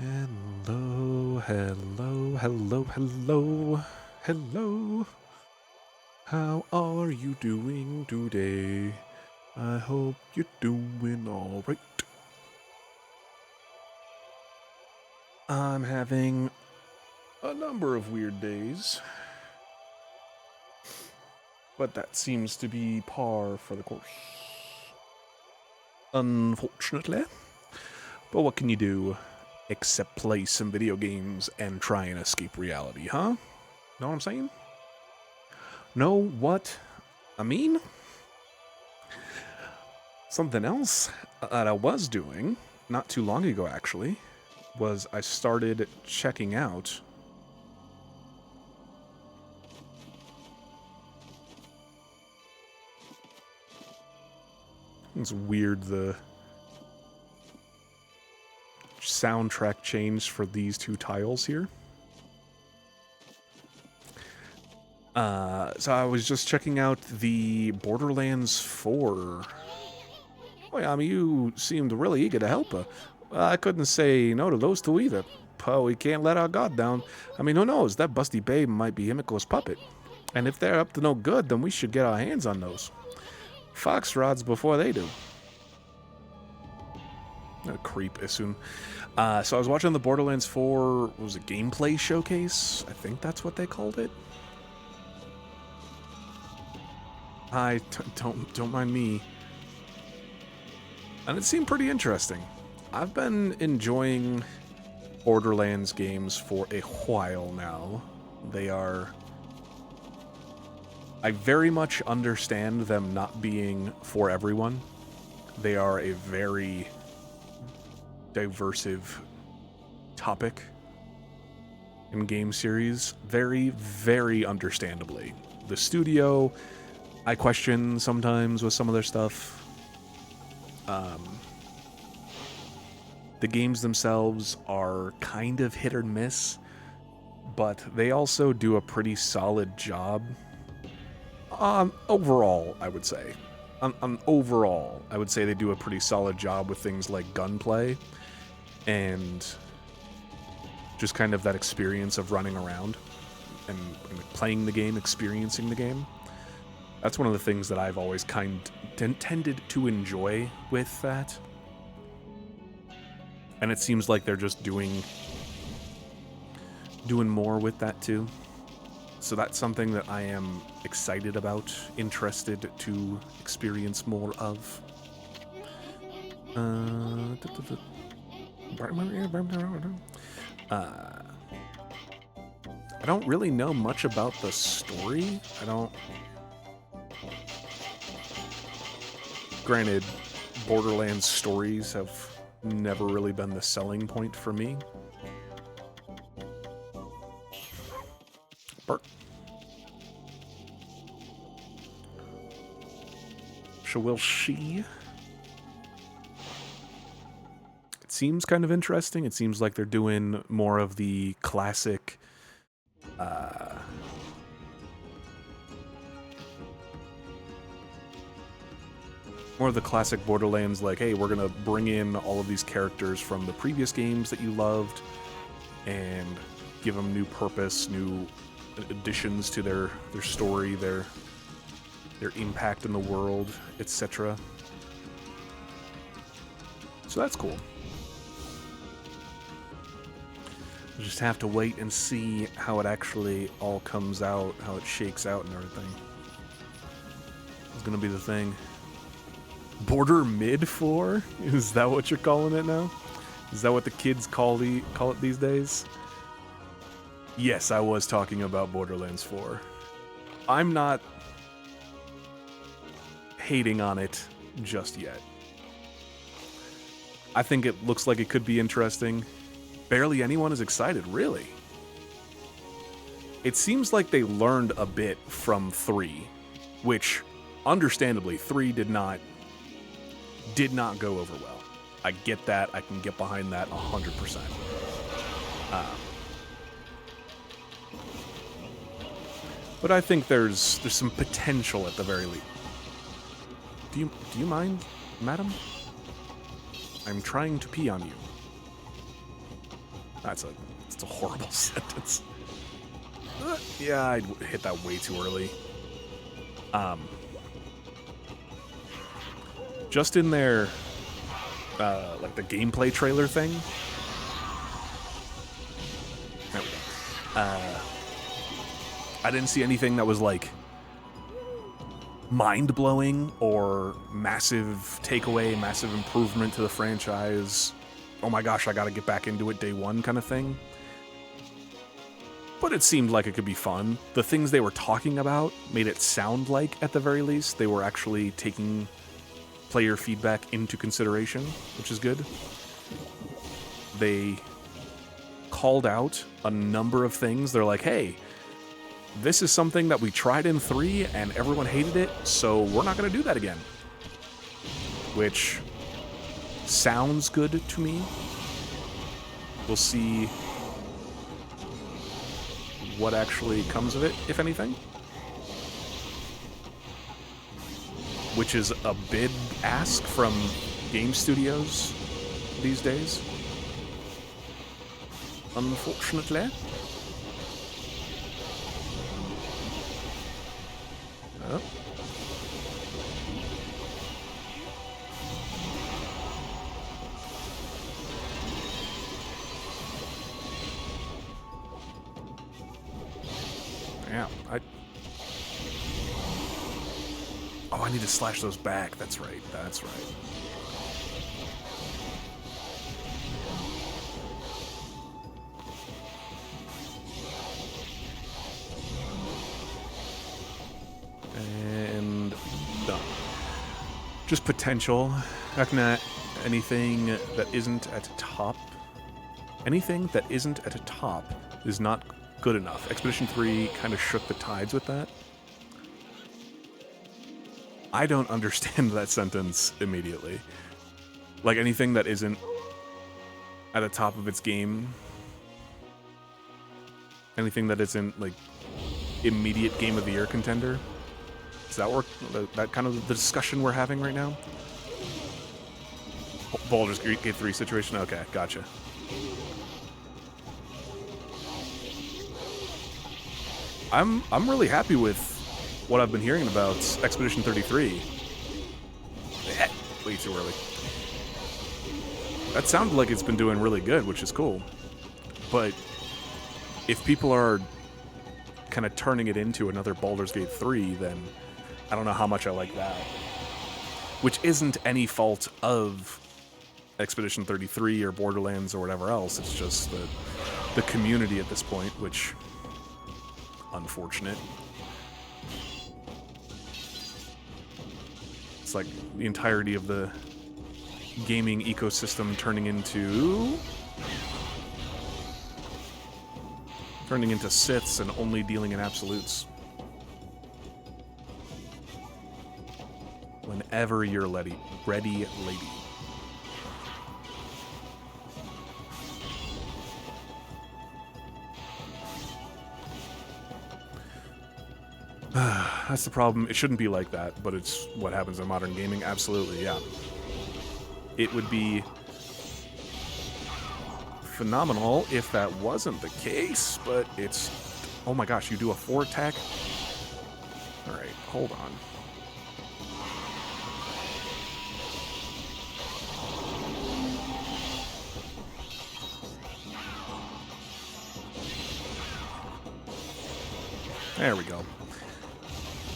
Hello, hello, hello, hello, hello. How are you doing today? I hope you're doing alright. I'm having a number of weird days, but that seems to be par for the course. Unfortunately. But what can you do except play some video games and try and escape reality, huh? Know what I'm saying? Know what I mean? Something else that I was doing, not too long ago actually, was I started checking out it's weird the soundtrack changed for these two tiles here. So I was just checking out the Borderlands 4. Boy, I mean, you seemed really eager to help her. I couldn't say no to those two either. But we can't let our guard down. I mean, who knows? That busty babe might be Himiko's puppet. And if they're up to no good, then we should get our hands on those. Fox rods before they do. A creep, Isun. So I was watching the Borderlands 4, what was it, gameplay showcase? I think that's what they called it. Don't mind me. And it seemed pretty interesting. I've been enjoying Borderlands games for a while now. I very much understand them not being for everyone. They are a very diversive topic in game series. Very, very understandably. The studio, I question sometimes with some of their stuff. The games themselves are kind of hit or miss, but they also do a pretty solid job. Overall, I would say. Overall, I would say they do a pretty solid job with things like gunplay and just kind of that experience of running around and playing the game, experiencing the game. That's one of the things that I've always tended to enjoy with that. And it seems like they're just doing more with that too. So that's something that I am excited about, interested to experience more of. I don't really know much about the story. Granted, Borderlands stories have never really been the selling point for me. Bert. So we'll see. It seems kind of interesting. It seems like they're doing more of the classic Borderlands, like, hey, we're gonna bring in all of these characters from the previous games that you loved and give them new purpose, new additions to their story, their impact in the world, etc. So that's cool. We'll just have to wait and see how it actually all comes out, how it shakes out and everything. It's gonna be the thing. Border mid 4? Is that what you're calling it now? Is that what the kids call it these days? Yes, I was talking about Borderlands 4. I'm not hating on it just yet. I think it looks like it could be interesting. Barely anyone is excited, really. It seems like they learned a bit from 3, which, understandably, 3 did not go over well. I get that. I can get behind that 100%. But I think there's some potential at the very least. Do you mind, madam? I'm trying to pee on you. That's a horrible sentence. Yeah, I hit that way too early. Just in their, like the gameplay trailer thing. There we go. I didn't see anything that was like mind-blowing or massive takeaway, massive improvement to the franchise. Oh my gosh, I gotta get back into it day one kind of thing. But it seemed like it could be fun. The things they were talking about made it sound like, at the very least, they were actually taking player feedback into consideration, which is good. They called out a number of things. They're like, hey, this is something that we tried in 3 and everyone hated it, so we're not going to do that again. Which sounds good to me. We'll see what actually comes of it, if anything. Which is a big ask from game studios these days, unfortunately. Oh. Yeah, Oh, I need to slash those back. That's right. That's right. And done. Just potential. Looking at anything that isn't at top. Anything that isn't at a top is not good enough. Expedition 3 kind of shook the tides with that. I don't understand that sentence immediately. Like, anything that isn't at the top of its game. Anything that isn't, like, immediate Game of the Year contender. Is that work? That kind of the discussion we're having right now? Baldur's Gate 3 situation? Okay, gotcha. I'm really happy with what I've been hearing about Expedition 33. Way too early. That sounded like it's been doing really good, which is cool. But if people are kind of turning it into another Baldur's Gate 3, then I don't know how much I like that. Which isn't any fault of Expedition 33 or Borderlands or whatever else. It's just the community at this point, which... unfortunate. It's like the entirety of the gaming ecosystem turning into Siths and only dealing in absolutes. Whenever you're ready, lady. That's the problem. It shouldn't be like that, but it's what happens in modern gaming. Absolutely, yeah. It would be phenomenal if that wasn't the case, but it's... oh my gosh, you do a 4 attack? Alright, hold on. There we go.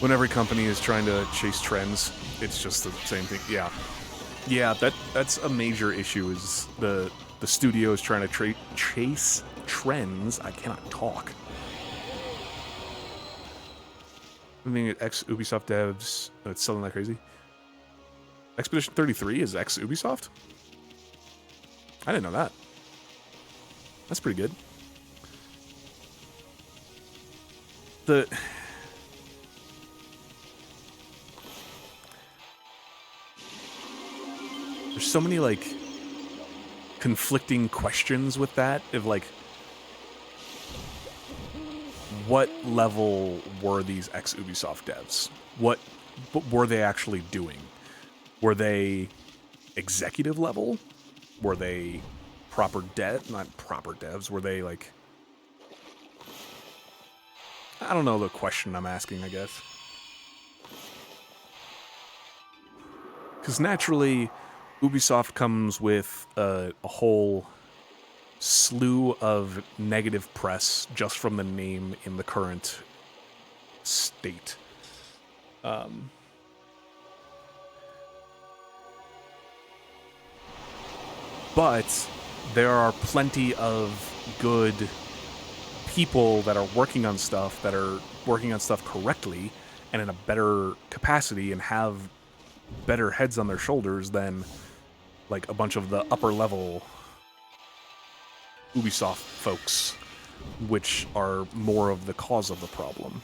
When every company is trying to chase trends, it's just the same thing. Yeah. Yeah, that's a major issue, is the studio is trying to chase trends. I cannot talk. I mean, ex-Ubisoft devs, it's selling like crazy. Expedition 33 is ex-Ubisoft? I didn't know that. That's pretty good. There's so many, like, conflicting questions with that, of, like, what level were these ex-Ubisoft devs? What were they actually doing? Were they executive level? Were they not proper devs, were they like, I don't know the question I'm asking, I guess. Because naturally, Ubisoft comes with a whole slew of negative press just from the name in the current state. But there are plenty of good people that are working on stuff correctly and in a better capacity and have better heads on their shoulders than like a bunch of the upper level Ubisoft folks, which are more of the cause of the problem.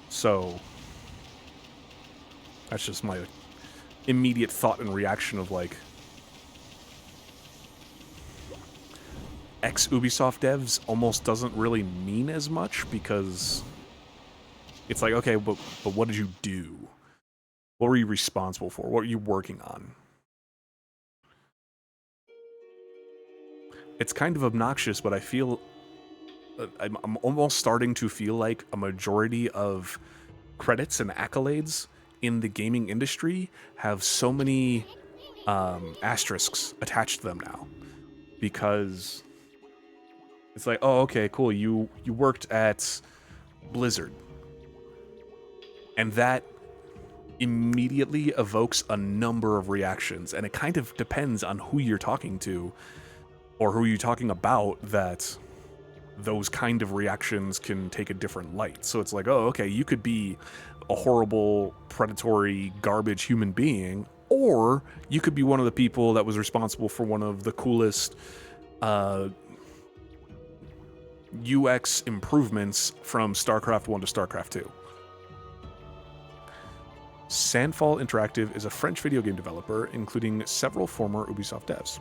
So that's just my immediate thought and reaction of like, ex-Ubisoft devs almost doesn't really mean as much, because it's like, okay, but what did you do? What were you responsible for? What were you working on? It's kind of obnoxious, but I feel I'm almost starting to feel like a majority of credits and accolades in the gaming industry have so many asterisks attached to them now, because it's like, oh, okay, cool, you worked at Blizzard, and that immediately evokes a number of reactions, and it kind of depends on who you're talking to or who you're talking about, that those kind of reactions can take a different light. So it's like, oh, okay, you could be a horrible, predatory, garbage human being, or you could be one of the people that was responsible for one of the coolest UX improvements from StarCraft 1 to StarCraft 2. Sandfall Interactive is a French video game developer, including several former Ubisoft devs.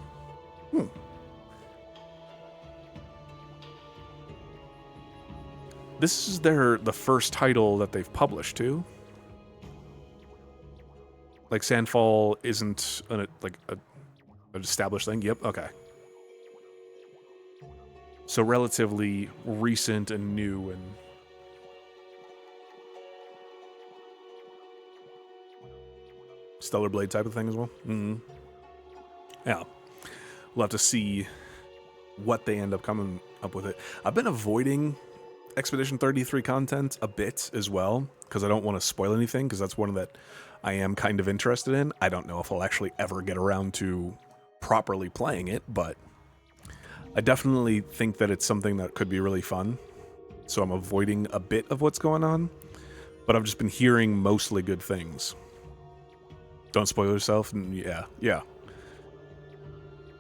This is the first title that they've published too. Like Sandfall isn't an established thing. Yep. Okay. So relatively recent and new and Stellar Blade type of thing as well. Yeah. We'll have to see what they end up coming up with it. I've been avoiding Expedition 33 content a bit as well, because I don't want to spoil anything, because that's one that I am kind of interested in. I don't know if I'll actually ever get around to properly playing it, but I definitely think that it's something that could be really fun. So I'm avoiding a bit of what's going on, but I've just been hearing mostly good things. Don't spoil yourself, and yeah.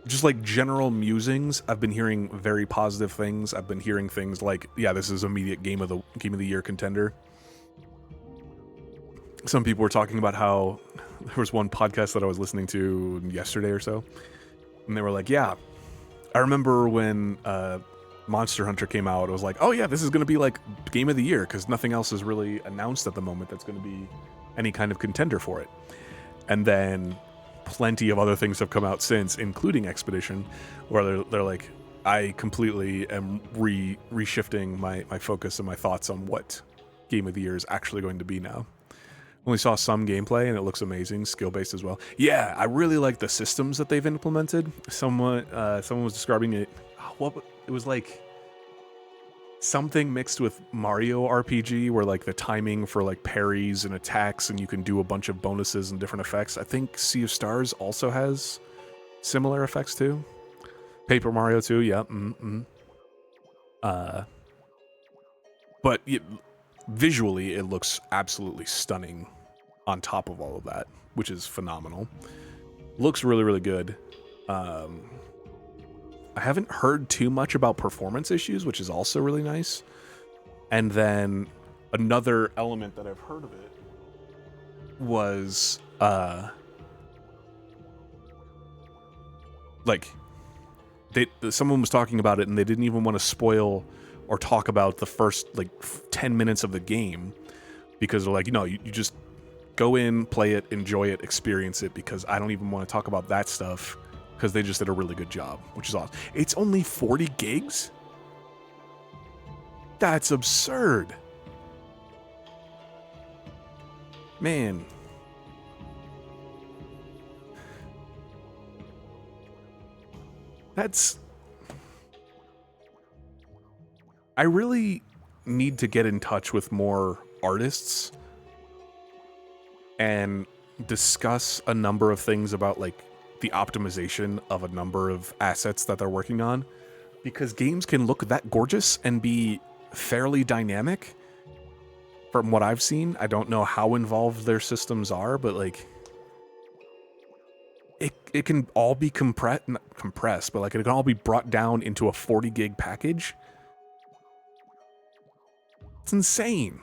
Just like general musings, I've been hearing very positive things. I've been hearing things like, yeah, this is immediate game of the year contender. Some people were talking about how there was one podcast that I was listening to yesterday or so, and they were like, yeah, I remember when Monster Hunter came out, I was like, oh yeah, this is going to be like game of the year, because nothing else is really announced at the moment that's going to be any kind of contender for it. And then plenty of other things have come out since, including Expedition, where they're like, I completely am reshifting my focus and my thoughts on what game of the year is actually going to be now. Only saw some gameplay and it looks amazing, skill-based as well. Yeah, I really like the systems that they've implemented. Someone was describing it. It was like something mixed with Mario RPG, where like the timing for like parries and attacks, and you can do a bunch of bonuses and different effects. I think Sea of Stars also has similar effects too. Paper Mario too, yeah. But visually, it looks absolutely stunning on top of all of that, which is phenomenal. Looks really, really good. I haven't heard too much about performance issues, which is also really nice. And then another element that I've heard of it was someone was talking about it and they didn't even want to spoil or talk about the first 10 minutes of the game, because they're like, you just go in, play it, enjoy it, experience it, because I don't even want to talk about that stuff because they just did a really good job, which is awesome. It's only 40 gigs? That's absurd. Man. I really need to get in touch with more artists and discuss a number of things about like the optimization of a number of assets that they're working on, because games can look that gorgeous and be fairly dynamic. From what I've seen, I don't know how involved their systems are, but like it can all be not compressed, but like it can all be brought down into a 40 gig package. It's insane.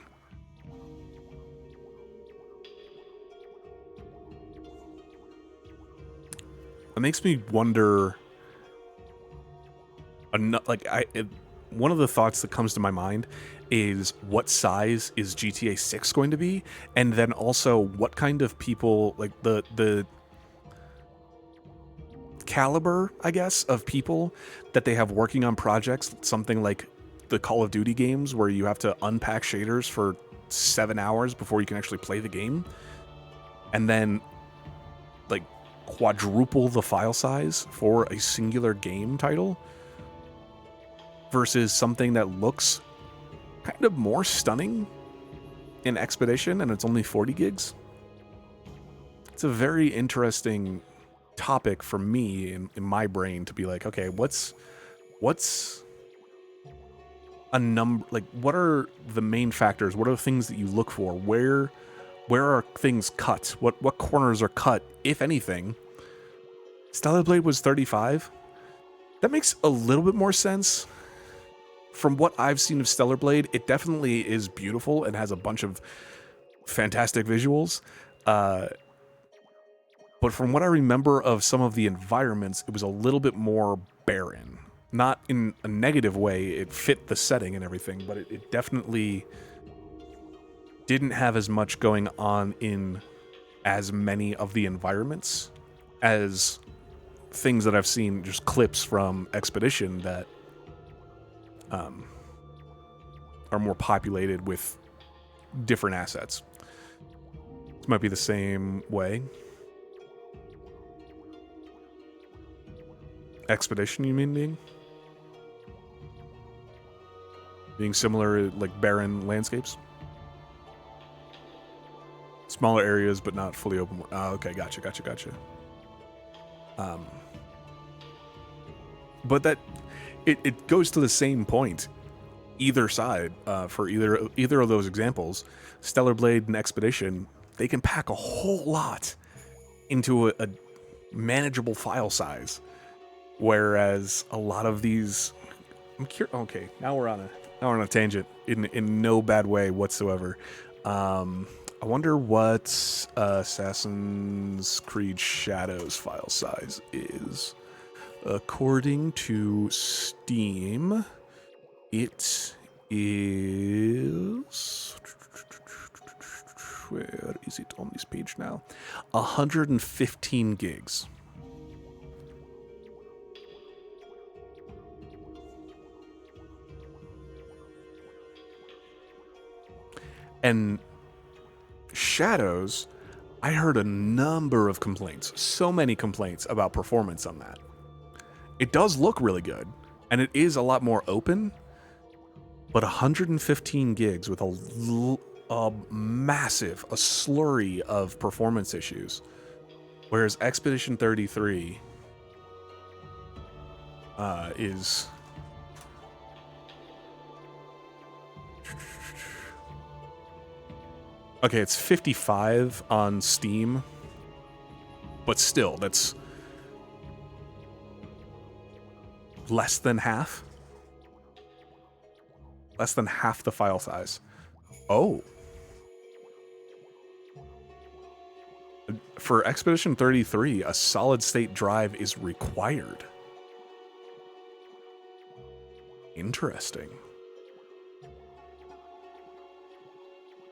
It makes me wonder. One of the thoughts that comes to my mind is what size is GTA 6 going to be, and then also what kind of people, like the caliber, I guess, of people that they have working on projects, something like the Call of Duty games where you have to unpack shaders for 7 hours before you can actually play the game, and then like quadruple the file size for a singular game title, versus something that looks kind of more stunning in Expedition and it's only 40 gigs. It's a very interesting topic for me in my brain to be like, okay, what's a number, like what are the main factors? What are the things that you look for? Where are things cut? What corners are cut, if anything? Stellar Blade was 35. That makes a little bit more sense. From what I've seen of Stellar Blade, it definitely is beautiful and has a bunch of fantastic visuals. But from what I remember of some of the environments, it was a little bit more barren. Not in a negative way, it fit the setting and everything, but it definitely didn't have as much going on in as many of the environments as things that I've seen, just clips from Expedition that are more populated with different assets. This might be the same way. Expedition, you mean being similar, like barren landscapes, smaller areas but not fully open. Okay, gotcha. But that it goes to the same point. Either side, for either of those examples, Stellar Blade and Expedition, they can pack a whole lot into a manageable file size, whereas a lot of these, okay, now we're on a tangent in no bad way whatsoever. I wonder what Assassin's Creed Shadows file size is. According to Steam, it is... Where is it on this page now? 115 gigs. And Shadows, I heard a number of complaints, so many complaints about performance on that. It does look really good, and it is a lot more open, but 115 gigs with a slurry of performance issues, whereas Expedition 33 is... Okay, it's 55 on Steam, but still, that's less than half. Less than half the file size. Oh. For Expedition 33, a solid state drive is required. Interesting.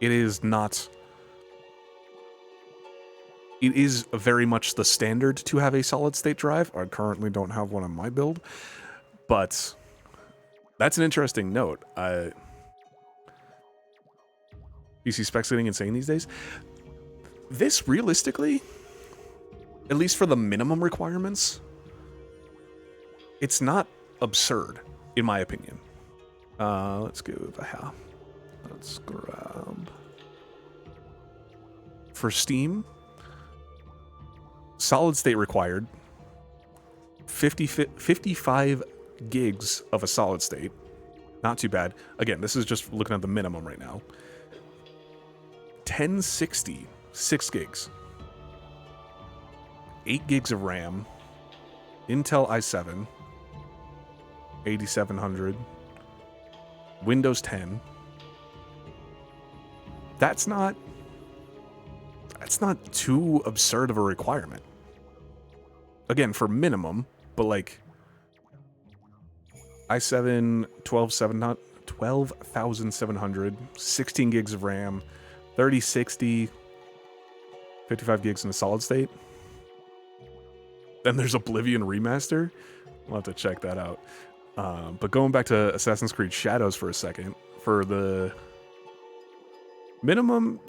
It is not it is very much the standard to have a solid state drive. I currently don't have one on my build, but that's an interesting note. PC specs getting insane these days. This realistically, at least for the minimum requirements, it's not absurd, in my opinion. Let's grab for Steam. Solid state required. 55 gigs of a solid state. Not too bad. Again, this is just looking at the minimum right now. 1060, 6 gigs. 8 gigs of RAM. Intel i7. 8700. Windows 10. That's not too absurd of a requirement. Again, for minimum, but like i7 12,700, 16 gigs of RAM, 3060, 55 gigs in a solid state. Then there's Oblivion Remaster. We'll have to check that out. But going back to Assassin's Creed Shadows for a second, for the minimum,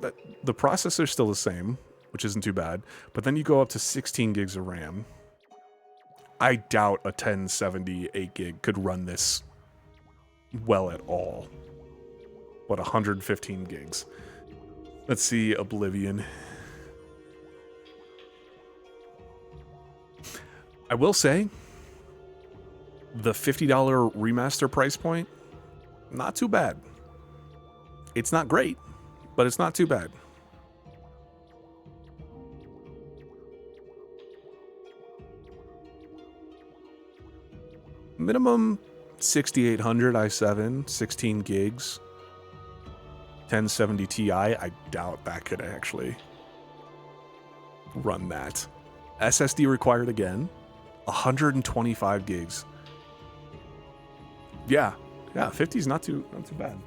the processor's still the same, which isn't too bad. But then you go up to 16 gigs of RAM. I doubt a 1070 8 gig could run this well at all. What, 115 gigs? Let's see, Oblivion. I will say, the $50 remaster price point, not too bad. It's not great, but it's not too bad. Minimum 6800 i7, 16 gigs, 1070 Ti. I doubt that could actually run that. SSD required again, 125 gigs. Yeah, 50's not too bad.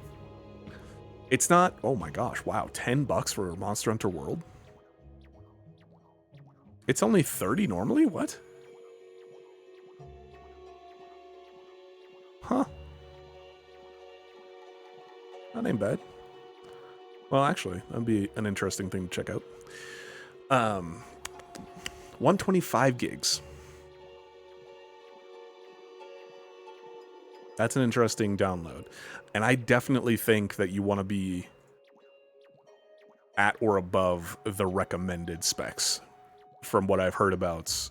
It's not, oh my gosh, wow, $10 for Monster Hunter World? It's only 30 normally? What? Huh. That ain't bad. Well, actually, that'd be an interesting thing to check out. 125 gigs. That's an interesting download. And I definitely think that you want to be at or above the recommended specs from what I've heard about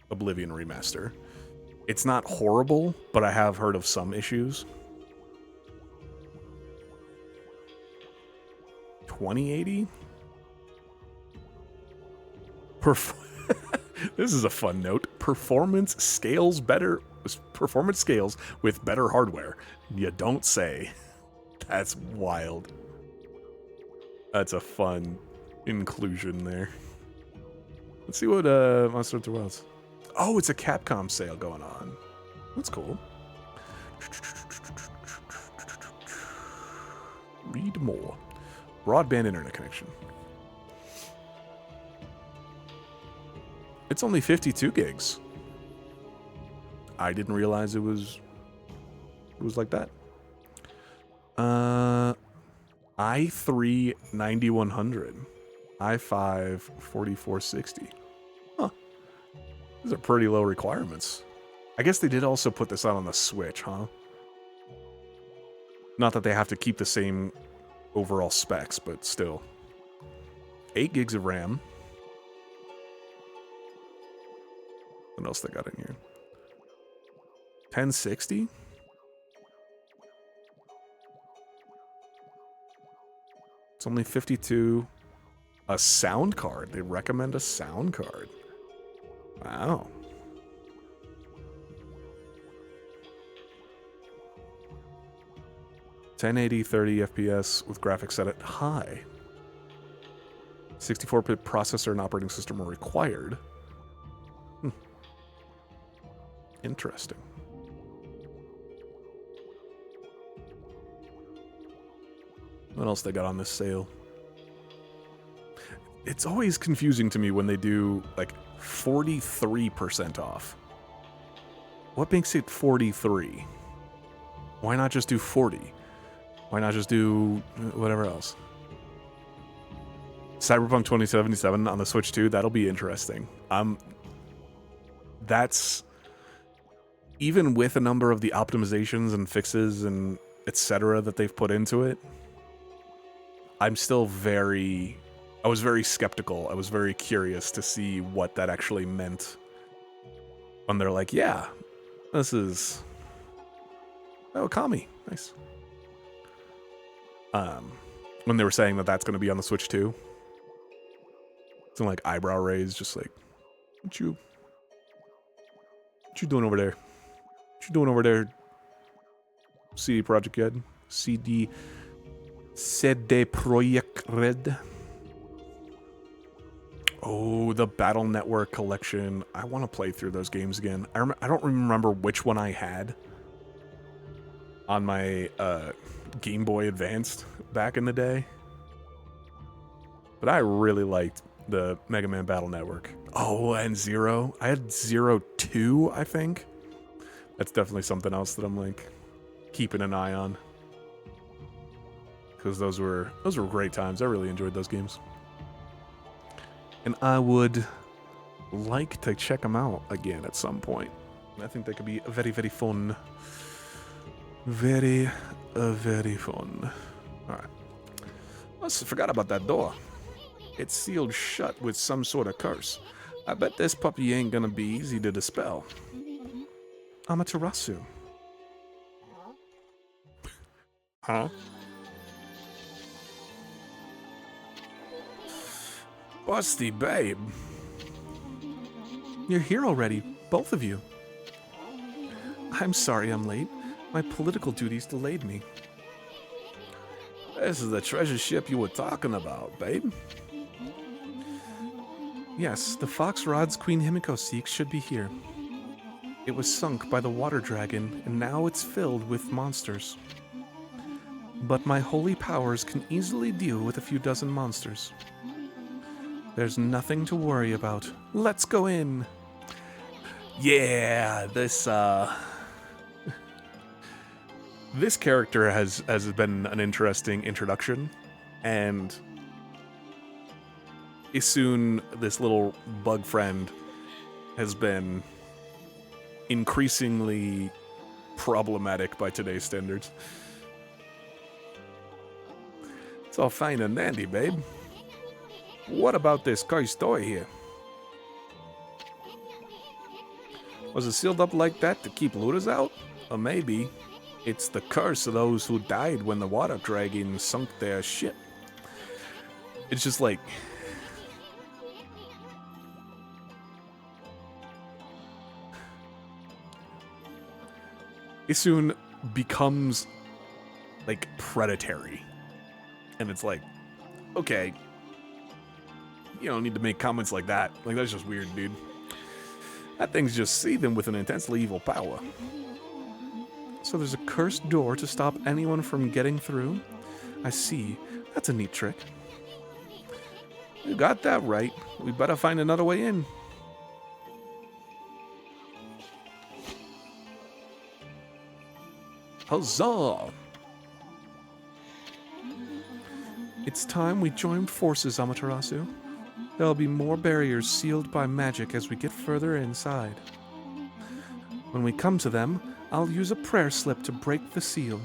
Oblivion Remaster. It's not horrible, but I have heard of some issues. 2080? This is a fun note. Performance scales with better hardware. You don't say. That's wild. That's a fun inclusion there. Let's see what Monster Hunter Wilds. Oh, it's a Capcom sale going on. That's cool. Read more. Broadband internet connection. It's only 52 gigs. I didn't realize it was like that. i3 9100, i5 4460. Huh. These are pretty low requirements. I guess they did also put this out on the Switch, huh? Not that they have to keep the same overall specs, but still. 8 gigs of RAM. What else they got in here? 1060? It's only 52. A sound card. They recommend a sound card. Wow. (1080 30 FPS with graphics set at high. 64-bit processor and operating system are required. Interesting. What else they got on this sale? It's always confusing to me when they do, like, 43% off. What makes it 43? Why not just do 40? Why not just do whatever else? Cyberpunk 2077 on the Switch 2, that'll be interesting. That's... Even with a number of the optimizations and fixes and etc. that they've put into it, I'm still very... I was very skeptical. I was very curious to see what that actually meant. When they're like, yeah, this is... Oh, Okami. Nice. When they were saying that that's going to be on the Switch too. Some like eyebrow raise, just like, what you doing over there? What you doing over there? CD Projekt Red? CD Projekt Red? Oh, the Battle Network collection. I want to play through those games again. I don't remember which one I had on my Game Boy Advanced back in the day. But I really liked the Mega Man Battle Network. Oh, and Zero. I had Zero 2, I think. That's definitely something else that I'm like keeping an eye on. Because those were great times. I really enjoyed those games. And I would like to check them out again at some point. I think they could be very, very fun. Very, very fun. Alright. I forgot about that door. It's sealed shut with some sort of curse. I bet this puppy ain't gonna be easy to dispel. Amaterasu. Huh? Busty babe. You're here already, both of you. I'm sorry I'm late. My political duties delayed me. This is the treasure ship you were talking about, babe. Yes, the Fox Rod's Queen Himiko seeks should be here. It was sunk by the water dragon, and now it's filled with monsters. But my holy powers can easily deal with a few dozen monsters. There's nothing to worry about. Let's go in! Yeah, this character has been an interesting introduction, and soon this little bug friend has been increasingly problematic by today's standards. It's all fine and dandy, babe. What about this cursed door here? Was it sealed up like that to keep looters out? Or maybe it's the curse of those who died when the water dragon sunk their ship. It's just like... it soon becomes, like, predatory. And it's like, okay, you don't need to make comments like that. Like, that's just weird, dude. That thing's just seething with an intensely evil power. So there's a cursed door to stop anyone from getting through? I see. That's a neat trick. You got that right. We better find another way in. Huzzah! It's time we joined forces, Amaterasu. There'll be more barriers sealed by magic as we get further inside. When we come to them, I'll use a prayer slip to break the seal.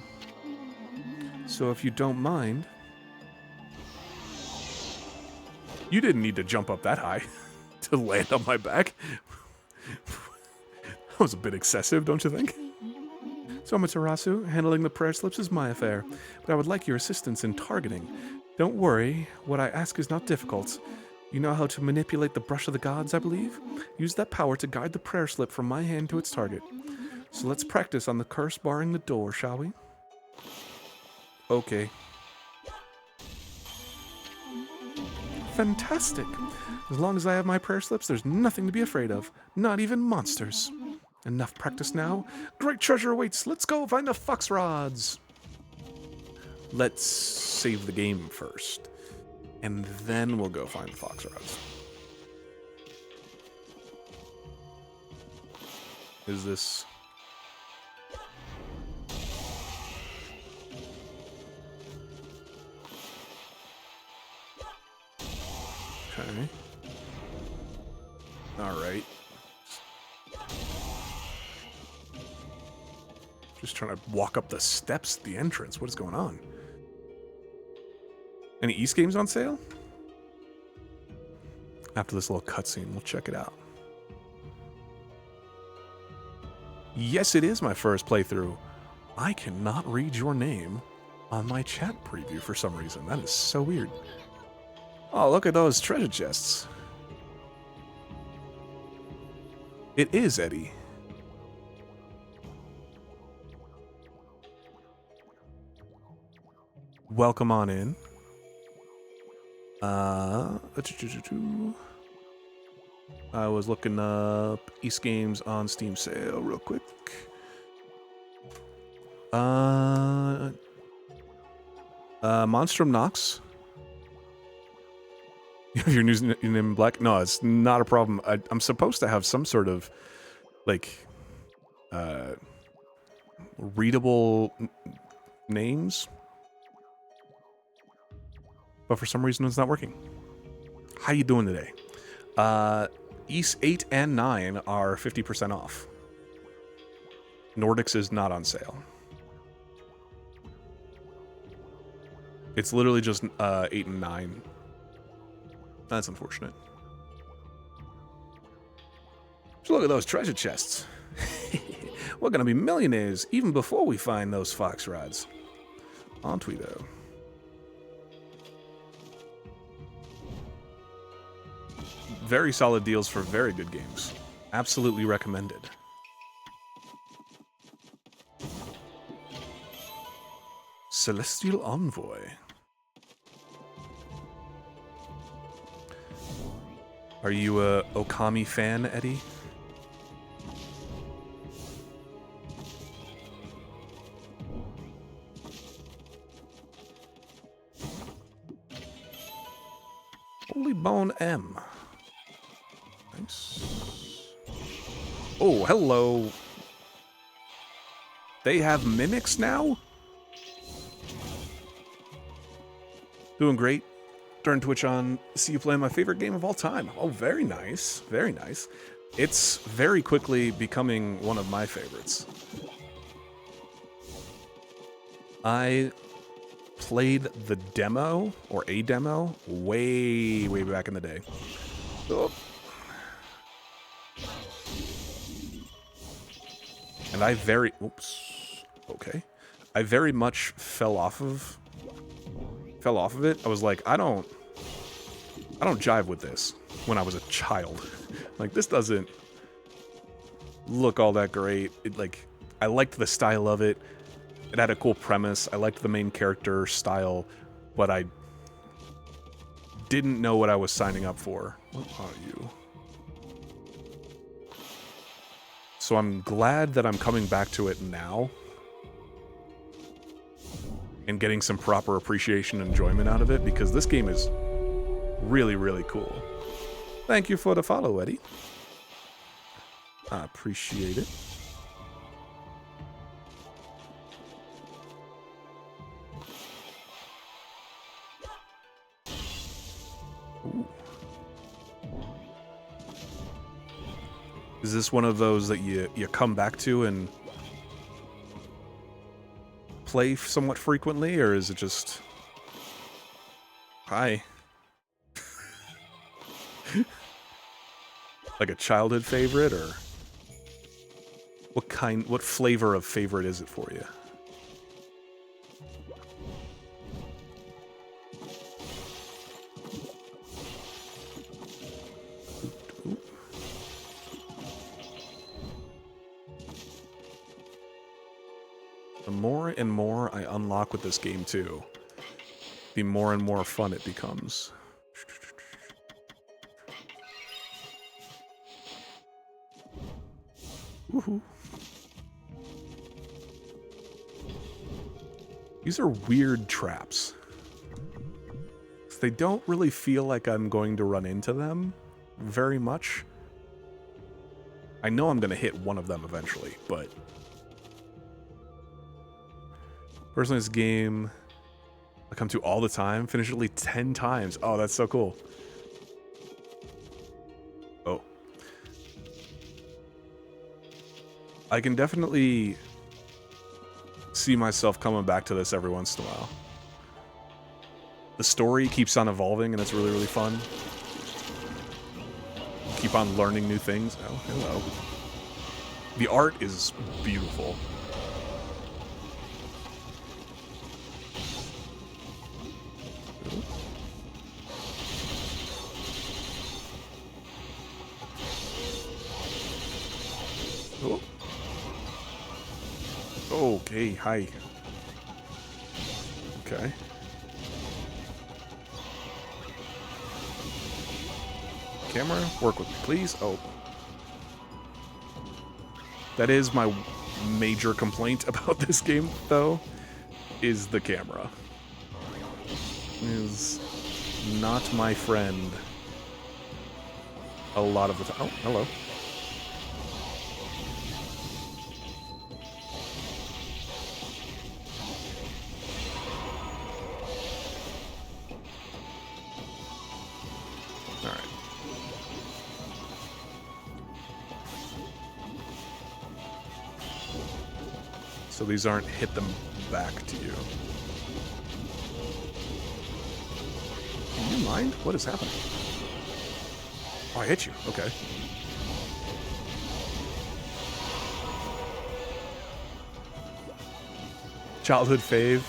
So if you don't mind... You didn't need to jump up that high to land on my back. That was a bit excessive, don't you think? So, Amaterasu, handling the prayer slips is my affair, but I would like your assistance in targeting. Don't worry, what I ask is not difficult. You know how to manipulate the brush of the gods, I believe? Use that power to guide the prayer slip from my hand to its target. So let's practice on the curse barring the door, shall we? Okay. Fantastic! As long as I have my prayer slips, there's nothing to be afraid of. Not even monsters. Enough practice now. Great treasure awaits. Let's go find the Fox Rods. Let's save the game first. and then we'll go find the fox rods. Is this... Okay. Alright. Just trying to walk up the steps at the entrance. What is going on? Any East games on sale? After this little cutscene, we'll check it out. Yes, it is my first playthrough. I cannot read your name on my chat preview for some reason. That is so weird. Oh, look at those treasure chests. It is Eddie. Welcome on in. I was looking up East Games on Steam sale real quick. Monstrum Nox. You have your name in black? No, it's not a problem. I'm supposed to have some sort of, like, readable names. But for some reason, it's not working. How you doing today? East 8 and 9 are 50% off. Nordics is not on sale. It's literally just 8 and 9. That's unfortunate. So look at those treasure chests. We're gonna be millionaires even before we find those fox rods. Aren't we, though? Very solid deals for very good games. Absolutely recommended. Celestial Envoy. Are you a Okami fan, Eddie? Holy Bone M. Nice. Oh, hello. They have mimics now? Doing great. Turn Twitch on, see you playing my favorite game of all time. Oh, very nice. Very nice. It's very quickly becoming one of my favorites. I played the demo, or a demo, way back in the day. Oh. And I very... Oops. Okay. I very much fell off of it. I was like, I don't jive with this when I was a child. Like, this doesn't look all that great. I liked the style of it. It had a cool premise. I liked the main character style, but I didn't know what I was signing up for. What are you? So I'm glad that I'm coming back to it now and getting some proper appreciation and enjoyment out of it, because this game is really, really cool. Thank you for the follow, Eddie. I appreciate it. Ooh. Is this one of those that you come back to and play somewhat frequently, or is it just... Hi. Like a childhood favorite, or what flavor of favorite is it for you? The more and more I unlock with this game too, the more and more fun it becomes. Woohoo. These are weird traps. They don't really feel like I'm going to run into them very much. I know I'm going to hit one of them eventually, but... Personally, this game I come to all the time, finish it at least 10 times. Oh, that's so cool. Oh. I can definitely see myself coming back to this every once in a while. The story keeps on evolving, and it's really, really fun. Keep on learning new things. Oh, hello. The art is beautiful. Oh. Okay, hi. Okay. Camera, work with me, please. Oh. That is my major complaint about this game, though, is the camera. It is not my friend a lot of the time. Oh, hello. So these aren't hit them back to you. Do you mind? What is happening? Oh, I hit you. Okay. Childhood fave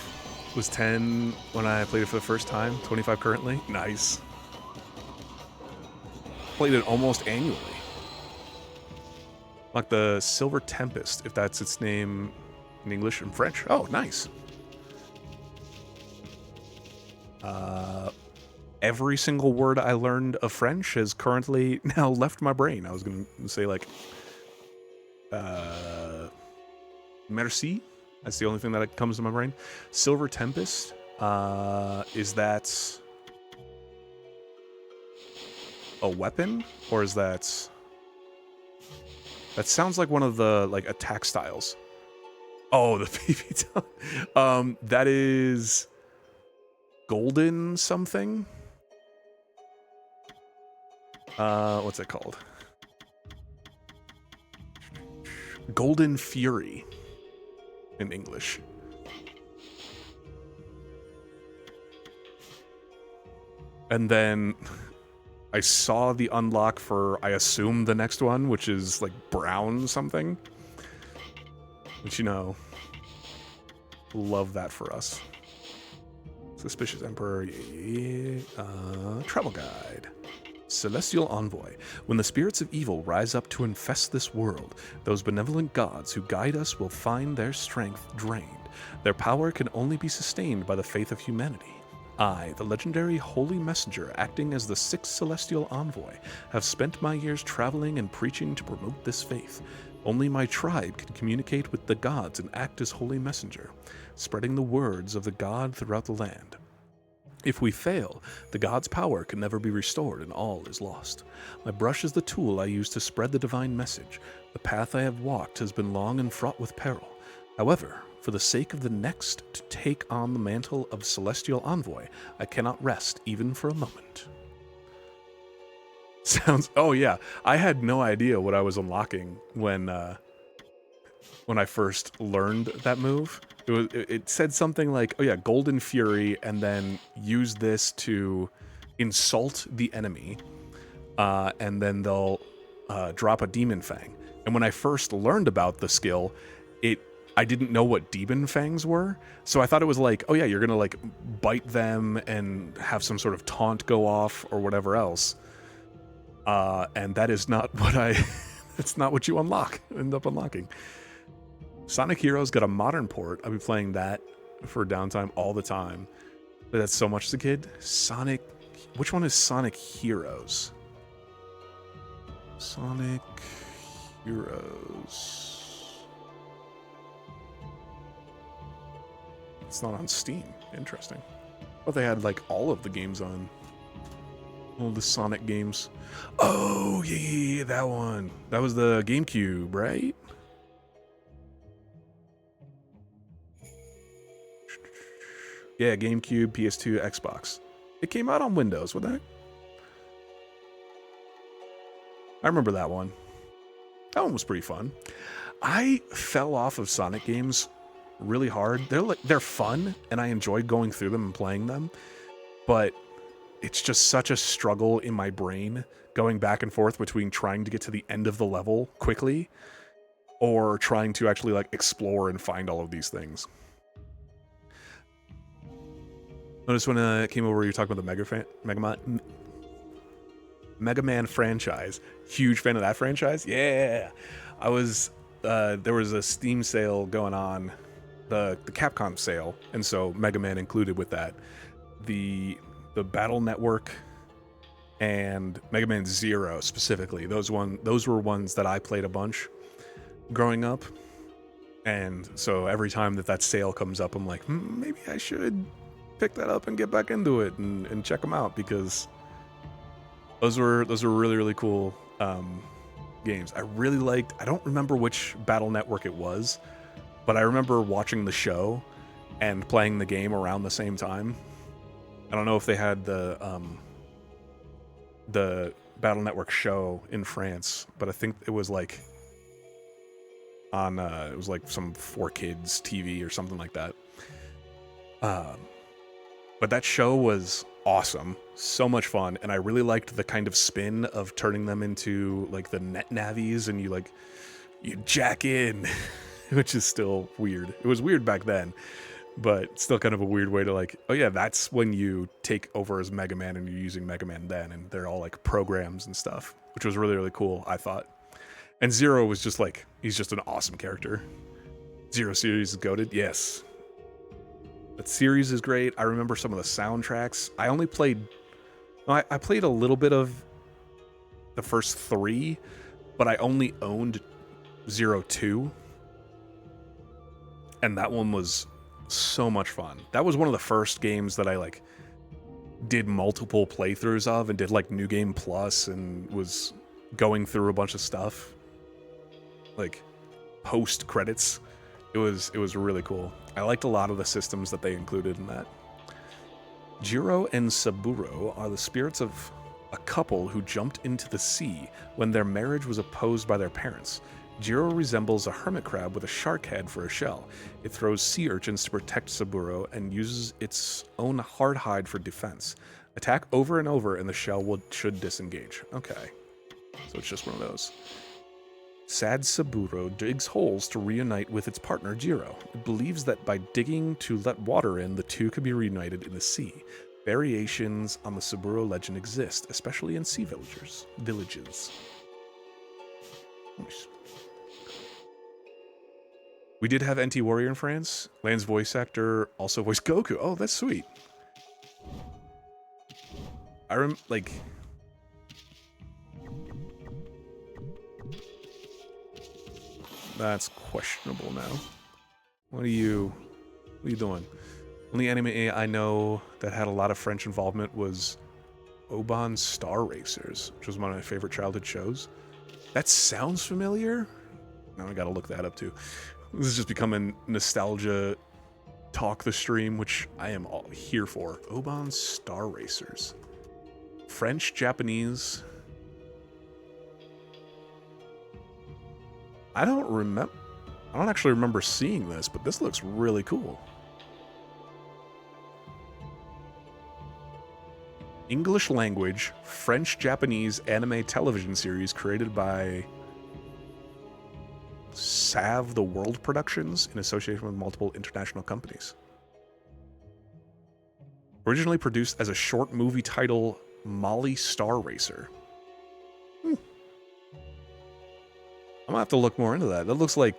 was 10 when I played it for the first time. 25 currently. Nice. Played it almost annually. Like the Silver Tempest, if that's its name in English and French. Oh, nice. Every single word I learned of French has currently now left my brain. I was going to say, like, merci. That's the only thing that comes to my brain. Silver Tempest, is that a weapon? Or is that... That sounds like one of the, like, attack styles. Oh, the PvP. That is... Golden something? What's it called? Golden Fury in English. And then I saw the unlock for, I assume, the next one, which is like brown something. Which, you know, love that for us. Suspicious Emperor, travel guide. Celestial Envoy. When the spirits of evil rise up to infest this world, those benevolent gods who guide us will find their strength drained. Their power can only be sustained by the faith of humanity. I, the legendary Holy Messenger, acting as the sixth Celestial Envoy, have spent my years traveling and preaching to promote this faith. Only my tribe can communicate with the gods and act as Holy Messenger, spreading the words of the god throughout the land. If we fail, the god's power can never be restored and all is lost. My brush is the tool I use to spread the divine message. The path I have walked has been long and fraught with peril. However, for the sake of the next to take on the mantle of Celestial Envoy, I cannot rest even for a moment. Sounds... Oh yeah, I had no idea what I was unlocking when I first learned that move. It said something like, oh yeah, Golden Fury, and then use this to insult the enemy, and then they'll drop a Demon Fang. And when I first learned about the skill, I didn't know what Demon Fangs were, so I thought it was like, oh yeah, you're gonna like bite them and have some sort of taunt go off or whatever else. And that is not what that's not what you end up unlocking. Sonic Heroes got a modern port. I've been playing that for downtime all the time. But that's so much as a kid. Sonic... Which one is Sonic Heroes? Sonic Heroes... It's not on Steam. Interesting. thought they had like all of the games on. All the Sonic games. Oh yeah, that one. That was the GameCube, right? Yeah, GameCube, PS2, Xbox. It came out on Windows, what the heck? I remember that one. That one was pretty fun. I fell off of Sonic games really hard. They're fun, and I enjoyed going through them and playing them, but it's just such a struggle in my brain going back and forth between trying to get to the end of the level quickly or trying to actually like explore and find all of these things. Notice when I came over, you were talking about the Mega Man franchise. Huge fan of that franchise. Yeah, I was. There was a Steam sale going on, the Capcom sale, and so Mega Man included with that. The Battle Network and Mega Man Zero specifically. Those were ones that I played a bunch growing up, and so every time that sale comes up, I'm like, maybe I should pick that up and get back into it and check them out, because those were really, really cool games. I really liked. I don't remember which Battle Network it was, but I remember watching the show and playing the game around the same time. I don't know if they had the Battle Network show in France, but I think it was like on it was like some 4Kids TV or something like that. But that show was awesome, so much fun, and I really liked the kind of spin of turning them into like the net navies, and you jack in, which is still weird. It was weird back then, but still kind of a weird way to like, oh yeah, that's when you take over as Mega Man and you're using Mega Man then, and they're all like programs and stuff, which was really, really cool, I thought. And Zero was just like, he's just an awesome character. Zero series is goated, yes. That series is great. I remember some of the soundtracks. I only played... I played a little bit of the first 3, but I only owned 0-2. And that one was so much fun. That was one of the first games that I like did multiple playthroughs of and did like New Game Plus and was going through a bunch of stuff. Like post credits. It was really cool. I liked a lot of the systems that they included in that. Jiro and Saburo are the spirits of a couple who jumped into the sea when their marriage was opposed by their parents. Jiro resembles a hermit crab with a shark head for a shell. It throws sea urchins to protect Saburo and uses its own hard hide for defense. Attack over and over and the shell should disengage. Okay, so it's just one of those. Sad Saburo digs holes to reunite with its partner Jiro. It believes that by digging to let water in, the two can be reunited in the sea. Variations on the Saburo legend exist, especially in sea villages. Nice. We did have NT Warrior in France. Lan's voice actor also voiced Goku. Oh, that's sweet. That's questionable now. What are you doing? Only anime I know that had a lot of French involvement was Oban Star Racers, which was one of my favorite childhood shows. That sounds familiar. Now I gotta look that up too. This is just becoming nostalgia talk the stream, which I am all here for. Oban Star Racers. French, Japanese. I don't actually remember seeing this, but this looks really cool. English language, French-Japanese anime television series created by Save the World Productions in association with multiple international companies. Originally produced as a short movie title, Molly Star Racer. I'm gonna have to look more into that. That looks like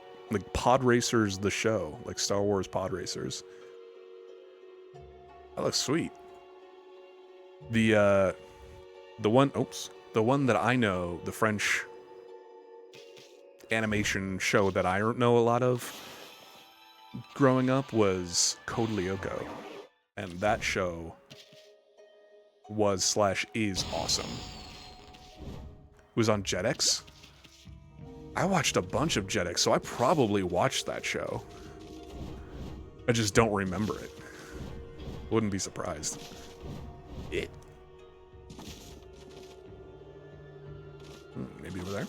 Pod Racers the show, like Star Wars Pod Racers. That looks sweet. The one that I know, the French animation show that I don't know a lot of growing up was Code Lyoko. And that show was/is awesome. It was on Jetix. I watched a bunch of Jetix, so I probably watched that show. I just don't remember it. Wouldn't be surprised. Maybe over there.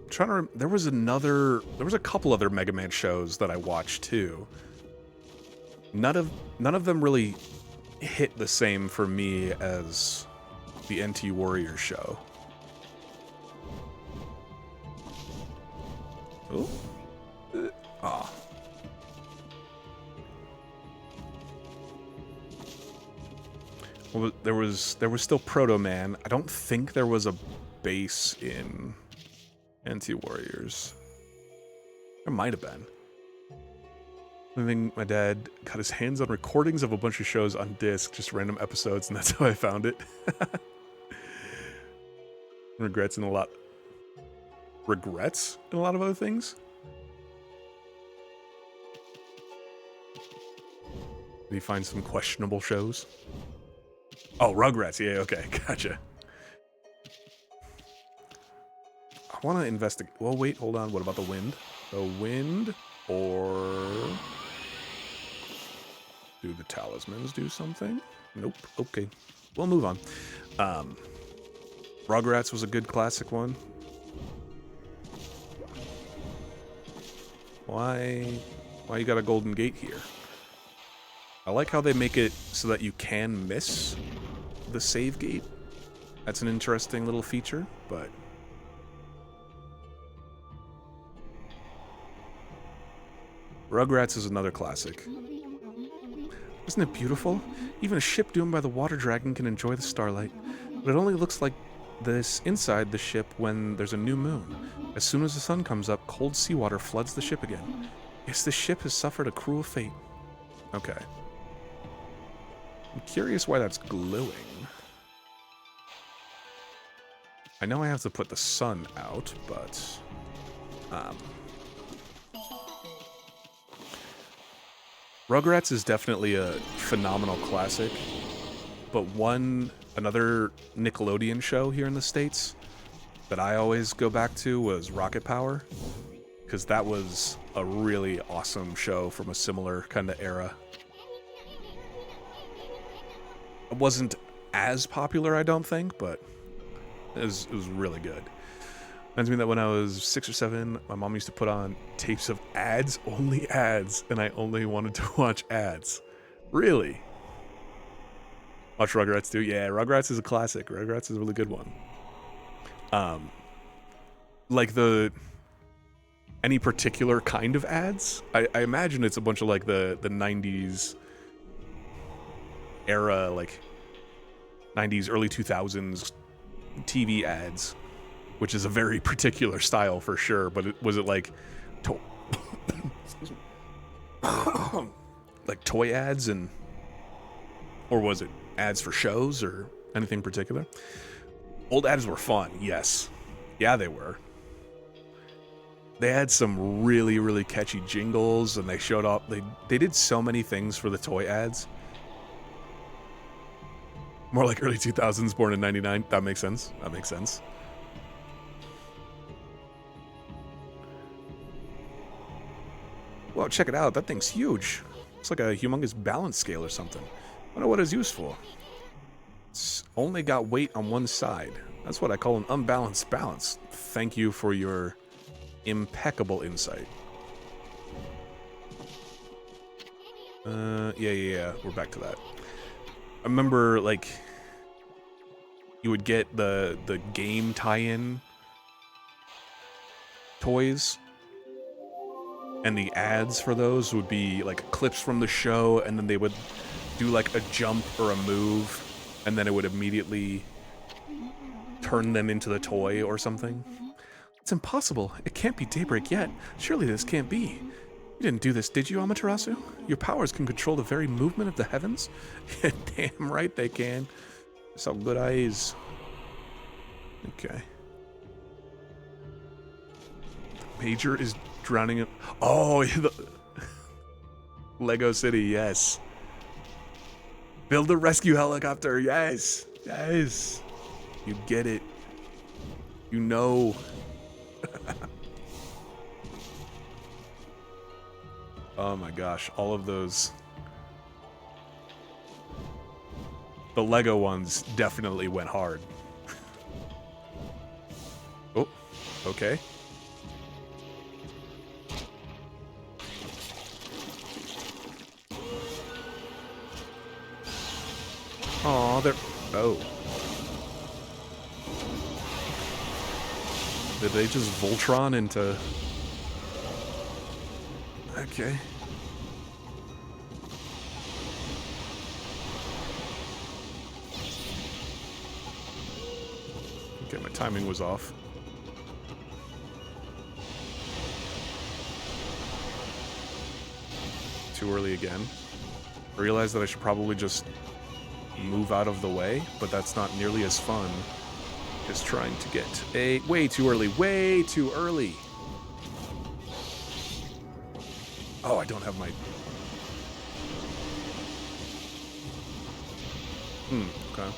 Trying to there was a couple other Mega Man shows that I watched too. None of them really hit the same for me as the NT Warrior show. Oh. Well, there was still Proto Man. I don't think there was a base in NT Warriors. There might have been. I think my dad got his hands on recordings of a bunch of shows on disc, just random episodes, and that's how I found it. Regrets in a lot of other things. Did he find some questionable shows? Oh, Rugrats. Yeah, okay, gotcha. I want to investigate. Well, wait, hold on. What about the wind? The wind, or do the talismans do something? Nope. Okay, we'll move on. Rugrats was a good classic one. Why you got a golden gate here? I like how they make it so that you can miss the save gate. That's an interesting little feature, but Rugrats is another classic. Isn't it beautiful? Even a ship doomed by the water dragon can enjoy the starlight, but it only looks like this inside the ship when there's a new moon. As soon as the sun comes up, cold seawater floods the ship again. Yes, the ship has suffered a cruel fate. Okay. I'm curious why that's glowing. I know I have to put the sun out, but Rugrats is definitely a phenomenal classic, but another Nickelodeon show here in the States that I always go back to was Rocket Power, because that was a really awesome show from a similar kind of era. It wasn't as popular, I don't think, but it was really good. Reminds me that when I was 6 or 7, my mom used to put on tapes of ads, and I only wanted to watch ads. Really? Watch Rugrats too? Yeah, Rugrats is a classic. Rugrats is a really good one. Like any particular kind of ads? I imagine it's a bunch of like the 90s era, like 90s, early 2000s TV ads, which is a very particular style for sure, but was it like like toy ads, or was it ads for shows or anything particular? Old ads were fun, yes. Yeah, they were. They had some really, really catchy jingles, and they showed up. They did so many things for the toy ads. More like early 2000s, born in 99. That makes sense. That makes sense. Well, check it out. That thing's huge. It's like a humongous balance scale or something. I wonder what it's used for. It's only got weight on one side. That's what I call an unbalanced balance. Thank you for your impeccable insight. Yeah. We're back to that. I remember, like, you would get the game tie-in toys, and the ads for those would be like clips from the show, and then they would do like a jump or a move, and then it would immediately turn them into the toy or something. It's impossible. It can't be daybreak yet. Surely this can't be. You didn't do this, did you, Amaterasu? Your powers can control the very movement of the heavens? Yeah, damn right they can. That's how good I is. Okay. The Major is Drowning in... Oh, the... Lego City, yes. Build a rescue helicopter, yes. Yes. You get it. You know. Oh my gosh, all of those. The Lego ones definitely went hard. Oh, okay. Aw, they're... Oh. Did they just Voltron into... Okay. Okay, my timing was off. Too early again. I realized that I should probably just move out of the way, but that's not nearly as fun as trying to get a... Way too early. Way too early. Oh, I don't have my... Okay.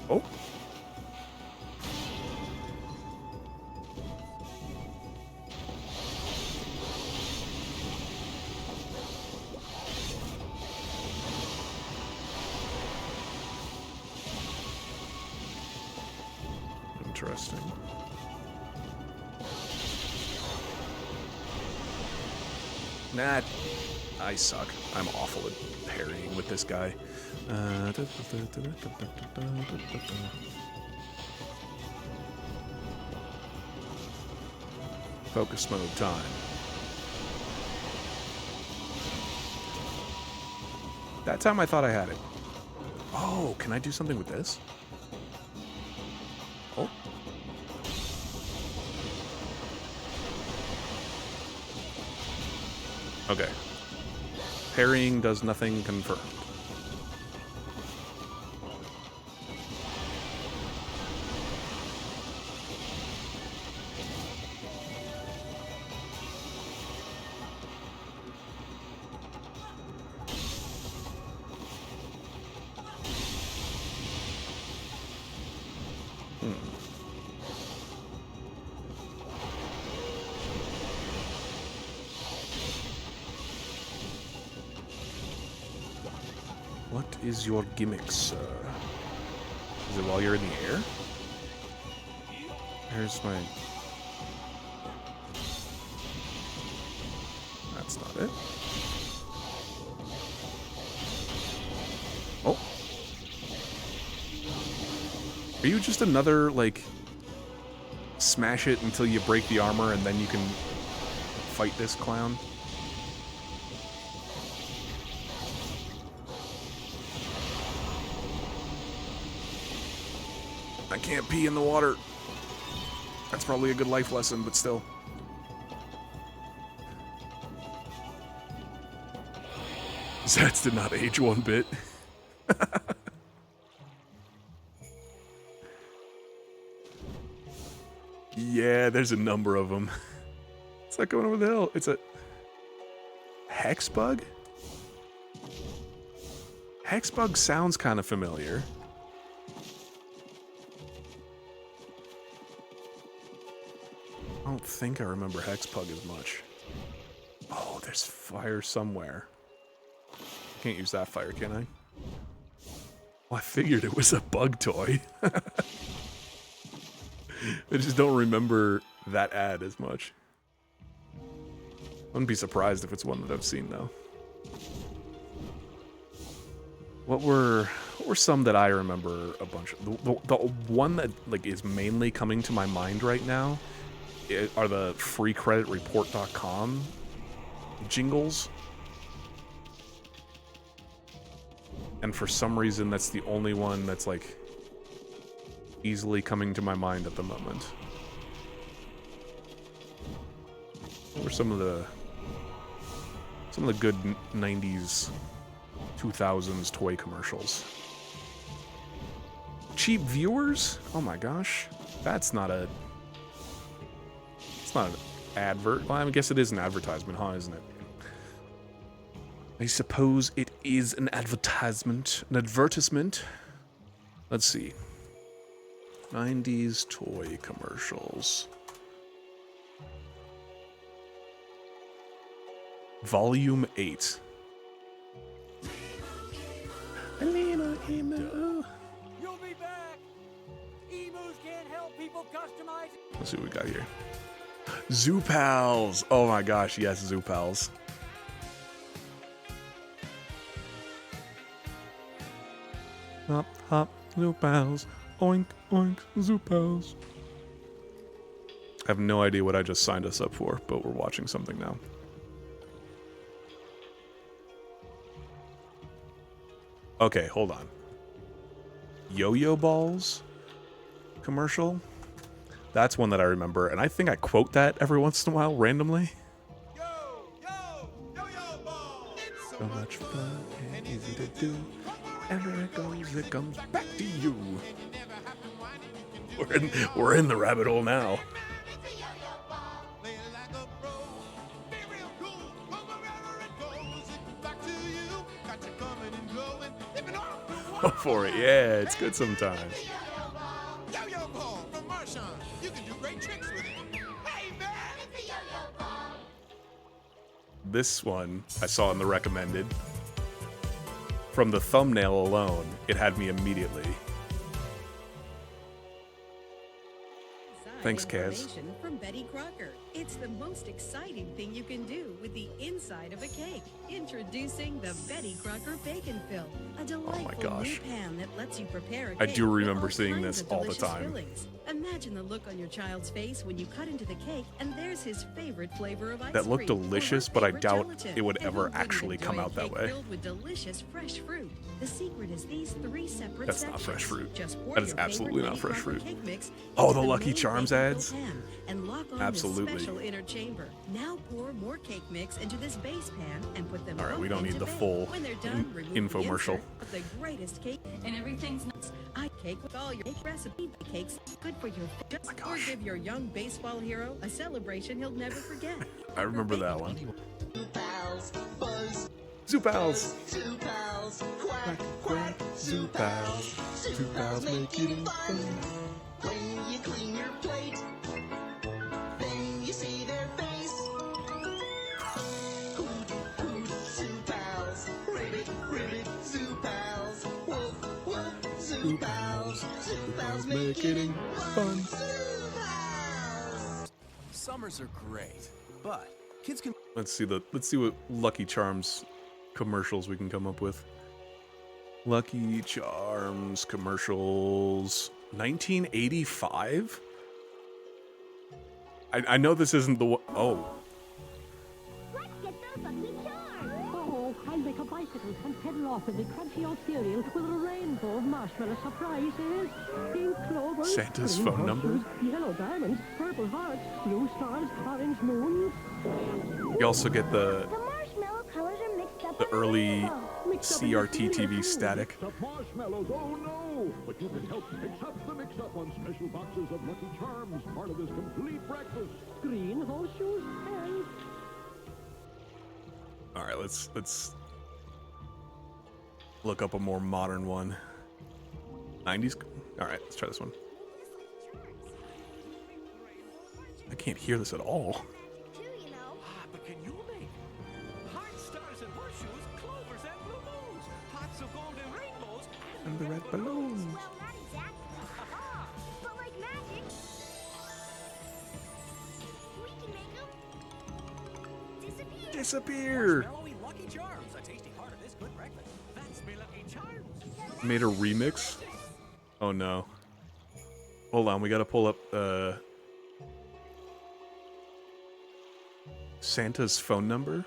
Oh. Interesting. Nah, I suck. I'm awful at parrying with this guy. Focus mode time. That time I thought I had it. Oh, can I do something with this? Oh. Okay. Parrying does nothing confirmed. What is your gimmick, sir? Is it while you're in the air? Here's my... That's not it. Oh. Are you just another, like... Smash it until you break the armor and then you can fight this clown? I can't pee in the water. That's probably a good life lesson, but still. Zats did not age one bit. Yeah, there's a number of them. It's not going over the hill. It's a... Hexbug? Hexbug sounds kind of familiar. I don't think I remember Hexbug as much. Oh, there's fire somewhere. Can't use that fire, can I? Well, I figured it was a bug toy. I just don't remember that ad as much. Wouldn't be surprised if it's one that I've seen, though. What were some that I remember a bunch of? The one that like is mainly coming to my mind right now are the freecreditreport.com jingles. And for some reason, that's the only one that's like easily coming to my mind at the moment. What were some of the good 90s, 2000s toy commercials? Cheap viewers? Oh my gosh. That's not a... It's not a... advert. Well, I guess it is an advertisement, huh? Isn't it? I suppose it is an advertisement. An advertisement. Let's see. 90s toy commercials. Volume 8. You'll be back. Emus can't help people customize. Let's see what we got here. Zoo Pals. Oh my gosh, yes, Zoo Pals. Hop, hop, Zoo Pals. Oink, oink, Zoo Pals. I have no idea what I just signed us up for, but we're watching something now. Okay, hold on. Yo-Yo Balls commercial? That's one that I remember, and I think I quote that every once in a while, randomly. Yo-yo ball. It's So much fun and easy to do. Everywhere it goes, it comes back to you. We're in the rabbit hole now. Go for it, yeah, it's good sometimes. Yo-yo ball from Marshawn. You can do great tricks with it. Hey man, it's a yo-yo ball. This one I saw in the recommended. From the thumbnail alone, it had me immediately. Thanks, Kaz. Information from Betty Crocker. It's the most exciting thing you can do with the inside of a cake. Introducing the Betty Crocker Bacon Fill, a delightful gosh. new pan that lets you prepare a I cake do with remember all seeing kinds this of all the delicious time. fillings. Imagine the look on your child's face when you cut into the cake and there's his favorite flavor of ice That looked cream or her delicious, but I favorite doubt gelatin. it would And ever who wouldn't actually come enjoy a out that cake way. filled with delicious fresh fruit. The secret is these 3 separate That's not sections. fresh fruit. Just pour That is your absolutely favorite not fresh Betty Crocker fruit. cake mix Oh, into the Lucky main Charms bacon fill ads? pan and lock on Absolutely. this special inner chamber. Now pour more cake mix into this base pan and put them All right, both we don't into need the bake. full When they're done, remove the infomercial. insert of the greatest cake, and everything's nuts. I cake with all your cake recipe cakes, good for your just or gosh. give your young baseball hero a celebration he'll never forget. I remember that one. Two pals, buzz, Zoo Pals. two pals, quack, Quack, Zoo Pals. Two pals make eating fun. When you clean your plate, then you see their face. Hoot, hoot, Zoo Pals. Ribbit, ribbit, Zoo Pals. Woof, woof, Zoo Pals. Zoo Pals make eating fun. Zoo Pals. Summers are great, but kids can. Let's see what Lucky Charms commercials we can come up with. Lucky Charms commercials 1985? I know this isn't the one. Oh. Let's get those Lucky Charms! Oh, I'll make a bicycle and pedal off with the crunchy old cereal with a rainbow of marshmallow surprises. Pink clover, Santa's green phone number? horseshoes, yellow diamonds, purple hearts, blue stars, orange moons. You also get the The marshmallow colors are mixed up the in the early rainbow. Mixed up in the CRT cereal, TV too. static. Up marshmallows, oh no! But you can help mix up the mix-up on special boxes of Lucky Charms, part of this complete breakfast. Green horseshoes and... All right, let's look up a more modern one. 90s. All right, let's try this one. I can't hear this at all. But can you make heart stars and horseshoes, clovers and blue moons, pots of golden rainbows, And the red balloons. Well, not exactly. But like magic. We can make them disappear. Disappear. smelly Lucky Charms, a tasty part of this good breakfast. That's me Lucky Charms. Made a remix. Oh no. Hold on, we gotta pull up Santa's phone number.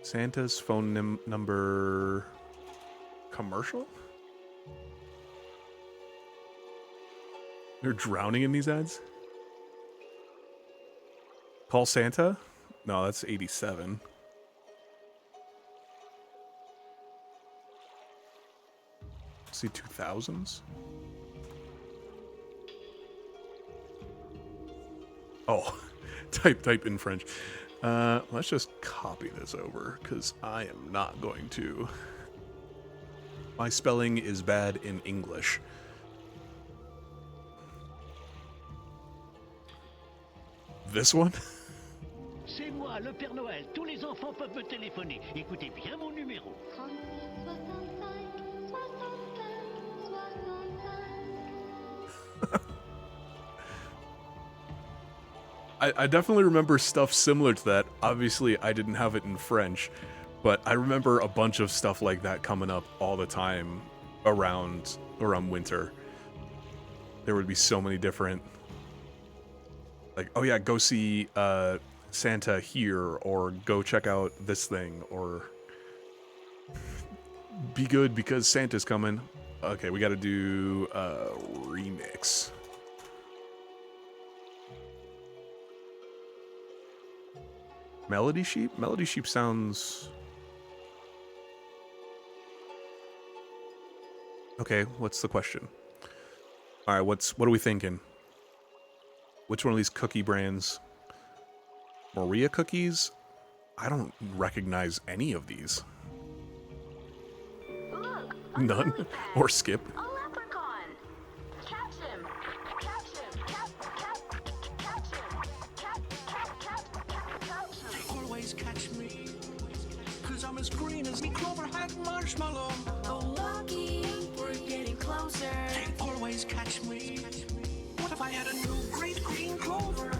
Santa's phone number commercial? They're drowning in these ads? Call Santa? No, that's 87. See 2000s? Oh, type in French. Let's just copy this over, because I am not going to. My spelling is bad in English. This one? C'est moi, le Père Noël. Tous les enfants peuvent me téléphoner. Écoutez bien mon numéro. 35, 65. I definitely remember stuff similar to that. Obviously, I didn't have it in French, but I remember a bunch of stuff like that coming up all the time around winter. There would be so many different, like, oh yeah, go see Santa here, or go check out this thing, or be good because Santa's coming. Okay, we got to do a remix. Melody Sheep? Melody Sheep sounds... Okay, what's the question? Alright, what are we thinking? Which one of these cookie brands? Maria cookies? I don't recognize any of these. Look, None? Or skip? a leprechaun. Catch him. Catch him. Catch him. Catch him. Always catch me, 'cause I'm as green as me clover hat marshmallow. Oh, lucky, we're getting closer. Always catch me. What if I had a new great green clover?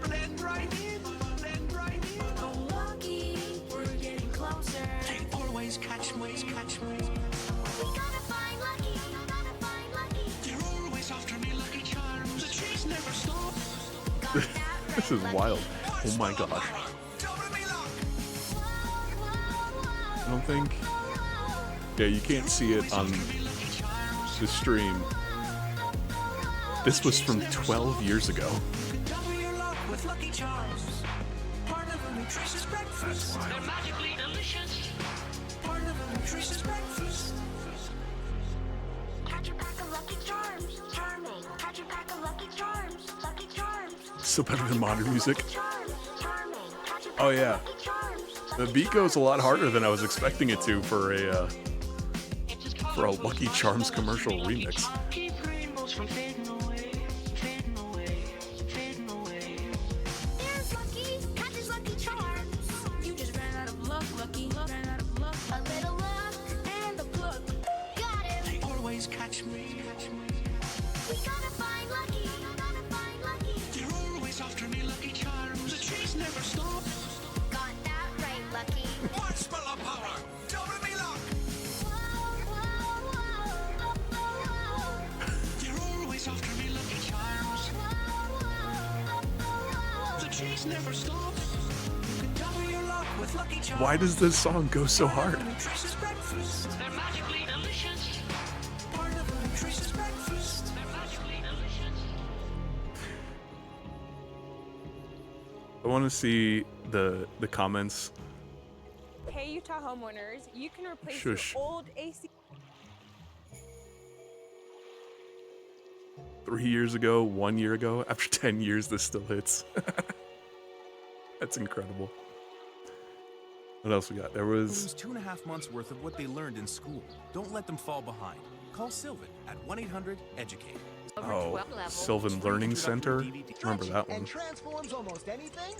Blend right in, blend right in. Oh, lucky, we're getting closer. Always catch me, catch me. We gotta find Lucky. Gotta find Lucky. You're always after me, Lucky Charms. The chase never stops. Got that right, This is Lucky. wild. Oh my gosh. Double me luck. I don't think... Yeah, you can't see it on the stream. This was from 12 years ago. Double your luck with Lucky Charms. Part of a nutritious breakfast. They're magically delicious. Part of a nutritious breakfast. Catch a pack of Lucky Charms. Charming. Catch a pack of Lucky Charms. Lucky Charms. Still better than modern music. Charms. Charming. Catch a pack Oh of yeah. Lucky Charms. The beat goes a lot harder than I was expecting it to for a Lucky Charms commercial remix. Keep rainbows from fading away, fading away, fading away. There's Lucky. Catches Lucky Charms. You just ran out of luck, Lucky. Ran out of luck. A little luck and a pluck. Got him. Always catch me, catch me. We gotta find Lucky. Gotta find Lucky. You're always after me, Lucky Charms. The chase never stops. Got that right, Lucky. Marshmallow power. Double me luck. You're always after me, Lucky Charms. The chase never stops. You can double your luck with Lucky Charms. Why does this song go so hard? Nutritious breakfast. They're magically delicious. Part of a nutritious breakfast. They're magically delicious. I want to see the comments. Hey, Utah homeowners, you can replace Shush. your old AC. 3 years ago, 1 year ago, after 10 years, this still hits. That's incredible. What else we got? There Lose was... 2.5 months worth of what they learned in school. Don't let them fall behind. Call Sylvan at 1-800-EDUCATE. Oh, Sylvan Learning Center. Remember that one. And transforms almost anything.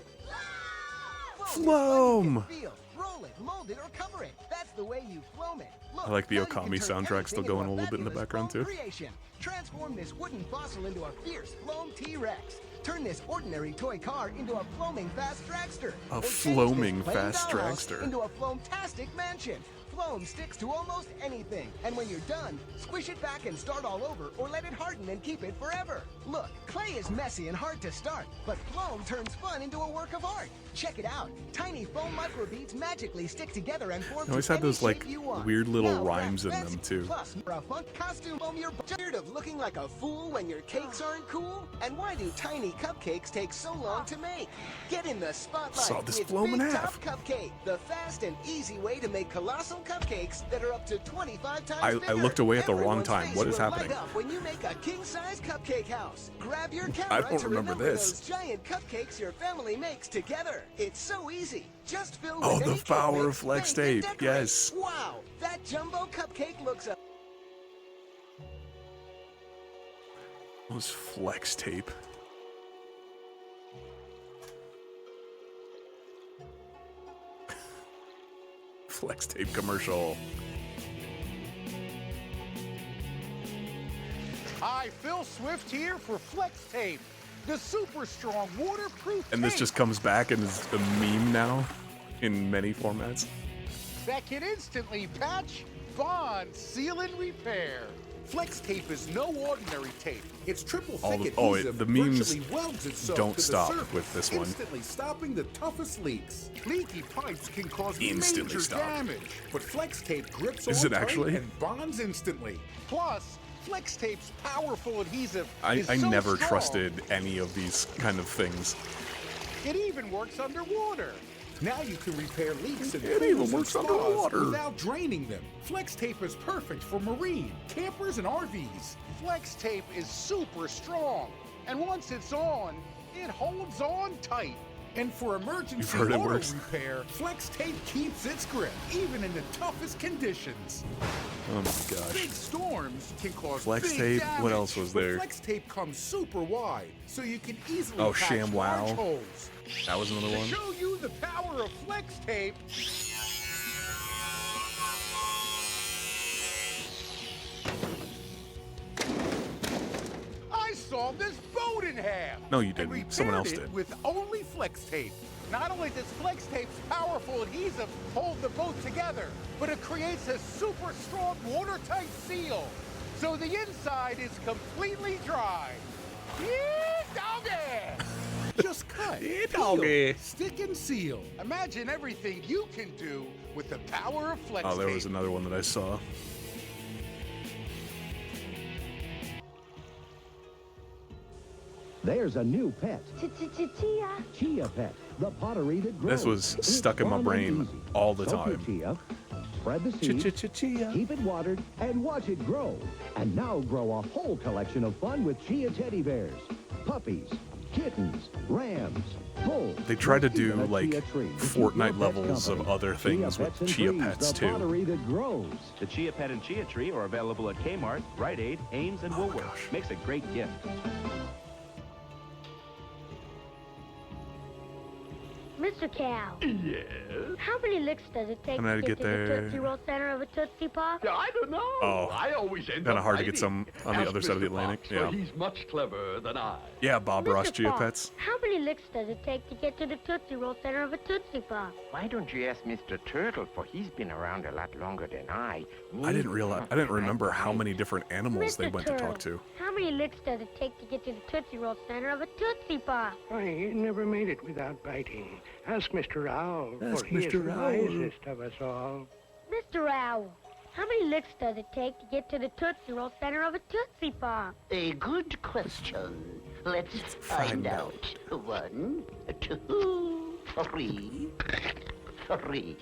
Floam! Feel, roll it, mold it, or cover it. That's the way you floam it. Look, I like the now you can Okami turn soundtrack still anything going a into little bit in the fabulous background, foam too. Creation. Transform this wooden fossil into a fierce floam T-Rex. Turn this ordinary toy car into a floaming fast dragster. A Or change this floaming plain fast dollhouse dragster. into a floamtastic mansion. Floam sticks to almost anything, and when you're done, squish it back and start all over, or let it harden and keep it forever. Look, clay is messy and hard to start, but Floam turns fun into a work of art. Check it out. Tiny foam microbeads magically stick together and form They always to had any those, like, shape you want. weird little Now, rhymes in that's them, too. Plus, for a fun costume foam, you're tired of looking like a fool when your cakes aren't cool? And why do tiny cupcakes take so long to make? Get in the spotlight Saw this with Floam in Big half. Top Cupcake, the fast and easy way to make colossal cupcakes that are up to 25 times I bigger. looked away at the wrong Everyone's time. face What is will light happening? up when you make a king-size cupcake house. Grab your I camera don't to remember this. those giant cupcakes your family makes together. It's so easy. Just fill Oh, with the any cake power mix, of flex bake, and tape. decorate. Yes. Wow, that jumbo cupcake looks up. What was flex tape? Flex tape commercial. Hi, Phil Swift here for Flex Tape, the super strong waterproof And this tape just comes back and is a meme now in many formats. that can instantly patch, bond, seal, and repair. Flex Tape is no ordinary tape. Its triple All thick the- adhesive the memes virtually welds itself don't to the stop surface, with this one. instantly stopping the toughest leaks. Leaky pipes can cause Instantly major stop. damage. But Flex Tape grips Is on it tight actually? and bonds instantly. Plus, Flex Tape's powerful adhesive I is so never strong, trusted any of these kind of things. it even works underwater. Now you can repair leaks in It even pools and works spas underwater. without draining them. Flex Tape is perfect for marine, campers, and RVs. Flex Tape is super strong, and once it's on, it holds on tight. And for emergency heard it auto works. repair, Flex Tape keeps its grip, even in the toughest conditions. Oh my gosh. Big storms can cause Flex big Tape, damage, what else was but there? Flex Tape comes super wide, so you can easily Oh, patch ShamWow. large holes. That was another To one. show you the power of Flex Tape, I sawed this boat in half. No, you and didn't. Someone else repaired it did. with only Flex Tape. Not only does Flex Tape's powerful adhesive hold the boat together, but it creates a super strong watertight seal, so the inside is completely dry. Yeah, doggy! Just cut, Yeah, peel, doggy. stick, and seal. Imagine everything you can do with the power of Flex Oh, there Tape. was another one that I saw. There's a new pet. Chia. Chia Pet, the pottery that grows. This was It's stuck in my fun and brain easy. all the Soak your time. chia, spread the seed, Chia. keep it watered, and watch it grow. And now grow a whole collection of fun with chia teddy bears, puppies, kittens, rams, bulls. They try to and even do a like chia tree to keep Fortnite your pets levels of company. other Chia things with Pets and Chia Trees, Pets the too. pottery that grows. The Chia Pet and Chia Tree are available at Kmart, Rite Aid, Ames, and Oh my Woolworths. gosh. Makes a great gift. Mr. Cow. Yes? How many licks does it take I'm gonna to get get to the there. Tootsie Roll center of a Tootsie Pop? I don't know. Oh, I always end kinda up hard to get writing. some on the Ask other side of the Mr. Atlantic, Fox, for yeah. He's much cleverer than I. Yeah, Bob Ross, Mr. Chia Fox, Pets. how many licks does it take to get to the Tootsie Roll center of a Tootsie Pop? Why don't you ask Mr. Turtle, for he's been around a lot longer than I. I didn't remember how many different animals they Mr. went Turtle, to talk to. How many licks does it take to get to the Tootsie Roll center of a Tootsie Pop? I never made it without biting. Ask Mr. Owl, Ask for he is Mr. the Owl. wisest of us all. Mr. Owl, how many licks does it take to get to the Tootsie Roll center of a Tootsie Pop? A good question. Let's find out. 1, 2, 3, 3.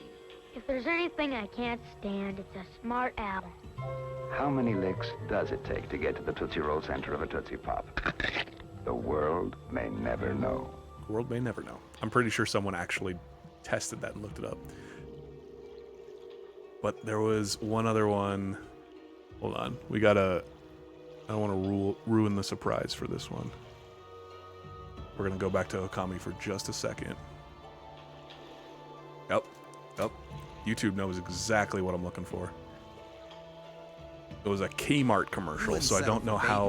If there's anything I can't stand, it's a smart owl. How many licks does it take to get to the Tootsie Roll center of a Tootsie Pop? The world may never know. The world may never know. I'm pretty sure someone actually tested that and looked it up. But there was one other one. Hold on. I don't want to ruin the surprise for this one. We're going to go back to Okami for just a second. Yep. YouTube knows exactly what I'm looking for. It was a Kmart commercial, so I don't know how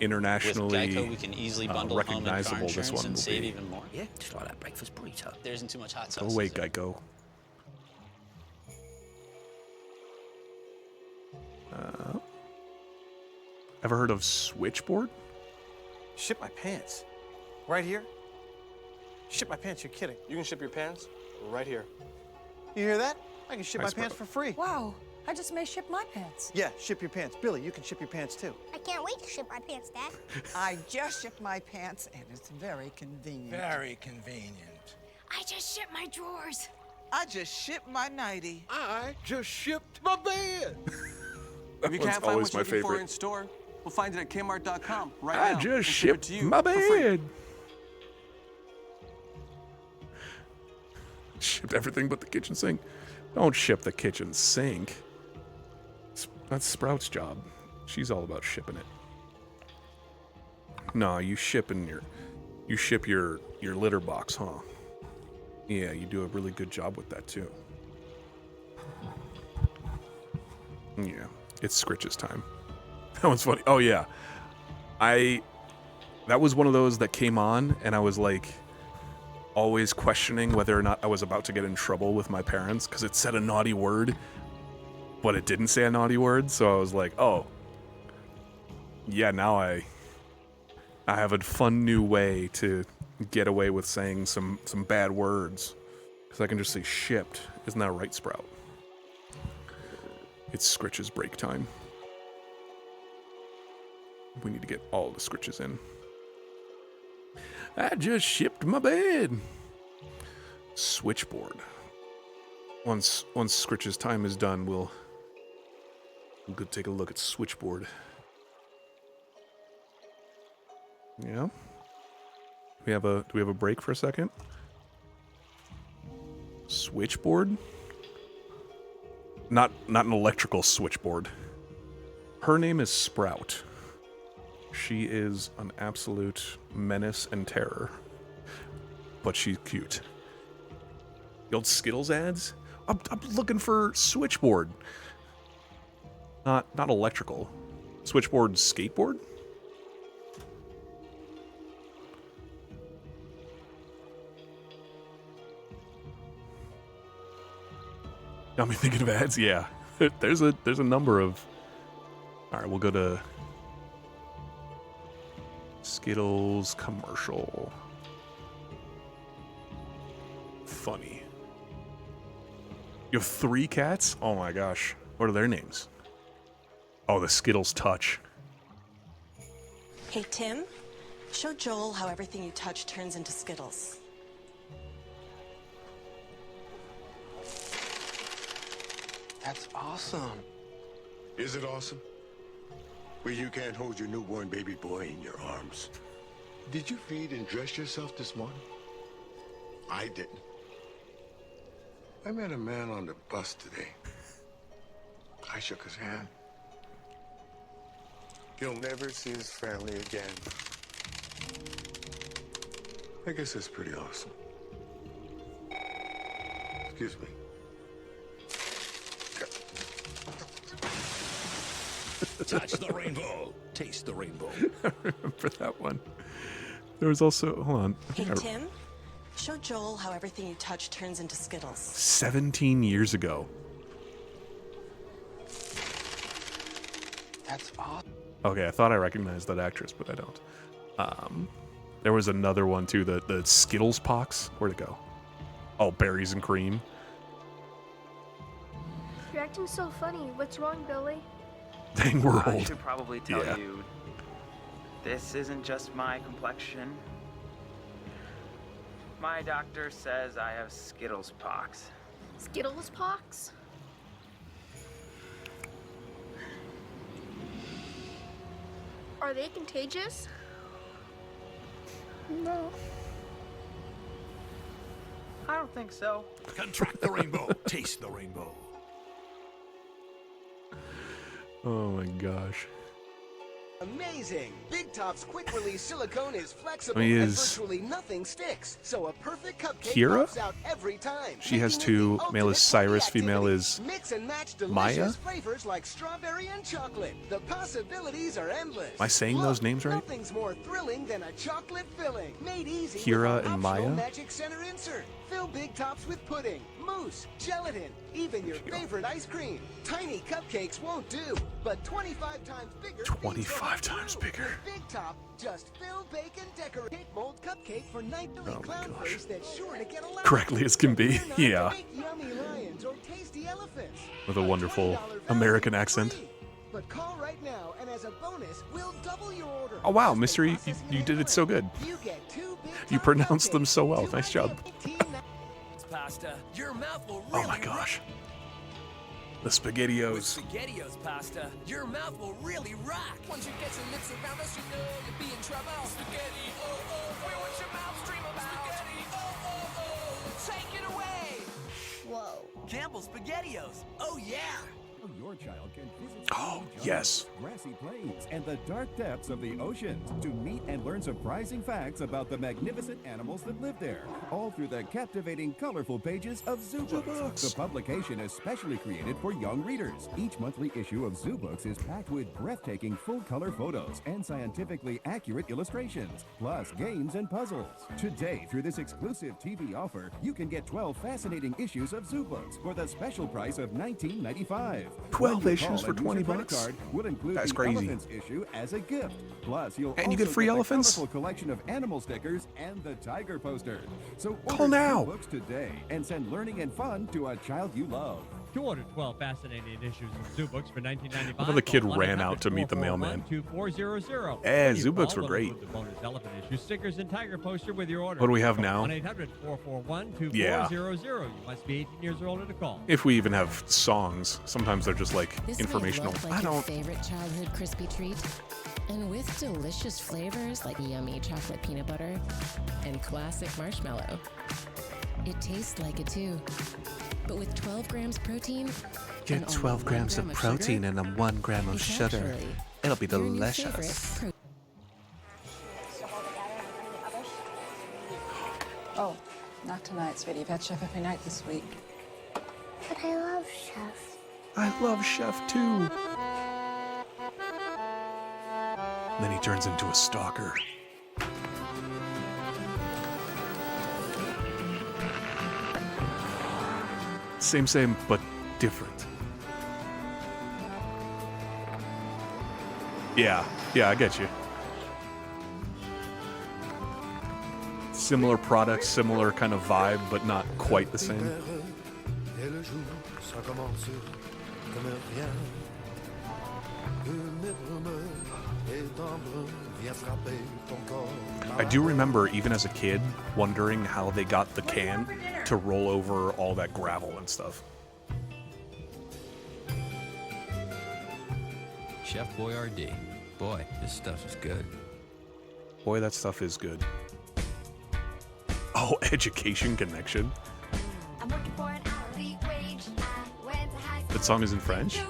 internationally With Geico, we can easily bundle home and car recognizable this insurance one and will save be. even more. Yeah, just like that breakfast burrito. There isn't too much hot Go sauce. away, Geico. Ever heard of Switchboard? Ship my pants. Right here? Ship my pants, you're kidding. You can ship your pants right here. You hear that? I can ship Nice, my pants for free. Wow, I just may ship my pants. Yeah, ship your pants. Billy, you can ship your pants too. I can't wait to ship my pants, Dad. I just shipped my pants, and it's very convenient. Very convenient. I just shipped my drawers. I just shipped my nightie. I just shipped my bed. If you That can't one's find always what you're my looking for favorite. in store, we'll find it at Kmart.com right I now. just and ship it shipped to you my for free. bed. Shipped everything but the kitchen sink. Don't ship the kitchen sink. That's Sprout's job. She's all about shipping it. No, you ship your litter box, huh? Yeah, you do a really good job with that too. Yeah, it's Scritch's time. That one's funny. Oh yeah, that was one of those that came on, and I was like, always questioning whether or not I was about to get in trouble with my parents because it said a naughty word, but it didn't say a naughty word. So I was like, oh, yeah, now I have a fun new way to get away with saying some bad words because I can just say shipped. Isn't that right, Sprout? It's Scritch's break time. We need to get all the Scritches in. I just shipped my bed. Switchboard. Once Scritch's time is done, we'll go take a look at Switchboard. Yeah. Do we have a break for a second? Switchboard? Not an electrical switchboard. Her name is Sprout. She is an absolute menace and terror. But she's cute. The old Skittles ads? I'm looking for Switchboard. Not electrical. Switchboard skateboard? Got me thinking of ads? Yeah. There's a number of... Alright, we'll go to... Skittles commercial. Funny. You have 3 cats? Oh my gosh. What are their names? Oh, the Skittles Touch. Hey, Tim, show Joel how everything you touch turns into Skittles. That's awesome. Is it awesome? Well, you can't hold your newborn baby boy in your arms. Did you feed and dress yourself this morning? I didn't. I met a man on the bus today. I shook his hand. He'll never see his family again. I guess that's pretty awesome. Excuse me. Touch the rainbow. Taste the rainbow. I remember that one. There was also... Hold on. Hey, Tim, show Joel how everything you touch turns into Skittles. 17 years ago. That's awesome. Okay, I thought I recognized that actress, but I don't. There was another one too, the Skittles Pox. Where'd it go? Oh, berries and cream. You're acting so funny. What's wrong, Billy? Dang, we're I old. should probably tell Yeah. you, this isn't just my complexion. My doctor says I have Skittles pox. Skittles pox? Are they contagious? No. I don't think so. Contract the rainbow. Taste the rainbow. Oh my gosh. Amazing! Big Top's quick-release silicone is flexible He and is- virtually nothing sticks, so a perfect cupcake Kira? pops out every time. She has making it the 2. Male is ultimate Cyrus, party female activity. is Mix and match delicious Maya? flavors like strawberry and chocolate. The possibilities are endless. Am I saying Look, those names right? Nothing's more thrilling than a chocolate filling. Made easy Kira with an and optional Maya? Magic Center insert. Fill Big Tops with pudding, mousse, gelatin, even your favorite ice cream. Tiny cupcakes won't do, but 25 times bigger. 25 times bigger. Big Top, just fill, bake, and decorate. Cake mold cupcake for nightly clown face that's sure to get a laugh. Correctly as can be. Yeah. Make yummy lions or tasty elephants. With a wonderful American accent. But call right now, and as a bonus, we'll double your order. Oh wow, Mystery, you did it so good. You get 2 Big You pronounced them so well. Nice job. pasta, your mouth will Oh really my gosh. rock. The With SpaghettiOs. SpaghettiOs pasta, your mouth will really rock. Once you get your lips around us, you know you'll be in trouble. Spaghetti, oh, oh, oh. What's your mouth dream about? Spaghetti, oh, oh, oh. Take it away. Whoa. Campbell's SpaghettiOs. Oh, yeah. Your child can visit Oh, yes. grassy plains and the dark depths of the oceans to meet and learn surprising facts about the magnificent animals that live there, all through the captivating, colorful pages of Zoo Books. The publication is specially created for young readers. Each monthly issue of Zoo Books is packed with breathtaking full-color photos and scientifically accurate illustrations, plus games and puzzles. Today, through this exclusive TV offer, you can get 12 fascinating issues of Zoo Books for the special price of $19.95. 12 issues for 20 bucks? Card will include That's the crazy. elephants issue as a gift. Plus, you'll And you get also free the elephants? colorful collection of animal stickers and the tiger poster. So Call order now. Zoo Books today and send learning and fun to a child you love. To order 12 fascinating issues of Zoo Books for $19.95. I thought the kid ran out to meet the mailman. 2400. Eh, Zoo Books were great. The bonus elephant issue, stickers, and tiger poster with your order. What do we have now? 1-800-441-2400. Yeah. You must be 18 years or older to call. If we even have songs, sometimes they're just like This informational. May look like your favorite childhood crispy treat, and with delicious flavors like yummy chocolate peanut butter and classic marshmallow. It tastes like it too, but with 12 grams protein. Get 12 grams of protein and 1 gram of It's sugar. actually It'll be your new delicious. favorite Oh, not tonight, sweetie. You've had chef every night this week. But I love Chef. I love Chef too. Then he turns into a stalker. Same, but different. Yeah, I get you. Similar product, similar kind of vibe, but not quite the same. I do remember, even as a kid, wondering how they got the can to roll over all that gravel and stuff. Chef Boyardee. Boy, this stuff is good. Boy, that stuff is good. Oh, Education Connection. I'm working for an hourly wage. I went to high school. That song is in French? Still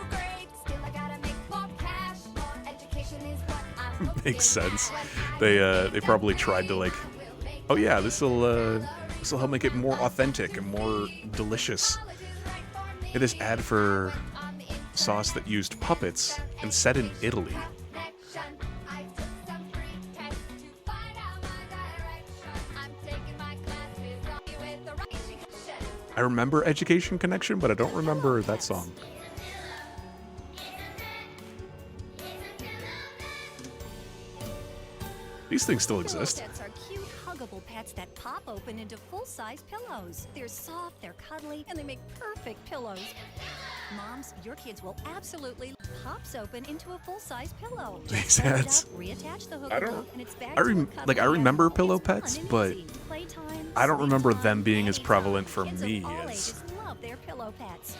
I gotta make more cash. More education is what I'm Makes sense. They probably tried to like, oh yeah, this'll help make it more authentic and more delicious. It is ad for sauce that used puppets and set in Italy. I remember Education Connection, but I don't remember that song. These things still exist. Pillow pets are cute, huggable pets that pop open into full-size pillows. They're soft, they're cuddly, and they make perfect pillows. Moms, your kids will absolutely pops open into a full-size pillow. Makes Just fold it sense. up, reattach the hook I don't. hook, and it's back to a cuddly I remember animal. pillow It's fun pets, and but easy. Playtime, I don't remember sleep them time, being as anytime. prevalent for Kids me of all as. ages love their pillow pets.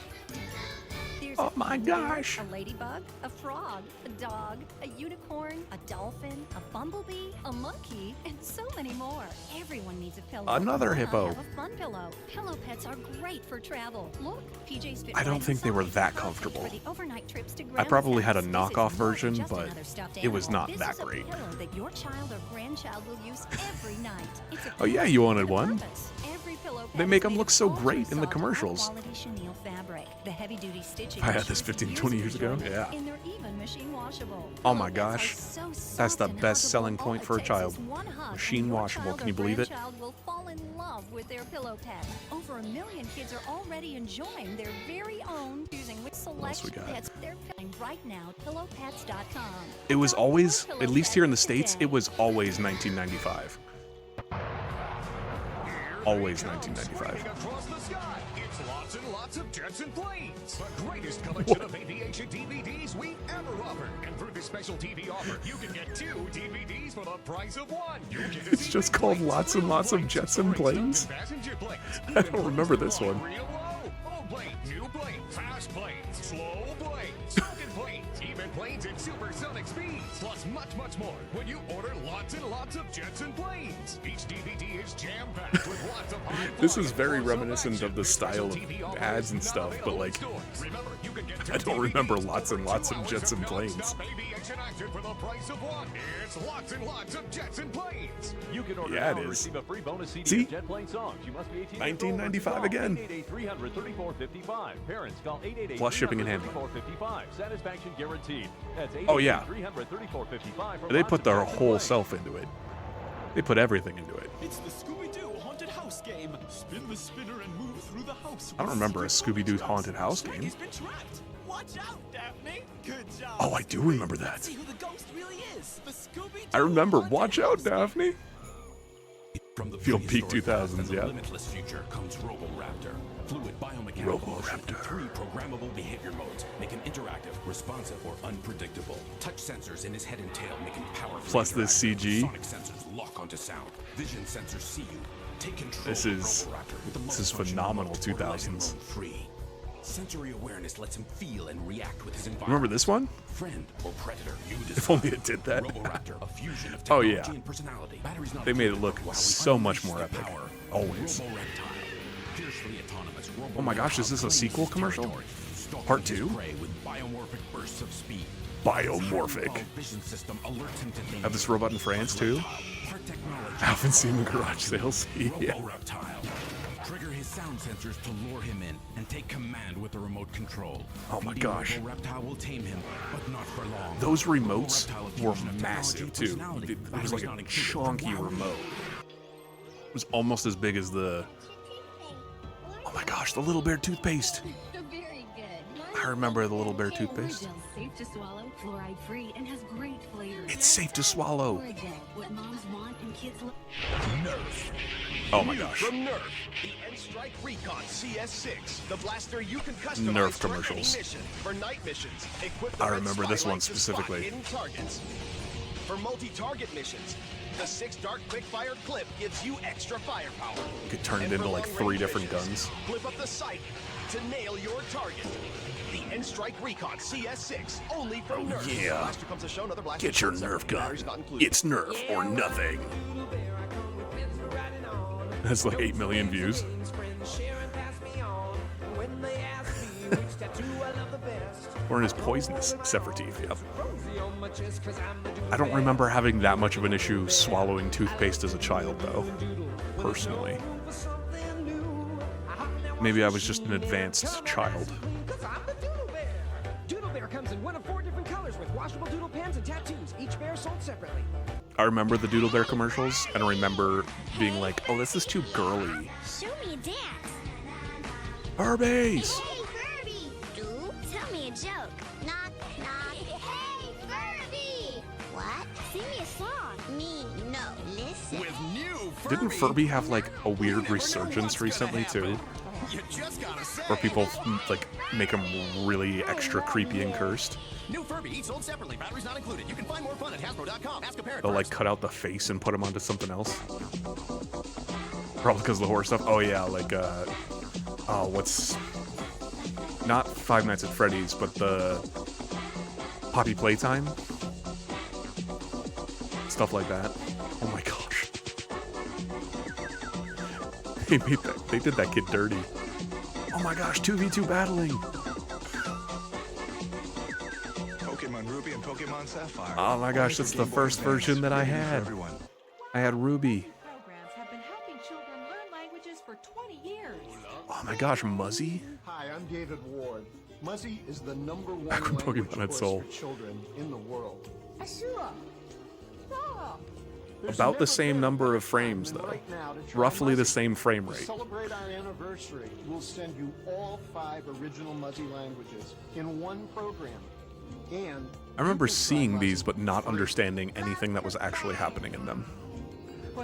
There's Oh a my panda bear, gosh. A ladybug, a frog, a dog, a unicorn, a dolphin, a bumblebee, a monkey, and so many more. Everyone needs a pillow. Another Why not hippo. have a fun pillow. Pillow pets are great for travel. Look, PJ's fit I don't right think they were inside. that Perfect comfortable. for the overnight trips to I Grandma's probably had a house. This is knockoff more than version, just but another stuffed it was animal. not This that is a great. pillow that your child or grandchild will use every night. It's a Oh yeah, pillow you with wanted a one? purpose. Every pillow They pet make is them made look of so ultra great in the soft, commercials. high-quality chenille fabric. The heavy-duty stitching I had ensures this the 15, years 20 of years ago, enjoyment, yeah. and they're even machine washable. Oh my Pillow gosh. pets are so That's soft the and best huggable. selling All point it for a takes child. is one hug, and Machine your washable. child Can you or believe it? grandchild will fall in love with their pillow pet. Over 1 million kids are already enjoying their very own using with select we got? pets. They're filling right now. Pillowpets.com. It was always, at least here in the States, it was always 1995. Always 1995. Across the sky, it's lots and lots lots of jets and planes. The greatest collection of aviation DVDs we've ever offered. And through this special TV offer, you can get 2 DVDs for the price of 1. You get to It's see just big called planes, Lots and little Lots of planes, Jets and stories, Planes. passenger planes, I even don't planes remember that this fly one. real low. Old planes, new planes, fast planes, slow planes, sunken planes, even planes in supersonic speeds, plus much, much more when you order lots and lots of jets and planes. Each DVD is jam-packed with lots of high This is very reminiscent of the style of ads and stuff, but like, I don't remember lots and lots of jets and planes. Aviation action for the price of 1. It's lots and lots of jets and planes. You can order Yeah, now it and is. receive a free bonus CD See? of Jet Plane songs. You must be 18 1995 again. 888-300-3455. Parents call 888 Plus shipping and handling. 3455. Satisfaction guaranteed. That's Oh, yeah. 888-300-3455. They put their whole self into it. They put everything into it. It's the Scooby-Doo haunted house game. Spin the spinner and move through the house. I don't remember a Scooby-Doo haunted house game. He's been trapped. Watch out, Daphne. Good job. Oh, I do remember that. See who the ghost really is. The Scooby-Doo. I remember. Watch out, Daphne. From the Feel peak prehistoric past 2000s, and the yeah. limitless future comes Roboraptor. Fluid biomechanical motion and 3 programmable behavior modes make him interactive, responsive, or unpredictable. Touch sensors in his head and tail make him powerful. Plus this CG. Sonic sensors lock onto sound. Vision sensors see you. Take control This of is Roboraptor with the most phenomenal functional remote, or let him 2000s. roam free. Sensory awareness lets him feel and react with his environment. Remember this one? Friend or predator, you decide. If only it did that. Roboraptor, a fusion of Oh, technology yeah. and personality. Batteries not They made it included, look but while we so unleash much more the epic. power, Always. Roboreptile. Fiercely autonomous Oh my gosh, is this a sequel commercial? Part 2? With biomorphic bursts of speed. Biomorphic. Vision system alerts him to danger. Have this robot in France too? Part technology. I haven't seen the garage sales. Yeah. Roboreptile. Trigger his sound sensors to lure him in and take command with the remote control. Oh my Feeding gosh. Roboreptile will tame him, but not for long. Those remotes Roboreptile, a were fusion of massive technology and too. personality. It was like Batteries a not included. chunky Wow. remote. It was almost as big as the. Oh my gosh, the Little Bear toothpaste. Very good. I remember the Little Bear toothpaste. Safe to swallow, fluoride free, and has great flavor. It's safe to swallow. What moms want and kids love. Nerf. Oh my New gosh. From Nerf, the N-Strike Recon CS6, the blaster you can customize Nerf for commercials. any mission. For night missions, equip the I red remember this one spotlight to spot specifically. hidden targets. For multi-target missions, the 6 Dart Quickfire clip gives you extra firepower. You could turn it And into for like long-range 3 different missions, guns. Flip up the sight to nail your target. The N-Strike Recon CS6, only from Nerf. yeah. Blaster comes to show, another blaster Get your comes Nerf separate, gun. batteries not included. It's Nerf or nothing. That's like 8 million views. Orange is poisonous, except for teeth, yep. I don't remember having that much of an issue swallowing toothpaste as a child, though, personally. Maybe I was just an advanced child. Doodle Bear comes in one of 4 different colors with washable doodle pens and tattoos, each bear sold separately. I remember the Doodle Bear commercials, and I remember being like, oh, this is too girly. Show me a dance. Barbies! Hey, Furby! Do tell me a joke. Knock, knock. Hey, Furby! What? Sing me a song. Me, no. Listen. With new Didn't Furby have like a weird resurgence recently too? You just gotta say. Where people like make him really extra creepy and cursed. New Furby, each sold separately, batteries not included. You can find more fun at Hasbro.com. Ask a parent They'll like first. cut out the face and put him onto something else. Probably because of the horror stuff. Oh yeah, like what's not Five Nights at Freddy's, but the Poppy Playtime stuff like that. Oh my gosh, they did that kid dirty. Oh my gosh, 2v2 battling. Pokemon Ruby and Pokemon Sapphire. Oh my gosh, that's the first version that I had. I had Ruby. Programs have been helping children learn languages for 20 years. Oh my gosh, Muzzy? Hi, I'm David Ward. Muzzy is the #1 Back when language Pokemon had course Soul. for children in the world. About the same number of frames though. Roughly the same frame To rate. celebrate our anniversary, we'll send you all 5 original Muzzy languages in one program. And I remember seeing these but not understanding anything that was actually happening in them.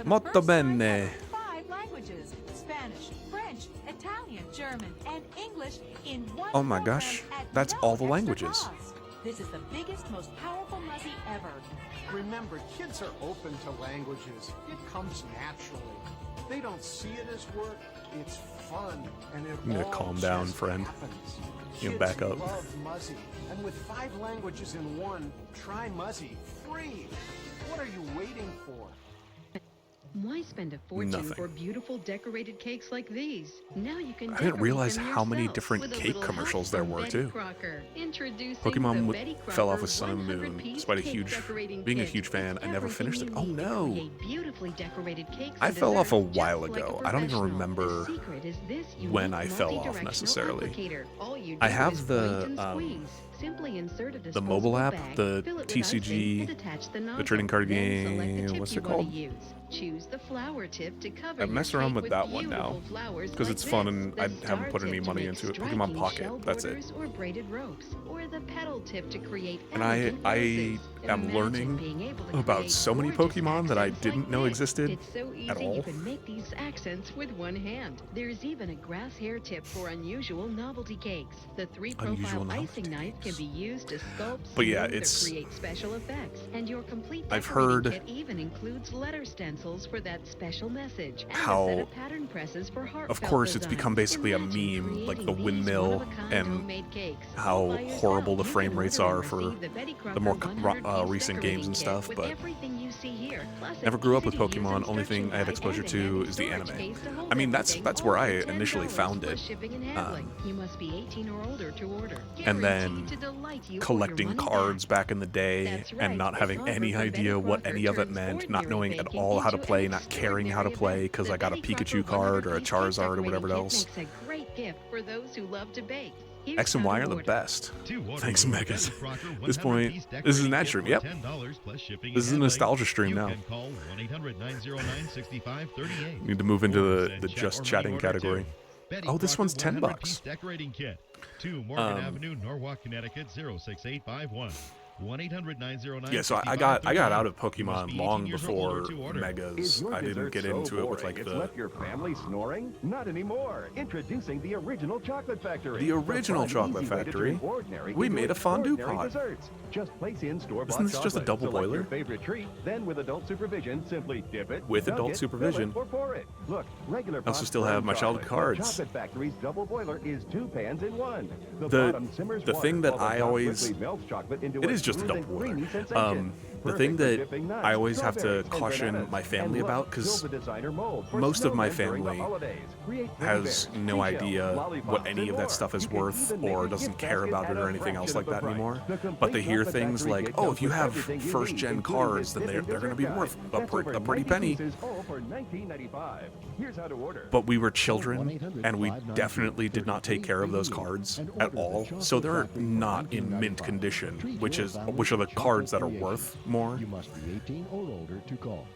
Molto bene. 5 languages: Spanish, French, Italian, German, and English in one Oh my program gosh, at that's no all the extra languages. cost. This is the biggest, most powerful Muzzy ever. Remember, kids are open to languages. It comes naturally. They don't see it as work. It's fun, and it I'm gonna all calm down, just friend. happens. You Kids back up. love Muzzy, and with 5 languages in one, try Muzzy free. What are you waiting for? Why spend a fortune Nothing. for beautiful decorated cakes like these? Now you can I didn't realize decorate them how many yourself different with a cake little help commercials there from were, Betty too. Crocker. Introducing Pokemon the Betty fell off Crocker a Sun and Moon, 100-piece despite cake decorating being a kit. huge fan. I never Everything finished it. you Oh need to no! create beautifully decorated cakes I and fell off a desserts while just like a ago. I don't even professional. remember The secret is this when unique I fell off multi-directional necessarily. applicator. All you I do have is the, point and squeeze. Simply insert a the mobile disposable app, bag, the fill it with TCG, icing, and attach the the nozzle. trading card Then select the game. tip What's you it want to called? use. Choose the flower tip to cover I your mess around cake with that one now beautiful flowers because like it's fun this. and The I haven't star put any tip to money make into it. striking Pokemon Pocket, shell that's it. borders or braided ropes, or the petal tip to create And elegant I roses. am Imagine learning being able to about create so many gorgeous Pokemon that I accents didn't like know this. existed It's so easy at all. you can make these accents with one hand. There's even a grass hair tip for unusual novelty cakes. The 3-profile Unusual icing knife can be used to sculpt, But yeah, smooth, or it's- create special effects. And your complete I've decorating heard kit even includes letter stencils for that special message and how- a set of pattern presses for Of heartfelt course, it's designs. become basically a Imagine meme, like the creating these windmill one-of-a-kind and homemade cakes. All how by yourself. horrible the You frame can rates literally are for receive the Betty the more Crocker 100-piece recent games and decorating kit stuff, with but everything you see here, plus never an grew up with easy-to-use Pokemon. Only thing I had instruction exposure guide and a to handy is the storage anime. case to hold I mean, everything, that's all where I for initially $10 found plus it. shipping and handling. You must be 18 or older to order. And then Guaranteed to delight you or your collecting money cards back in the day That's right. and not This having offer any from Betty idea what Crocker any of it turns meant, not ordinary knowing at baking all how to into play, an not caring how to extraordinary play event. because The I got a Betty Pikachu Crocker card or a 100-piece Charizard or decorating whatever kit else. makes a great gift for those who love to bake. Here's X and how Y to are the order. best. To order Thanks, your Megas. Betty Crocker At this point, 100-piece this is an decorating ad kit stream. for Yep. $10 plus shipping This is a and handling, nostalgia stream you now. can call 1-800-909-6538. Need to move into Or the send check just or money chatting order category. to Betty Oh, this Crocker one's $10. 100-piece decorating kit to Morgan Avenue, Norwalk, Connecticut 06851. 1-800-909-6538. Yeah, so I got out of You must Pokemon be 18 long years or before older to order. Megas. I didn't get into it with like It's the left your family snoring? Not anymore. Introducing the original Chocolate Factory. The original fun, Chocolate easy way to Factory? turn ordinary We into made a fondue extraordinary pot. Desserts. Just place in store-bought Isn't this just a chocolate, double select boiler? your favorite treat, then with adult supervision, simply dip it, With dunk adult it, supervision. fill it, or pour it. Look, regular I also pot still have firm my childhood chocolate. cards. Chocolate Factory's double boiler is 2 pans in 1. The bottom simmers the water thing that while the I top always quickly melts chocolate into it a is just a smooth double and boiler. creamy sensation. The Perfect thing for that dipping nuts, I always have to strawberries, and caution bananas. my family And about look, because build the designer mold for most of my snowmen during the family holidays. Create has teddy no bears, idea seashells, what lollipops, any and of that more. stuff is You can worth even make or a doesn't gift care basket about it at or a anything else fraction like of the that price. anymore. The complete But they hear Chocolate things Factory like, kit oh, comes if you with have everything you first need, gen including cards, this then they're dessert going to be guide. worth That's over a pretty 90 penny. pieces, all for $19.95. Here's how to order. But we were children, and we definitely did not take care of those cards at all. So they're not in mint condition, which are the cards that are worth more. You must be 18 or older to call.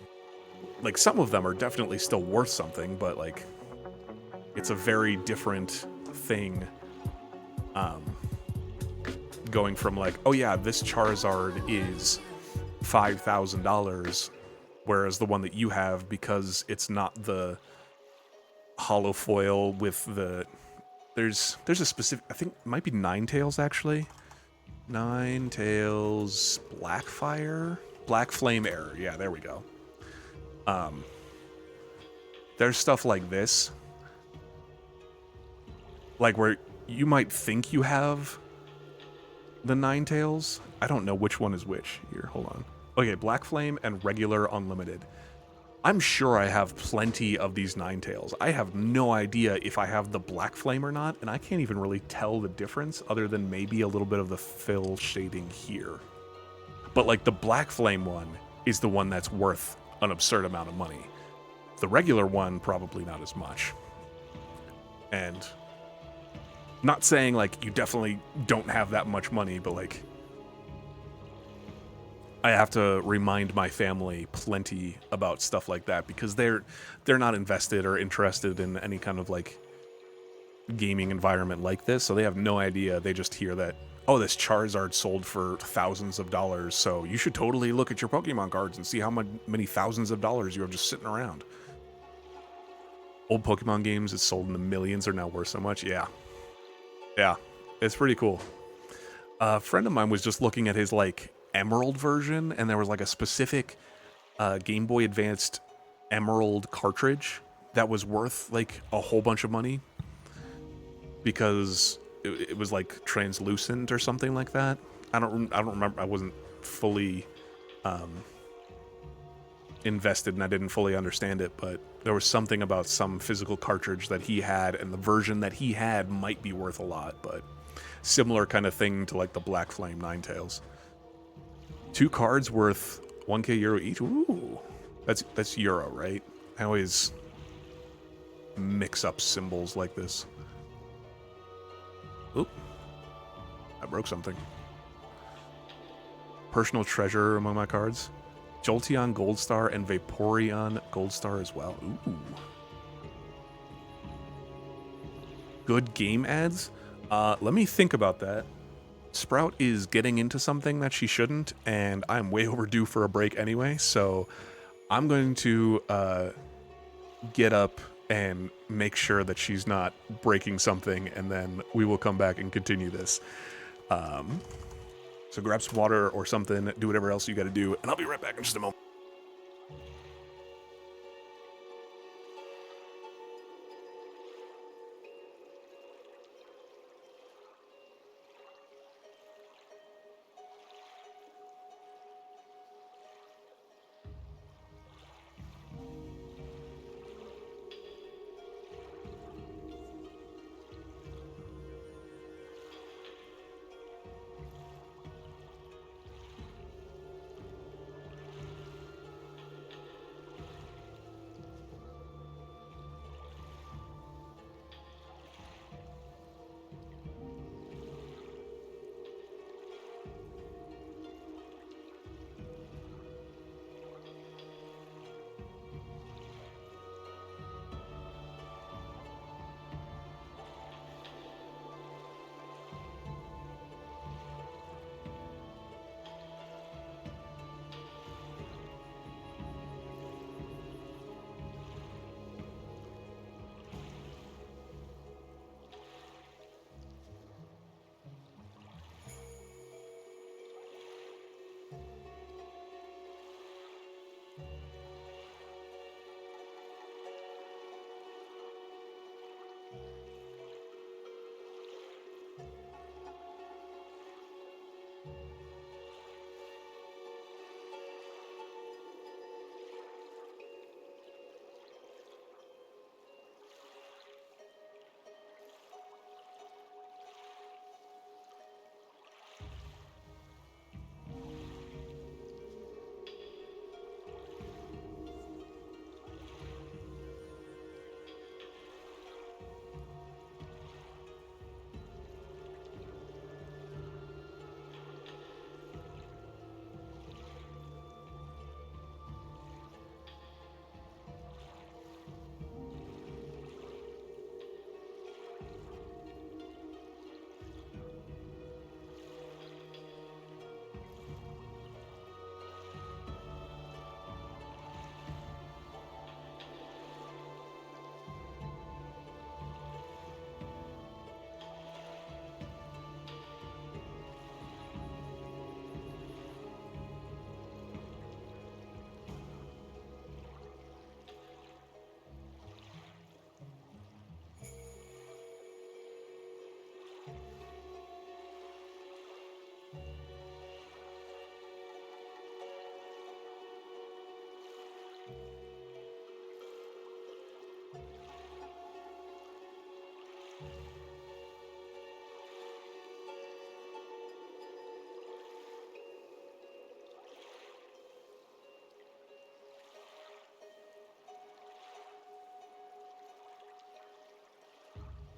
Like some of them are definitely still worth something, but like it's a very different thing. Going from like, oh yeah, this Charizard is $5,000, whereas the one that you have, because it's not the hollow foil with the there's a specific, I think it might be Ninetales actually. Ninetales Black Flame Error. Yeah, there we go. There's stuff like this, like where you might think you have the Ninetales. I don't know which one is which. Here, hold on. Okay, Black Flame and regular Unlimited. I'm sure I have plenty of these Ninetales. I have no idea if I have the Black Flame or not, and I can't even really tell the difference other than maybe a little bit of the fill shading here. But like the Black Flame one is the one that's worth an absurd amount of money. The regular one, probably not as much. And not saying like you definitely don't have that much money, but like I have to remind my family plenty about stuff like that because they're not invested or interested in any kind of like gaming environment like this, so they have no idea. They just hear that, oh, this Charizard sold for thousands of dollars, so you should totally look at your Pokemon cards and see how many thousands of dollars you have just sitting around. old Pokemon games that sold in the millions are now worth so much. Yeah. Yeah. It's pretty cool. A friend of mine was just looking at his, like, Emerald version, and there was, like, a specific Game Boy Advanced Emerald cartridge that was worth, like, a whole bunch of money because it was, like, translucent or something like that. I don't remember. I wasn't fully invested, and I didn't fully understand it, but there was something about some physical cartridge that he had, and the version that he had might be worth a lot, but similar kind of thing to, like, the Black Flame Ninetales. 2 cards worth 1k euro each. Ooh, that's euro, right? I always mix up symbols like this. Oop, I broke something. Personal treasure among my cards. Jolteon Gold Star and Vaporeon Gold Star as well. Ooh. Good game ads? Let me think about that. Sprout is getting into something that she shouldn't, and I'm way overdue for a break anyway, so I'm going to get up and make sure that she's not breaking something, and then we will come back and continue this. So grab some water or something, do whatever else you gotta do, and I'll be right back in just a moment.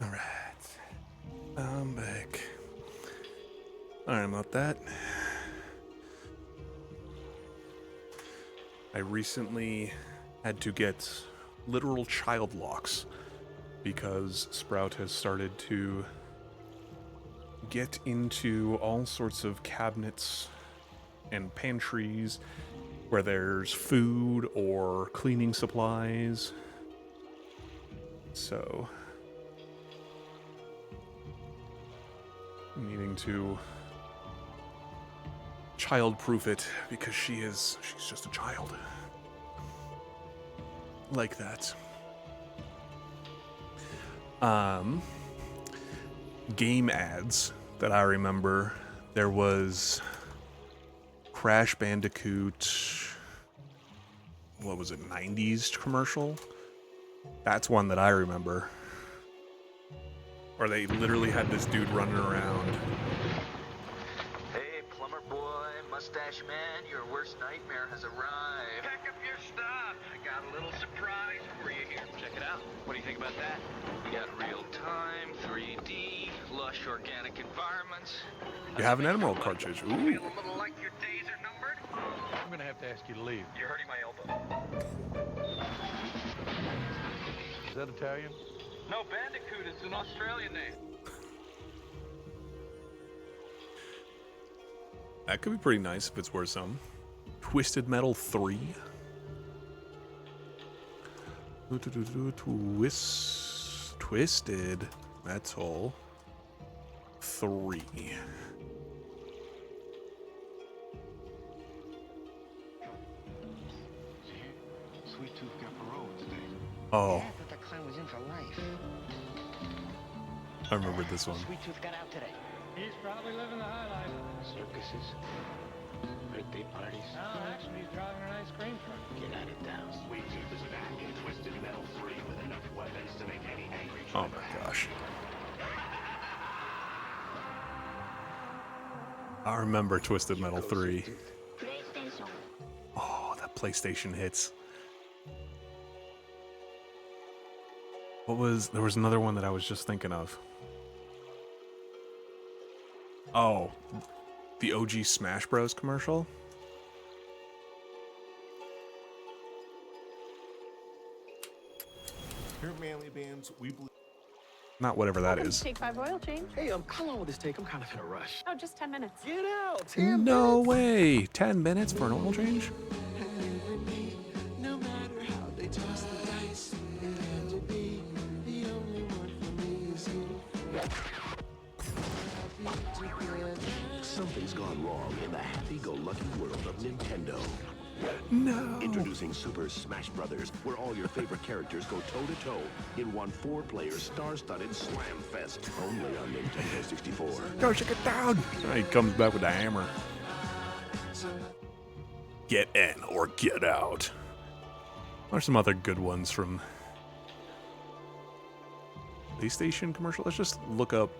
Alright. I'm back. Sorry about that. I recently had to get literal child locks because Sprout has started to get into all sorts of cabinets and pantries where there's food or cleaning supplies. So, needing to child-proof it because she's just a child. Like that. Game ads that I remember. There was Crash Bandicoot, what was it, 90s commercial? That's one that I remember. Or they literally had this dude running around. Hey, plumber boy, mustache man, your worst nightmare has arrived. Pack up your stuff. I got a little surprise for you here. Check it out. What do you think about that? We got real-time, 3D, lush organic environments. You have an Emerald cartridge. Ooh. Feel a little like your days are numbered? I'm gonna have to ask you to leave. You're hurting my elbow. Is that Italian? No, Bandicoot is an Australian name. That could be pretty nice if it's worth some. Twisted Metal 3. Twisted Metal 3. Sweet Tooth got parole today. Oh. I thought that clown was in for life. I remember this one. Sweet Tooth got out today. He's probably living the high life. Circuses, birthday parties. No, actually, he's driving an ice cream truck. Get out of town. Sweet Tooth is back in Twisted Metal 3 with enough weapons to make any angry Oh my gosh. I remember Twisted Metal 3. Oh, that PlayStation hits. There was another one that I was just thinking of. Oh, the OG Smash Bros. Commercial. Here at Manly Bands, we believe. Not whatever that is. Take 5 oil change. Hey, how long will this take? I'm kind of in a rush. Oh, just 10 minutes. Get out! No way! 10 minutes for an oil change? No matter how they toss the dice, it had to be the only one for me is you. Something's gone wrong in the happy-go-lucky world of Nintendo. No. Introducing Super Smash Brothers, where all your favorite characters go toe-to-toe in one 4-player star-studded slam fest, only on Nintendo 64. Go check it down! He comes back with a hammer. Get in or get out. What are some other good ones from PlayStation commercial? Let's just look up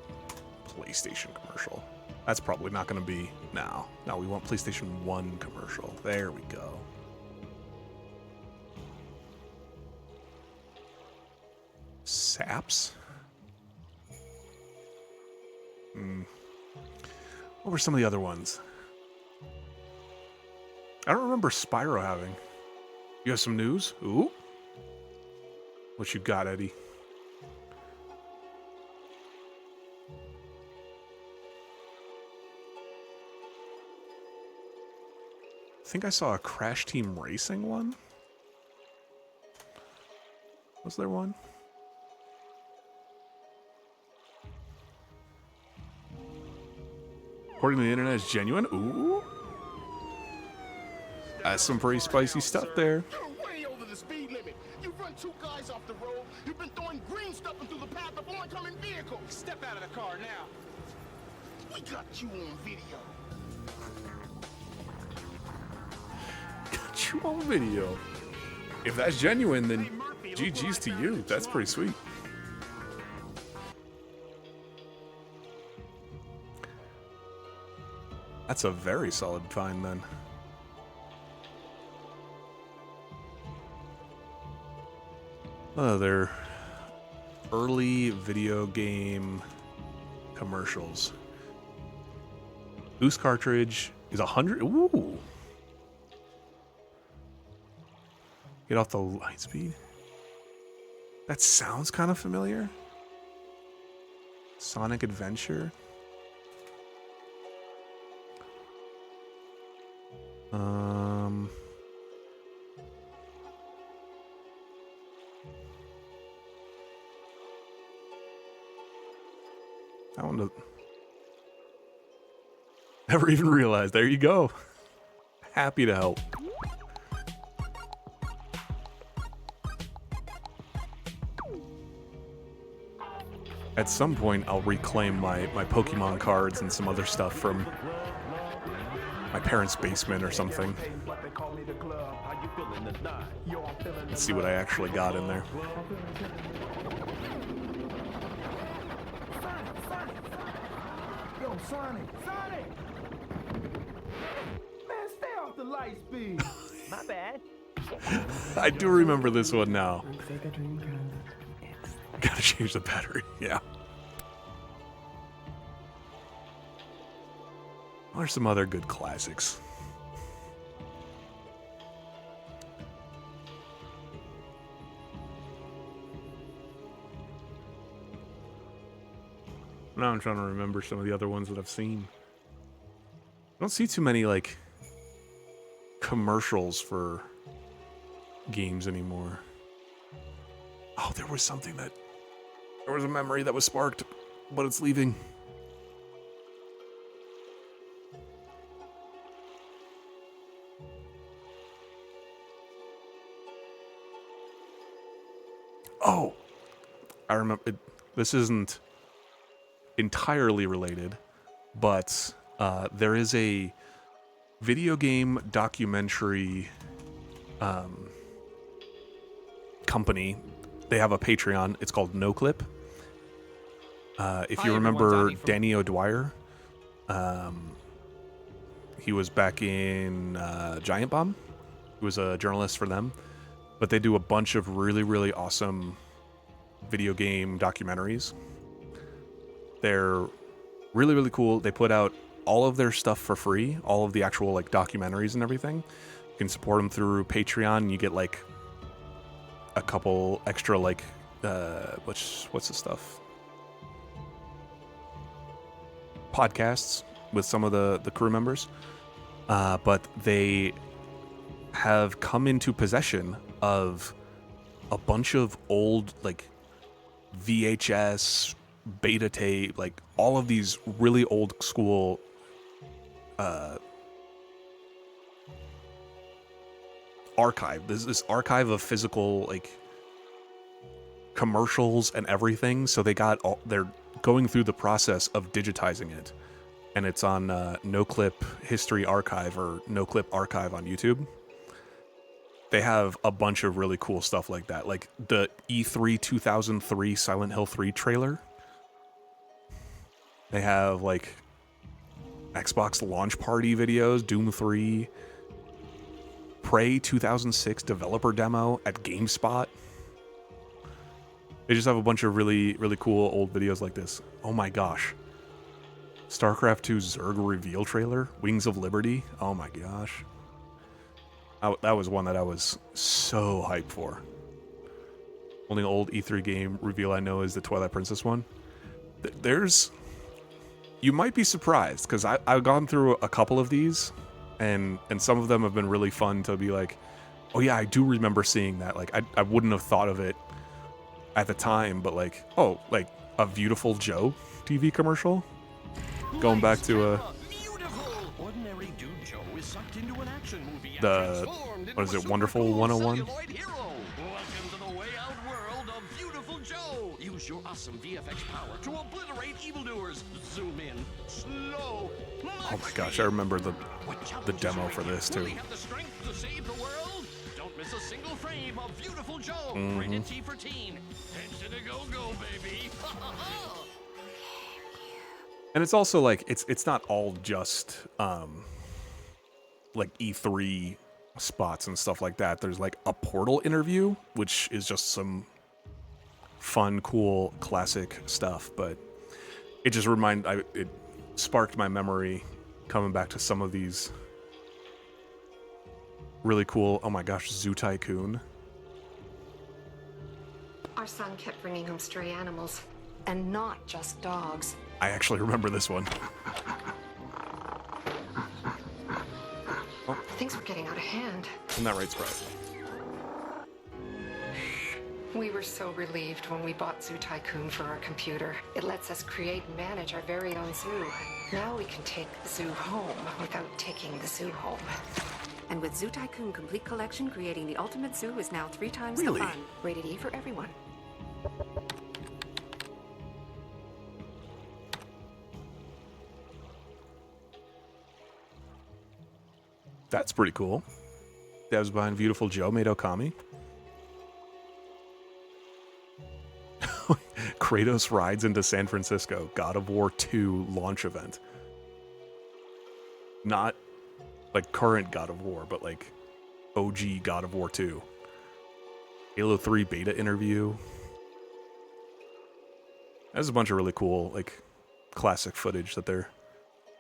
PlayStation commercial. That's probably not going to be now. No, we want PlayStation 1 commercial. There we go. Saps? What were some of the other ones? I don't remember Spyro having. You have some news? Ooh. What you got, Eddie? I think I saw a Crash Team Racing one. Was there one? According to the internet, it's genuine. Ooh. That's some pretty spicy stuff there. You're way over the speed limit. You run 2 guys off the road. You've been throwing green stuff into the path of oncoming vehicles. Step out of the car now. We got you on video. Got you on video. If that's genuine, then GG's to you. That's pretty sweet. That's a very solid find then. They're early video game commercials. Boost cartridge is 100. Ooh. Get off the light speed. That sounds kind of familiar. Sonic Adventure. Found it. Never even realized. There you go. Happy to help. At some point, I'll reclaim my Pokemon cards and some other stuff from my parents' basement or something. Let's see what I actually got in there. Yo, Sonic! Sonic! Man, stay off the light speed! My bad. I do remember this one now. Gotta change the battery, yeah. What are some other good classics? Now I'm trying to remember some of the other ones that I've seen. I don't see too many, like, commercials for games anymore. Oh, there was something that... There was a memory that was sparked, but it's leaving. Oh! I remember... This isn't entirely related, but there is a video game documentary company. They have a Patreon. It's called NoClip. If you remember Danny O'Dwyer, he was back in Giant Bomb. He was a journalist for them. But they do a bunch of really, really awesome video game documentaries. They're really, really cool. They put out all of their stuff for free, all of the actual like documentaries and everything. You can support them through Patreon, and you get like a couple extra like what's the stuff? Podcasts with some of the crew members. But they have come into possession of a bunch of old like VHS, beta tape, like all of these really old school archive. This archive of physical like commercials and everything. So they're going through the process of digitizing it, and it's on NoClip History Archive or NoClip Archive on YouTube. They have a bunch of really cool stuff like that, like the E3 2003 Silent Hill 3 trailer. They have like Xbox launch party videos, Doom 3, Prey 2006 developer demo at GameSpot. They just have a bunch of really, really cool old videos like this. Oh my gosh. StarCraft 2 Zerg reveal trailer, Wings of Liberty. Oh my gosh. That was one that I was so hyped for. Only old E3 game reveal I know is the Twilight Princess one. You might be surprised, because I've gone through a couple of these, and some of them have been really fun to be like, oh yeah, I do remember seeing that. Like, I wouldn't have thought of it at the time, but like, oh, like a Beautiful Joe TV commercial? Going back to Ordinary dude Joe is sucked into an action movie. What is it, Wonderful 101? Welcome to the way out world of Beautiful Joe. Use your awesome VFX power to obliterate evildoers. Zoom in, slow. Oh my gosh, I remember the demo for this too. Have the strength to save the world. Don't miss a single frame of Beautiful Joe. Mhm. Rated T for teen. Tension to go, baby. And it's also like it's not all just like E3 spots and stuff like that. There's like a Portal interview, which is just some fun, cool, classic stuff. But it just it sparked my memory coming back to some of these really cool. Oh my gosh, Zoo Tycoon. Our son kept bringing home stray animals, and not just dogs. I actually remember this one. Things were getting out of hand. Isn't that right, Sprite? We were so relieved when we bought Zoo Tycoon for our computer. It lets us create and manage our very own zoo. Now we can take the zoo home without taking the zoo home. And with Zoo Tycoon Complete Collection, creating the ultimate zoo is now 3 times Really? the fun. Rated E for everyone. That's pretty cool. Devs behind Beautiful Joe made Okami. Kratos rides into San Francisco. God of War 2 launch event. Not like current God of War, but like OG God of War 2. Halo 3 beta interview. There's a bunch of really cool, like, classic footage that they're...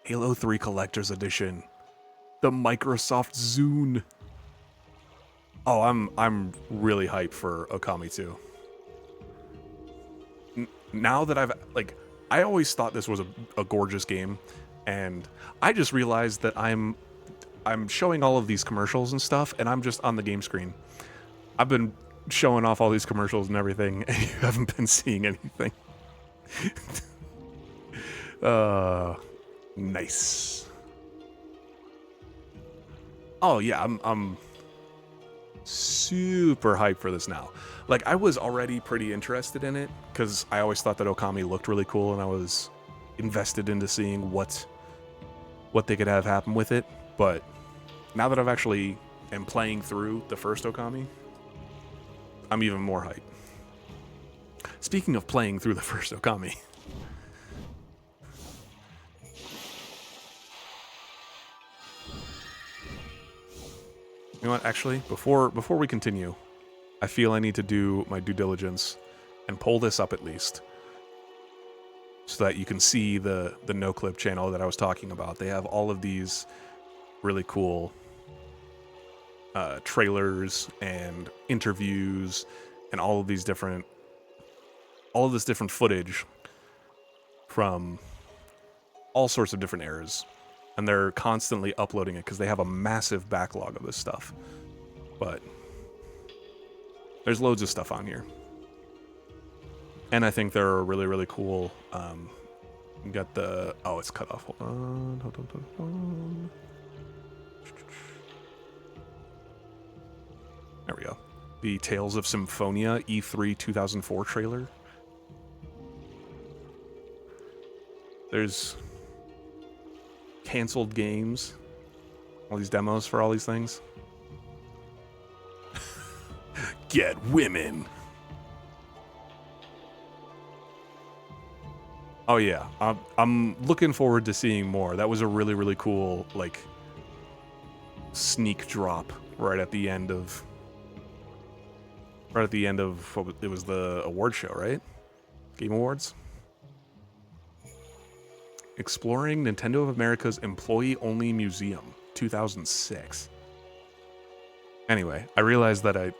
Halo 3 Collector's Edition. The Microsoft Zune. Oh, I'm really hyped for Okami 2. Now that I've, like, I always thought this was a gorgeous game, and I just realized that I'm showing all of these commercials and stuff, and I'm just on the game screen. I've been showing off all these commercials and everything, and you haven't been seeing anything. Nice. Oh yeah, I'm super hyped for this now. Like, I was already pretty interested in it because I always thought that Okami looked really cool, and I was invested into seeing what they could have happen with it. But now that I've actually am playing through the first Okami, I'm even more hyped. Speaking of playing through the first Okami, you know what, actually, before we continue, I feel I need to do my due diligence and pull this up at least so that you can see the no-clip channel that I was talking about. They have all of these really cool trailers and interviews and all of this different footage from all sorts of different eras. And they're constantly uploading it because they have a massive backlog of this stuff. But there's loads of stuff on here. And I think they're really, really cool. You got the... Oh, it's cut off. Hold on. There we go. The Tales of Symphonia E3 2004 trailer. There's canceled games. All these demos for all these things. Get women. Oh yeah, I'm looking forward to seeing more. That was a really, really cool, like, sneak drop right at the end of it was the award show, right? Game Awards. Exploring Nintendo of America's Employee-Only Museum, 2006. Anyway, I realized that I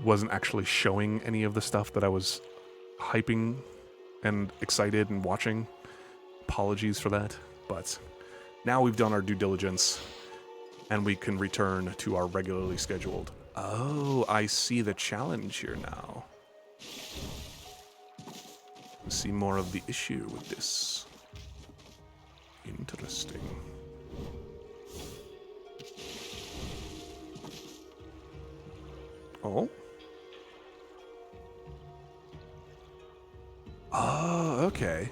wasn't actually showing any of the stuff that I was hyping and excited and watching. Apologies for that, but now we've done our due diligence and we can return to our regularly scheduled. Oh, I see the challenge here now. See more of the issue with this. Interesting. Oh. Oh, okay.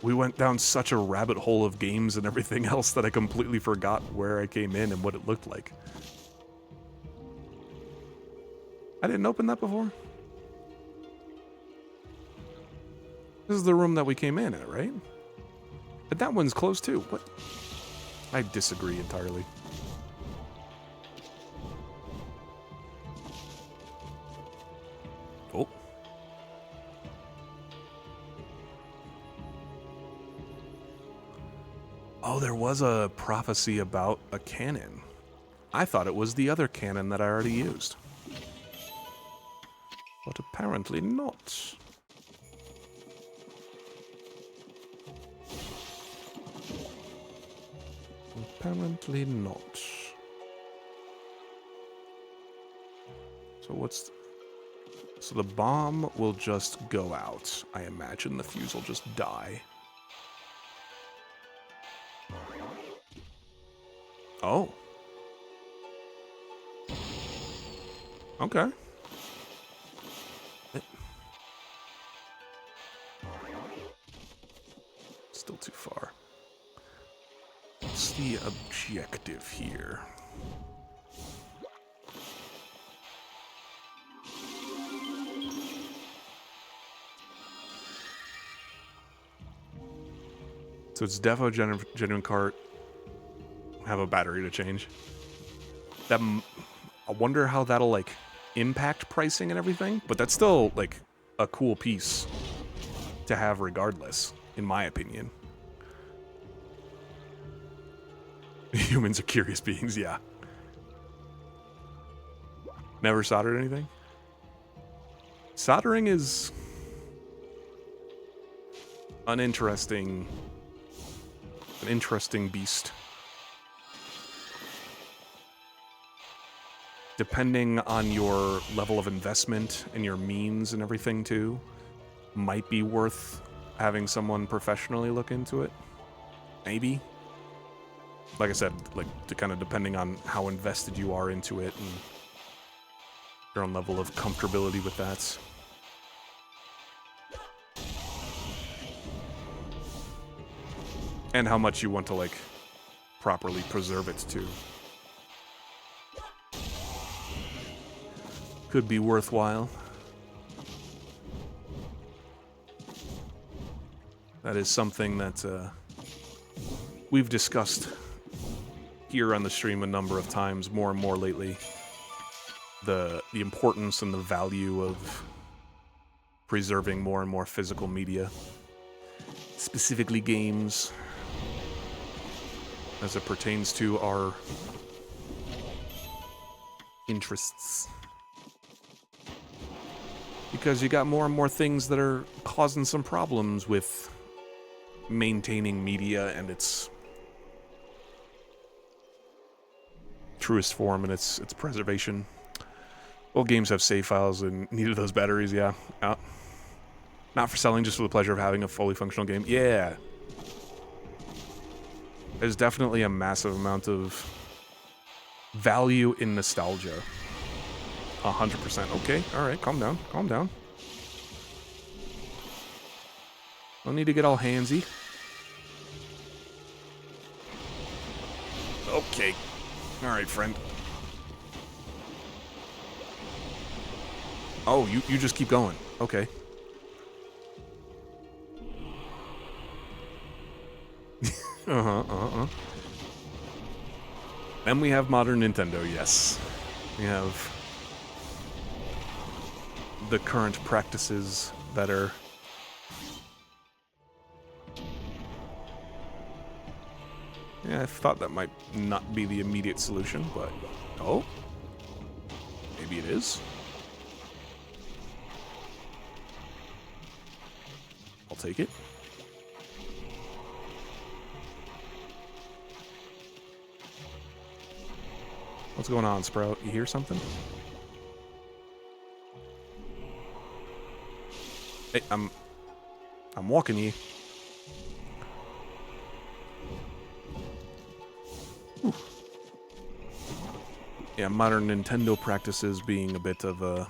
We went down such a rabbit hole of games and everything else that I completely forgot where I came in and what it looked like. I didn't open that before. This is the room that we came in at, right? But that one's closed too. What? I disagree entirely. Oh. Oh, there was a prophecy about a cannon. I thought it was the other cannon that I already used. But apparently not. Apparently not. So So the bomb will just go out. I imagine the fuse will just die. Oh. Okay. Still too far. What's the objective here? So it's defo genuine cart. Have a battery to change. That I wonder how that'll like impact pricing and everything, but that's still like a cool piece to have regardless, in my opinion. Humans are curious beings, yeah. Never soldered anything? Soldering is an interesting beast. Depending on your level of investment and your means and everything too, might be worth having someone professionally look into it. Maybe. Like I said, like kind of depending on how invested you are into it and your own level of comfortability with that. And how much you want to like properly preserve it too. Could be worthwhile. That is something that we've discussed here on the stream a number of times, more and more lately. The importance and the value of preserving more and more physical media, specifically games, as it pertains to our interests. Because you got more and more things that are causing some problems with maintaining media and its truest form and its preservation. Well, games have save files and needed those batteries, yeah. Not for selling, just for the pleasure of having a fully functional game. Yeah. There's definitely a massive amount of value in nostalgia. 100%. Okay, alright, calm down, calm down. Don't need to get all handsy. Okay. Alright, friend. Oh, you just keep going. Okay. Then we have modern Nintendo, yes. We have the current practices that are I thought that might not be the immediate solution, but oh, maybe it is. I'll take it. What's going on, Sprout? You hear something? Hey, I'm walking you. Whew. Yeah, modern Nintendo practices being a bit of a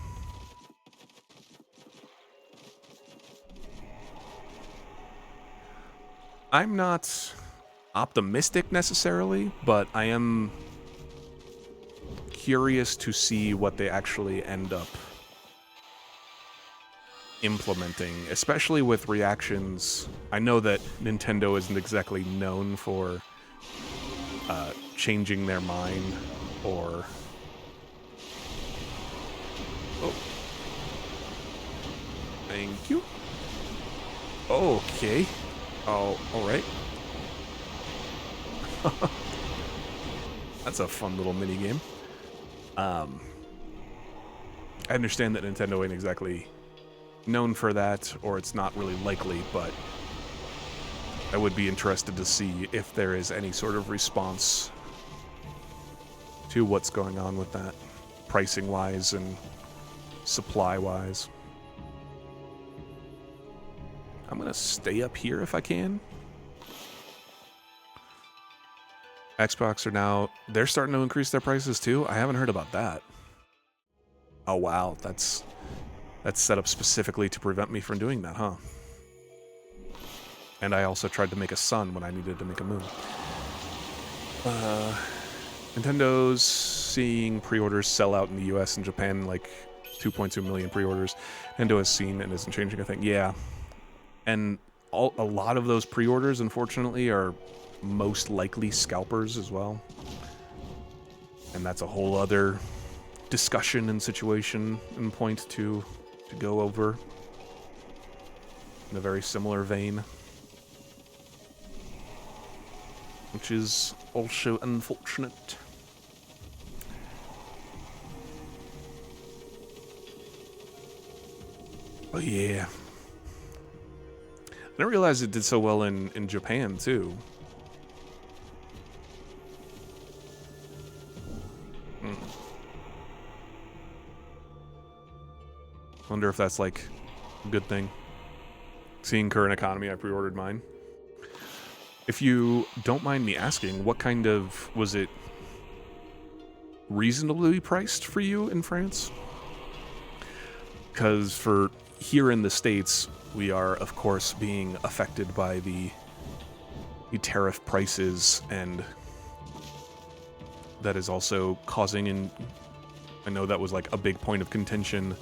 I'm not optimistic necessarily, but I am curious to see what they actually end up implementing, especially with reactions. I know that Nintendo isn't exactly known for changing their mind or... Oh. Thank you. Okay. Oh, alright. That's a fun little mini-game. I understand that Nintendo ain't exactly known for that, or it's not really likely, but I would be interested to see if there is any sort of response to what's going on with that, pricing-wise and supply-wise. I'm gonna stay up here if I can. Xbox are now, they're starting to increase their prices too. I haven't heard about that. Oh wow, that's set up specifically to prevent me from doing that, huh? And I also tried to make a sun when I needed to make a moon. Nintendo's seeing pre-orders sell out in the US and Japan, like 2.2 million pre-orders. Nintendo has seen and isn't changing a thing. Yeah. And a lot of those pre-orders, unfortunately, are most likely scalpers as well. And that's a whole other discussion and situation and point to go over in a very similar vein. Which is also unfortunate. Oh yeah. I didn't realize it did so well in Japan too. Wonder if that's like a good thing. Seeing current economy, I pre-ordered mine. If you don't mind me asking, what kind of, was it reasonably priced for you in France? Because for here in the States, we are, of course, being affected by the tariff prices, and that is also causing, and I know that was like a big point of contention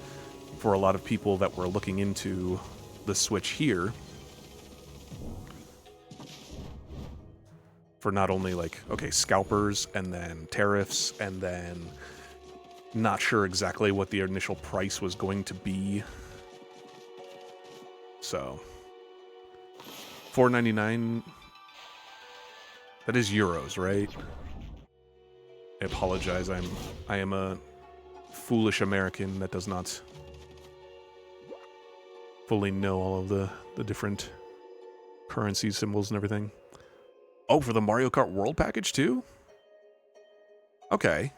for a lot of people that were looking into the Switch here. For not only like, okay, scalpers and then tariffs and then not sure exactly what the initial price was going to be. So $4.99, that is euros, right? I apologize. I am a foolish American that does not fully know all of the different currency symbols and everything. Oh, for the Mario Kart World package too? Okay.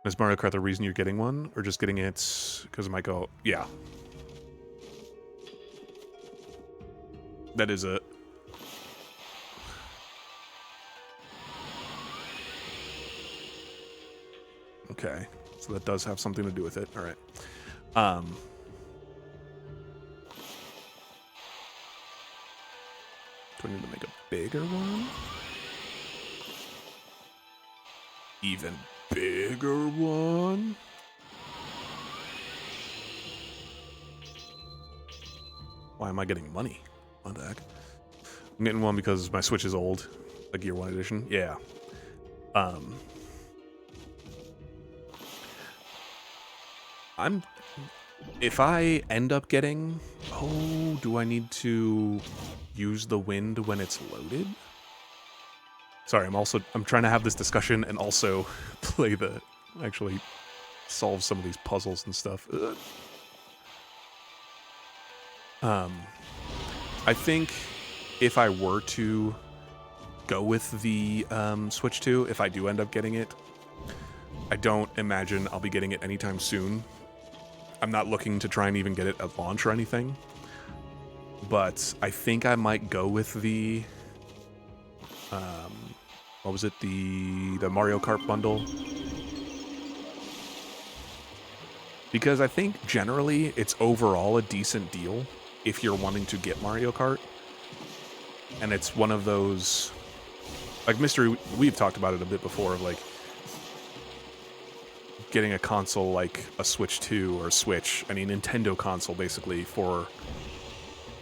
Is Mario Kart the reason you're getting one? Or just getting it because it might go... Yeah. That is a... Okay. So that does have something to do with it. Alright. Do I need to make a bigger one? Even bigger one? Why am I getting money? What the heck? I'm getting one because my Switch is old. Like Year 1 edition. Yeah. If I end up getting... Oh, do I need to use the wind when it's loaded? Sorry, I'm trying to have this discussion and also actually solve some of these puzzles and stuff. I think if I were to go with the Switch 2, if I do end up getting it, I don't imagine I'll be getting it anytime soon. I'm not looking to try and even get it at launch or anything. But I think I might go with the... what was it? The Mario Kart bundle. Because I think generally it's overall a decent deal if you're wanting to get Mario Kart. And it's one of those... Like Mystery, we've talked about it a bit before, of like... getting a console like a Switch 2 or a Switch, any Nintendo console basically, for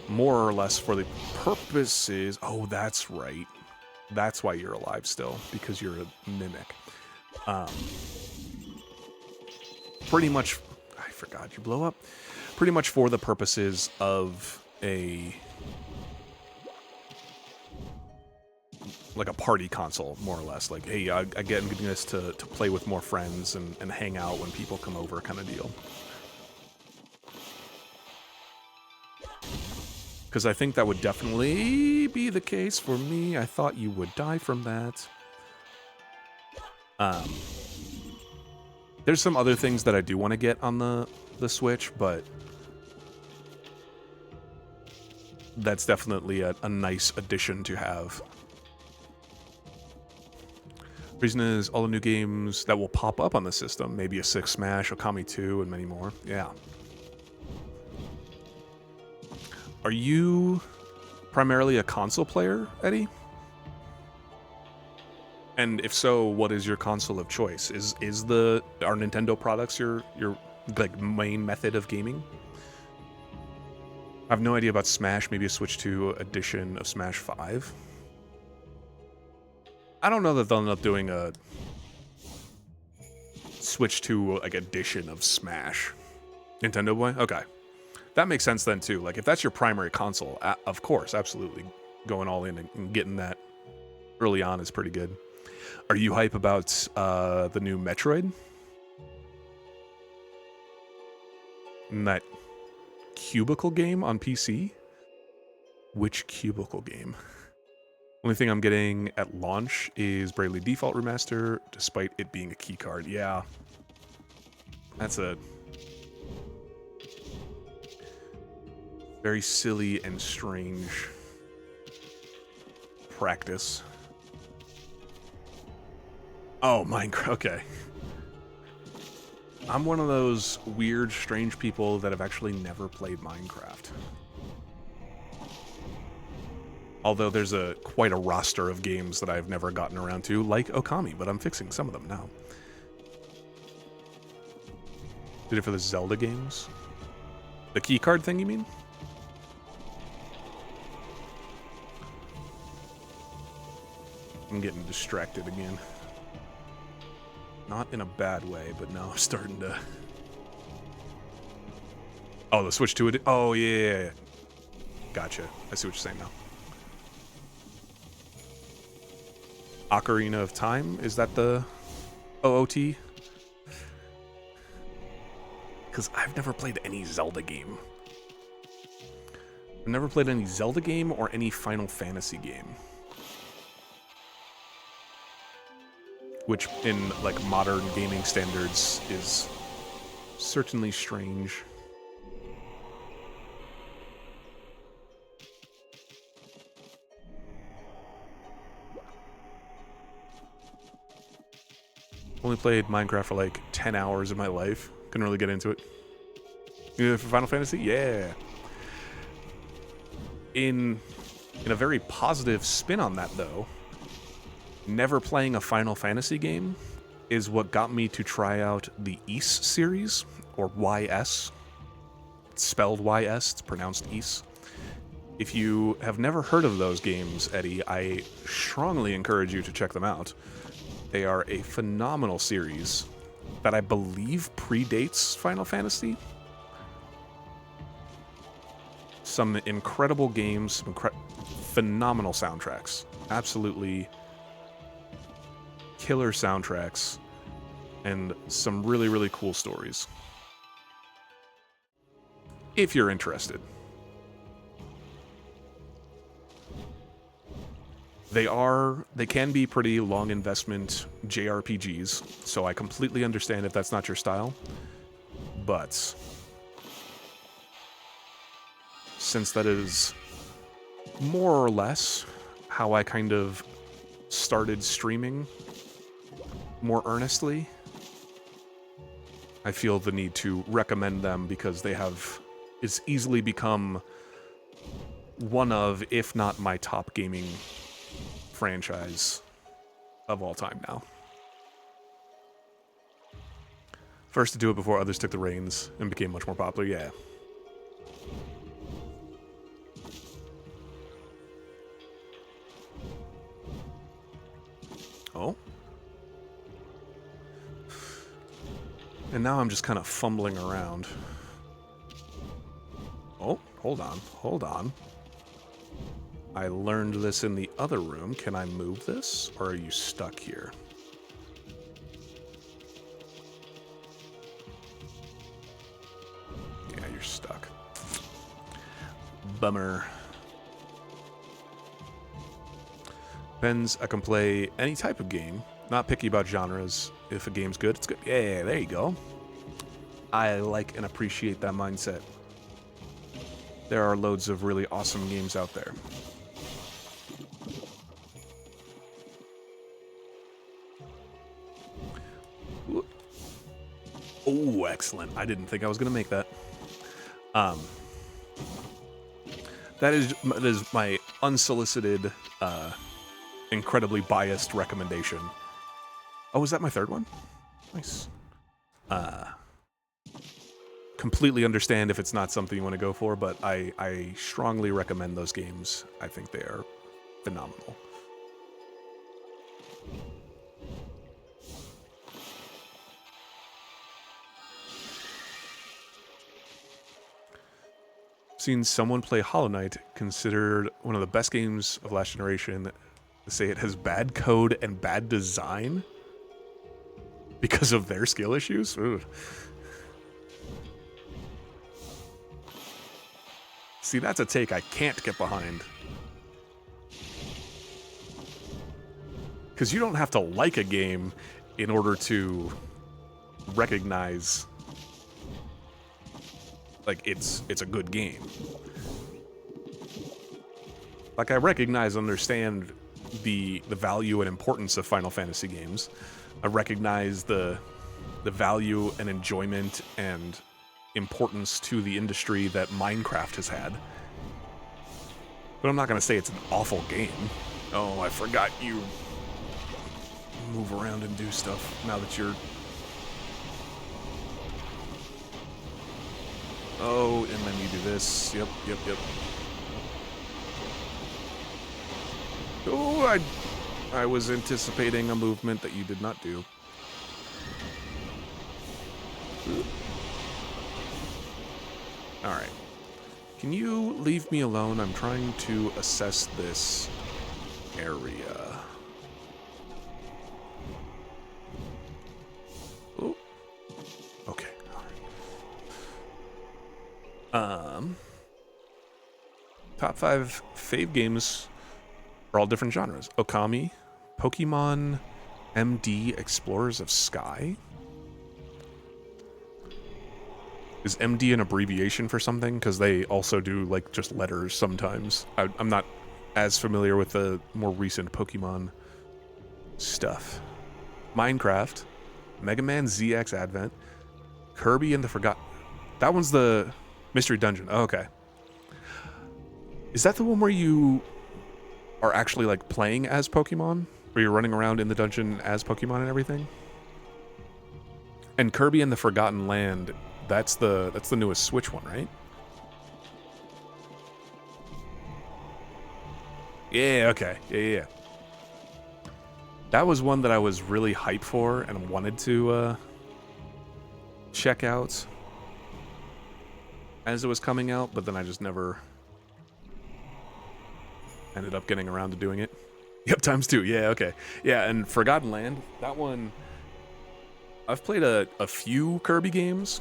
more or less for the purposes... Oh, that's right. That's why you're alive still, because you're a mimic. Pretty much... I forgot you blow up. Pretty much for the purposes of like a party console, more or less. Like, hey, I'm getting this to play with more friends and hang out when people come over, kind of deal. Because I think that would definitely be the case for me. I thought you would die from that. There's some other things that I do want to get on the Switch, but that's definitely a nice addition to have. Reason is all the new games that will pop up on the system, maybe a 6 Smash, Okami 2, and many more. Yeah. Are you primarily a console player, Eddie? And if so, what is your console of choice? Are Nintendo products your like main method of gaming? I have no idea about Smash, maybe a Switch 2 edition of Smash 5. I don't know that they'll end up doing a Switch 2 like edition of Smash. Nintendo Boy? Okay. That makes sense then too. Like if that's your primary console, of course, absolutely going all in and getting that early on is pretty good. Are you hype about the new Metroid? And that Cubicle game on PC? Which Cubicle game? Only thing I'm getting at launch is Bravely Default Remaster, despite it being a keycard. Yeah. That's a very silly and strange practice. Oh, Minecraft. Okay. I'm one of those weird, strange people that have actually never played Minecraft. Although there's quite a roster of games that I've never gotten around to, like Okami, but I'm fixing some of them now. Did it for the Zelda games? The keycard thing, you mean? I'm getting distracted again. Not in a bad way, but now I'm starting to... Oh, the Switch 2 Oh, yeah. Gotcha. I see what you're saying now. Ocarina of Time? Is that the OOT? Because I've never played any Zelda game. I've never played any Zelda game or any Final Fantasy game. Which, in like modern gaming standards, is certainly strange. Only played Minecraft for like 10 hours of my life. Couldn't really get into it. For Final Fantasy? Yeah. In a very positive spin on that, though, never playing a Final Fantasy game is what got me to try out the Ys series, or YS. It's spelled YS, it's pronounced Ys. If you have never heard of those games, Eddie, I strongly encourage you to check them out. They are a phenomenal series that I believe predates Final Fantasy. Some incredible games, phenomenal soundtracks. Absolutely killer soundtracks, and some really, really cool stories. If you're interested. They can be pretty long investment JRPGs, so I completely understand if that's not your style. But since that is more or less how I kind of started streaming more earnestly, I feel the need to recommend them because it's easily become one of, if not my top gaming franchise of all time now. First to do it before others took the reins and became much more popular, yeah. Oh. And now I'm just kind of fumbling around. Oh, hold on. I learned this in the other room. Can I move this, or are you stuck here? Yeah, you're stuck. Bummer. Depends, I can play any type of game. Not picky about genres. If a game's good, it's good. Yeah, there you go. I like and appreciate that mindset. There are loads of really awesome games out there. Oh, excellent. I didn't think I was going to make that. That is my unsolicited, incredibly biased recommendation. Oh, is that my third one? Nice. Completely understand if it's not something you want to go for, but I strongly recommend those games. I think they are phenomenal. Seen someone play Hollow Knight, considered one of the best games of last generation, say it has bad code and bad design because of their skill issues. Ugh. See, that's a take I can't get behind. Because you don't have to like a game in order to recognize like it's a good game. Like, I recognize, understand the value and importance of Final Fantasy games. I recognize the value and enjoyment and importance to the industry that Minecraft has had. But I'm not going to say it's an awful game. Oh, I forgot you move around and do stuff now that you're... Oh, and then you do this. Yep. Oh, I was anticipating a movement that you did not do. Alright. Can you leave me alone? I'm trying to assess this area. Oh. Okay. Top 5 fave games are all different genres. Okami, Pokemon, MD, Explorers of Sky. Is MD an abbreviation for something? Because they also do, like, just letters sometimes. I'm not as familiar with the more recent Pokemon stuff. Minecraft, Mega Man ZX Advent, Kirby and the Forgotten... That one's the Mystery Dungeon. Oh, okay. Is that the one where you are actually, like, playing as Pokemon? Where you're running around in the dungeon as Pokemon and everything? And Kirby and the Forgotten Land, that's the newest Switch one, right? Yeah, okay. Yeah. That was one that I was really hyped for and wanted to check out as it was coming out, but then I just never ended up getting around to doing it. Yep, ×2. Yeah, okay. Yeah, and Forgotten Land, that one... I've played a few Kirby games,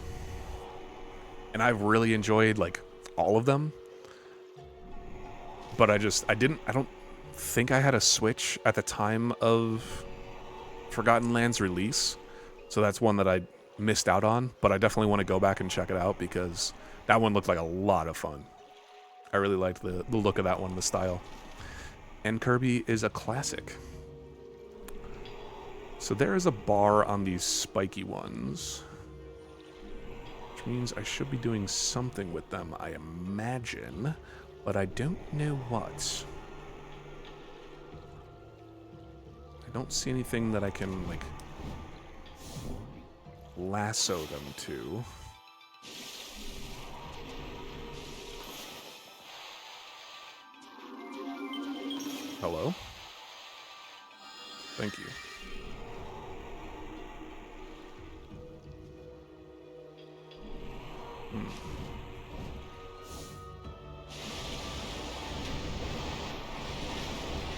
and I've really enjoyed, like, all of them. But I don't think I had a Switch at the time of Forgotten Land's release, so that's one that I missed out on, but I definitely want to go back and check it out because that one looked like a lot of fun. I really liked the look of that one, the style. And Kirby is a classic. So there is a bar on these spiky ones, which means I should be doing something with them, I imagine, but I don't know what. I don't see anything that I can, like, lasso them to. Hello? Thank you.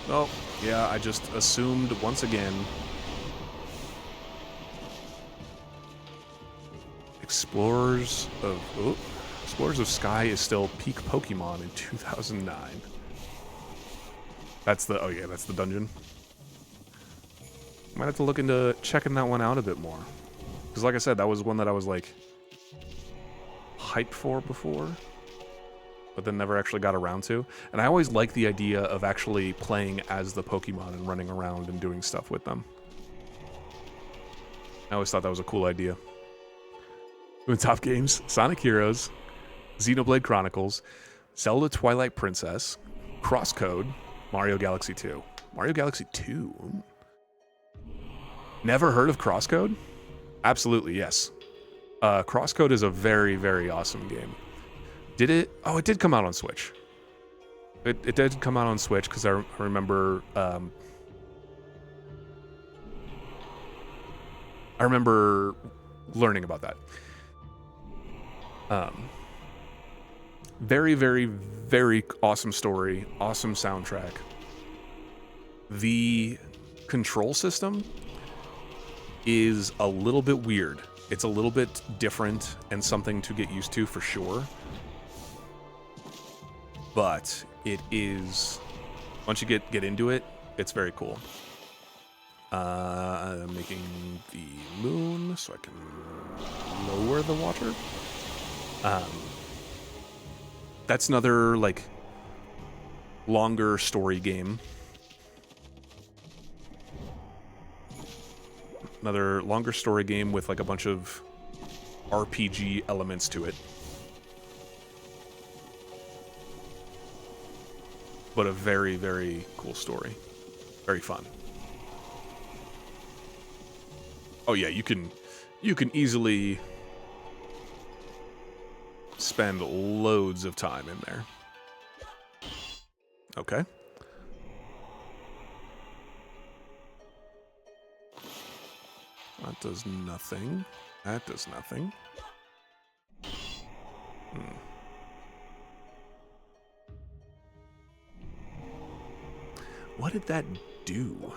Oh, yeah, I just assumed once again. Explorers of Sky is still peak Pokemon in 2009. That's the, oh yeah, that's the dungeon. Might have to look into checking that one out a bit more. Because like I said, that was one that I was like hyped for before, but then never actually got around to. And I always liked the idea of actually playing as the Pokemon and running around and doing stuff with them. I always thought that was a cool idea. Doing top games, Sonic Heroes, Xenoblade Chronicles, Zelda Twilight Princess, Crosscode, Mario Galaxy 2. Mario Galaxy 2? Ooh. Never heard of Crosscode? Absolutely, yes. Crosscode is a very, very awesome game. Did it? Oh, it did come out on Switch. It did come out on Switch because I remember... I remember learning about that. Very, very, very awesome story. Awesome soundtrack. The control system is a little bit weird. It's a little bit different and something to get used to for sure. But it is, once you get into it, it's very cool. I'm making the moon so I can lower the water. That's another, like, longer story game. Another longer story game with, like, a bunch of RPG elements to it. But a very, very cool story. Very fun. Oh yeah, you can easily spend loads of time in there. Okay. That does nothing. That does nothing. What did that do?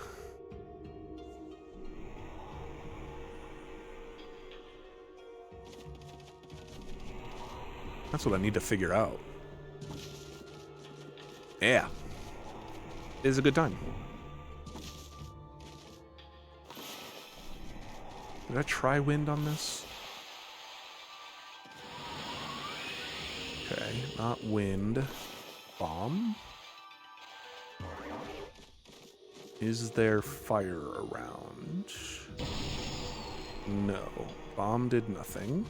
That's what I need to figure out. Yeah. It is a good time. Did I try wind on this? Okay, not wind. Bomb? Is there fire around? No. Bomb did nothing.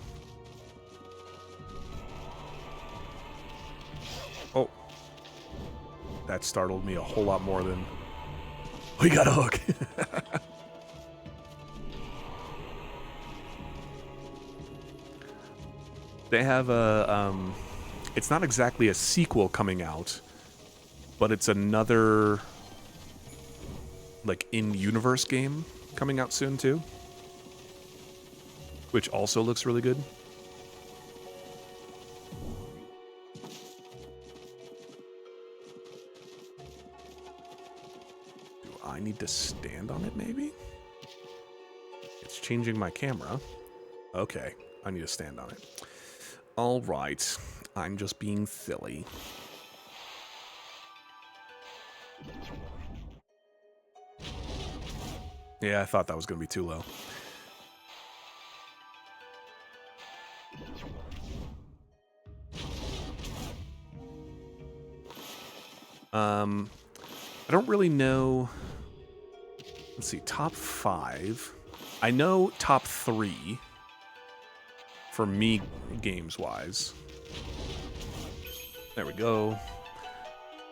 Oh. That startled me a whole lot more than... We got a hook! They have a... it's not exactly a sequel coming out, but it's another... like, in-universe game coming out soon, too. Which also looks really good. Do I need to stand on it, maybe? It's changing my camera. Okay, I need to stand on it. All right, I'm just being silly. Yeah, I thought that was going to be too low. I don't really know. Let's see, top 5. I know top 3 for me games-wise. There we go.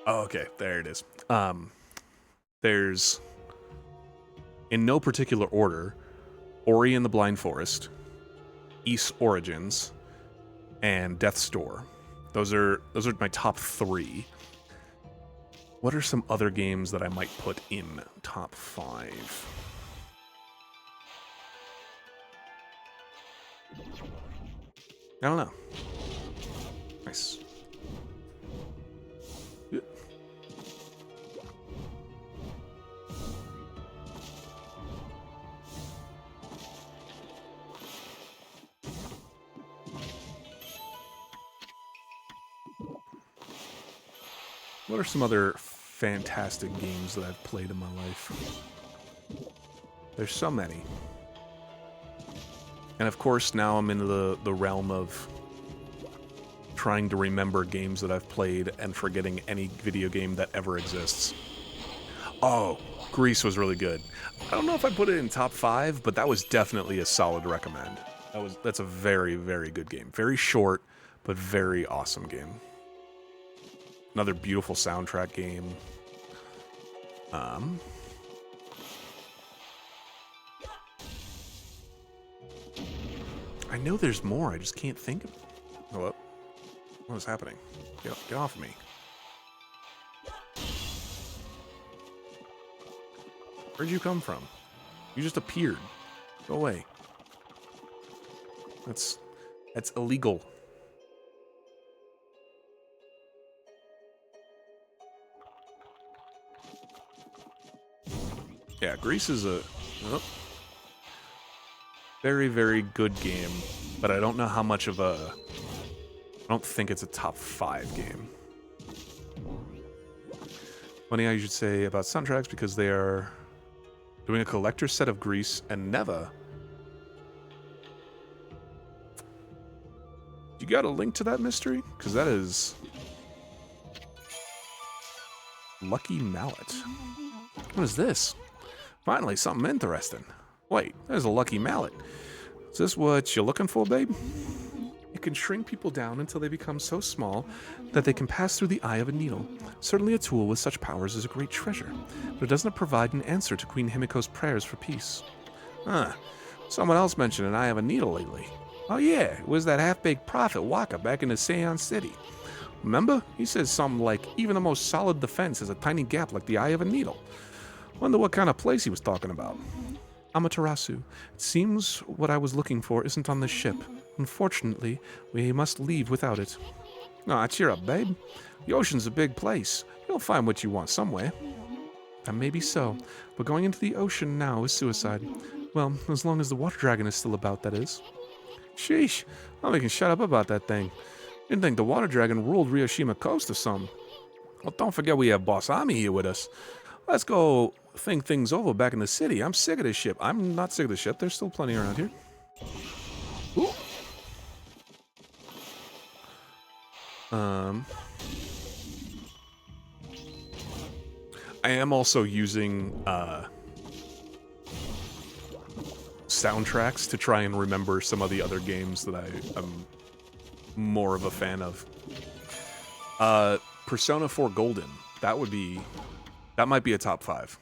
Oh, okay, there it is. There's, in no particular order, Ori and the Blind Forest, Ys Origins, and Death's Door. Those are my top 3. What are some other games that I might put in top 5? I don't know. Nice. Yeah. What are some other fantastic games that I've played in my life? There's so many. And of course, now I'm in the realm of trying to remember games that I've played and forgetting any video game that ever exists. Oh, Grease was really good. I don't know if I put it in top 5, but that was definitely a solid recommend. That's a very, very good game. Very short, but very awesome game. Another beautiful soundtrack game. I know there's more, I just can't think of it. Hello? What is happening? Get off of me. Where'd you come from? You just appeared. Go away. That's illegal. Yeah, Grease is a very, very good game, but I don't know how much of a... I don't think it's a top 5 game. Funny how you should say about soundtracks because they are doing a collector's set of Grease and Neva. You got a link to that mystery? Because that is... Lucky Mallet. What is this? Finally, something interesting. Wait, there's a Lucky Mallet. Is this what you're looking for, babe? It can shrink people down until they become so small that they can pass through the eye of a needle. Certainly a tool with such powers is a great treasure, but doesn't it provide an answer to Queen Himiko's prayers for peace? Huh. Someone else mentioned an eye of a needle lately. Oh yeah, it was that half-baked prophet Waka back in the Seance City. Remember? He says something like, even the most solid defense has a tiny gap like the eye of a needle. Wonder what kind of place he was talking about. Amaterasu, it seems what I was looking for isn't on this ship. Unfortunately, we must leave without it. Aw, cheer up, babe. The ocean's a big place. You'll find what you want somewhere. That may be so, but going into the ocean now is suicide. Well, as long as the water dragon is still about, that is. Sheesh, nobody can shut up about that thing. Didn't think the water dragon ruled Ryoshima Coast or something. Well, don't forget we have Boss Ami here with us. Let's go think things over back in the city. I'm sick of this ship. I'm not sick of the ship. There's still plenty around here. Ooh. I am also using soundtracks to try and remember some of the other games that I am more of a fan of. Persona 4 Golden. That might be a top 5.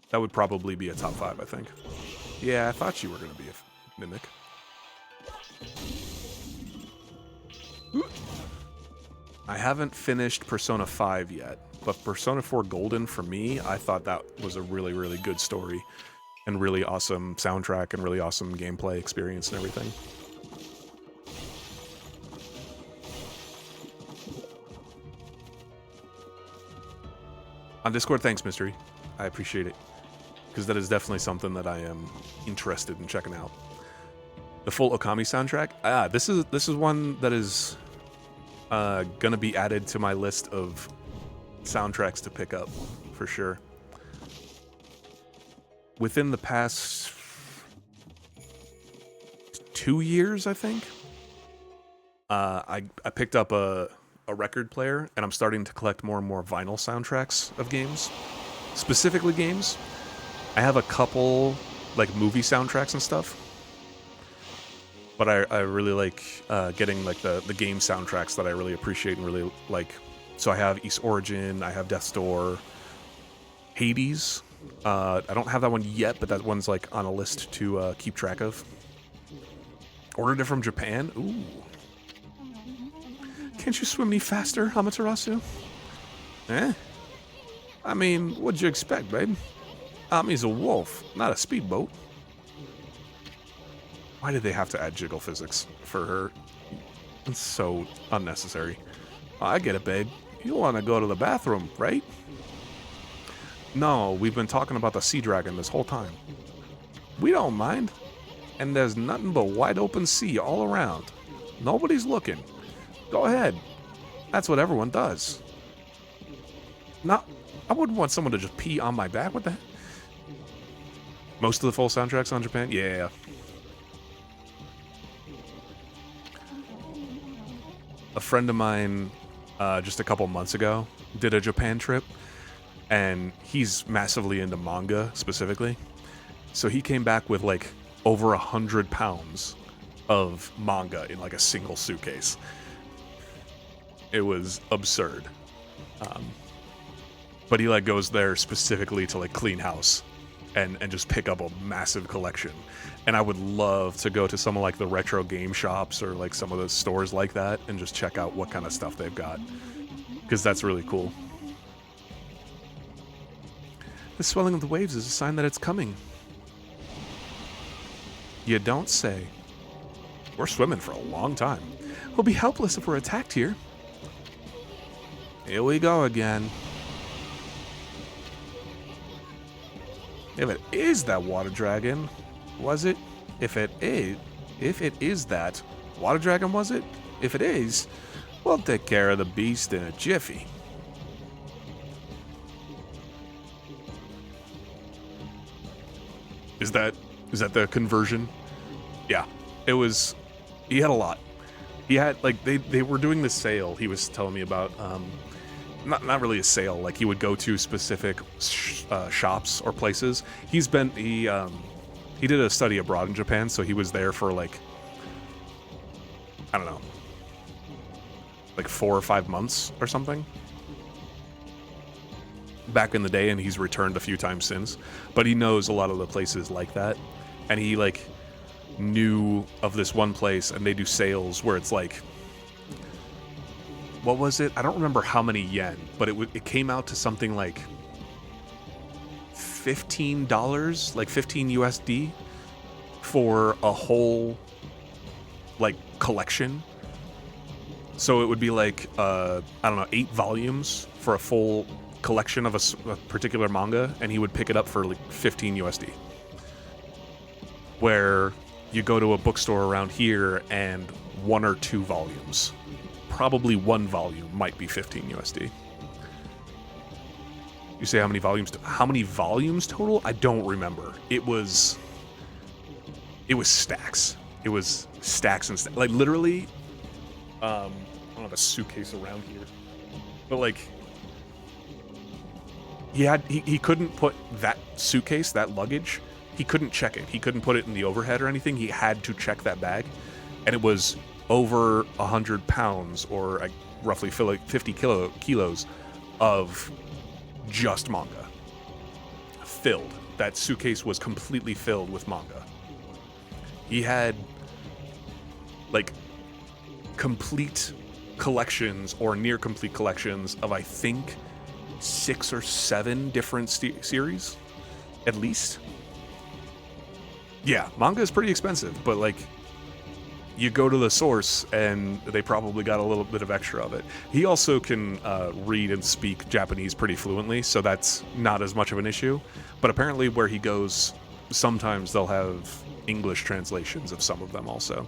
That would probably be a top 5, I think. Yeah, I thought you were going to be a mimic. Ooh. I haven't finished Persona 5 yet, but Persona 4 Golden, for me, I thought that was a really, really good story and really awesome soundtrack and really awesome gameplay experience and everything. On Discord, thanks, Mystery. I appreciate it, because that is definitely something that I am interested in checking out. The full Okami soundtrack. This is one that is gonna be added to my list of soundtracks to pick up for sure. Within the past 2 years, I think, I picked up a record player, and I'm starting to collect more and more vinyl soundtracks of games. Specifically games. I have a couple, like, movie soundtracks and stuff. But I really like getting, like, the game soundtracks that I really appreciate and really like. So I have East Origin, I have Death's Door, Hades. I don't have that one yet, but that one's, like, on a list to keep track of. Ordered it from Japan? Ooh. Can't you swim any faster, Amaterasu? Eh? I mean, what'd you expect, babe? Ami's a wolf, not a speedboat. Why did they have to add jiggle physics for her? It's so unnecessary. Oh, I get it, babe. You want to go to the bathroom, right? No, we've been talking about the sea dragon this whole time. We don't mind. And there's nothing but wide open sea all around. Nobody's looking. Go ahead. That's what everyone does. I wouldn't want someone to just pee on my back. What the heck? Most of the full soundtracks on Japan? Yeah. A friend of mine, just a couple months ago, did a Japan trip, and he's massively into manga, specifically. So he came back with, like, over 100 pounds of manga in, like, a single suitcase. It was absurd. But he, like, goes there specifically to, like, clean house and just pick up a massive collection. And I would love to go to some of, like, the retro game shops or, like, some of the stores like that and just check out what kind of stuff they've got. Because that's really cool. The swelling of the waves is a sign that it's coming. You don't say. We're swimming for a long time. We'll be helpless if we're attacked here. Here we go again. If it is that water dragon, was it? If it is that water dragon, was it? If it is, we'll take care of the beast in a jiffy. Is that the conversion? Yeah, it was. He had a lot. He had, like, they were doing this sale. He was telling me about. Not really a sale. Like, he would go to specific shops or places. He did a study abroad in Japan, so he was there for, like, I don't know, like 4 or 5 months or something back in the day, and he's returned a few times since. But he knows a lot of the places like that, and he, like, knew of this one place, and they do sales where it's like, what was it? I don't remember how many yen, but it came out to something like $15, like 15 USD for a whole, like, collection. So it would be like, I don't know, 8 volumes for a full collection of a particular manga, and he would pick it up for like 15 USD. Where you go to a bookstore around here and 1 or 2 volumes. Probably 1 volume might be 15 USD. You say how many volumes? How many volumes total? I don't remember. It was stacks. It was stacks and stacks. Like, literally, I don't have a suitcase around here, but, like, he couldn't put that suitcase, that luggage, he couldn't check it. He couldn't put it in the overhead or anything. He had to check that bag, and it was over 100 pounds, or roughly 50 kilos of just manga. Filled. That suitcase was completely filled with manga. He had, like, complete collections or near complete collections of, I think, 6 or 7 different series, at least. Yeah, manga is pretty expensive, but, like, you go to the source and they probably got a little bit of extra of it. He also can read and speak Japanese pretty fluently, so that's not as much of an issue. But apparently where he goes, sometimes they'll have English translations of some of them also.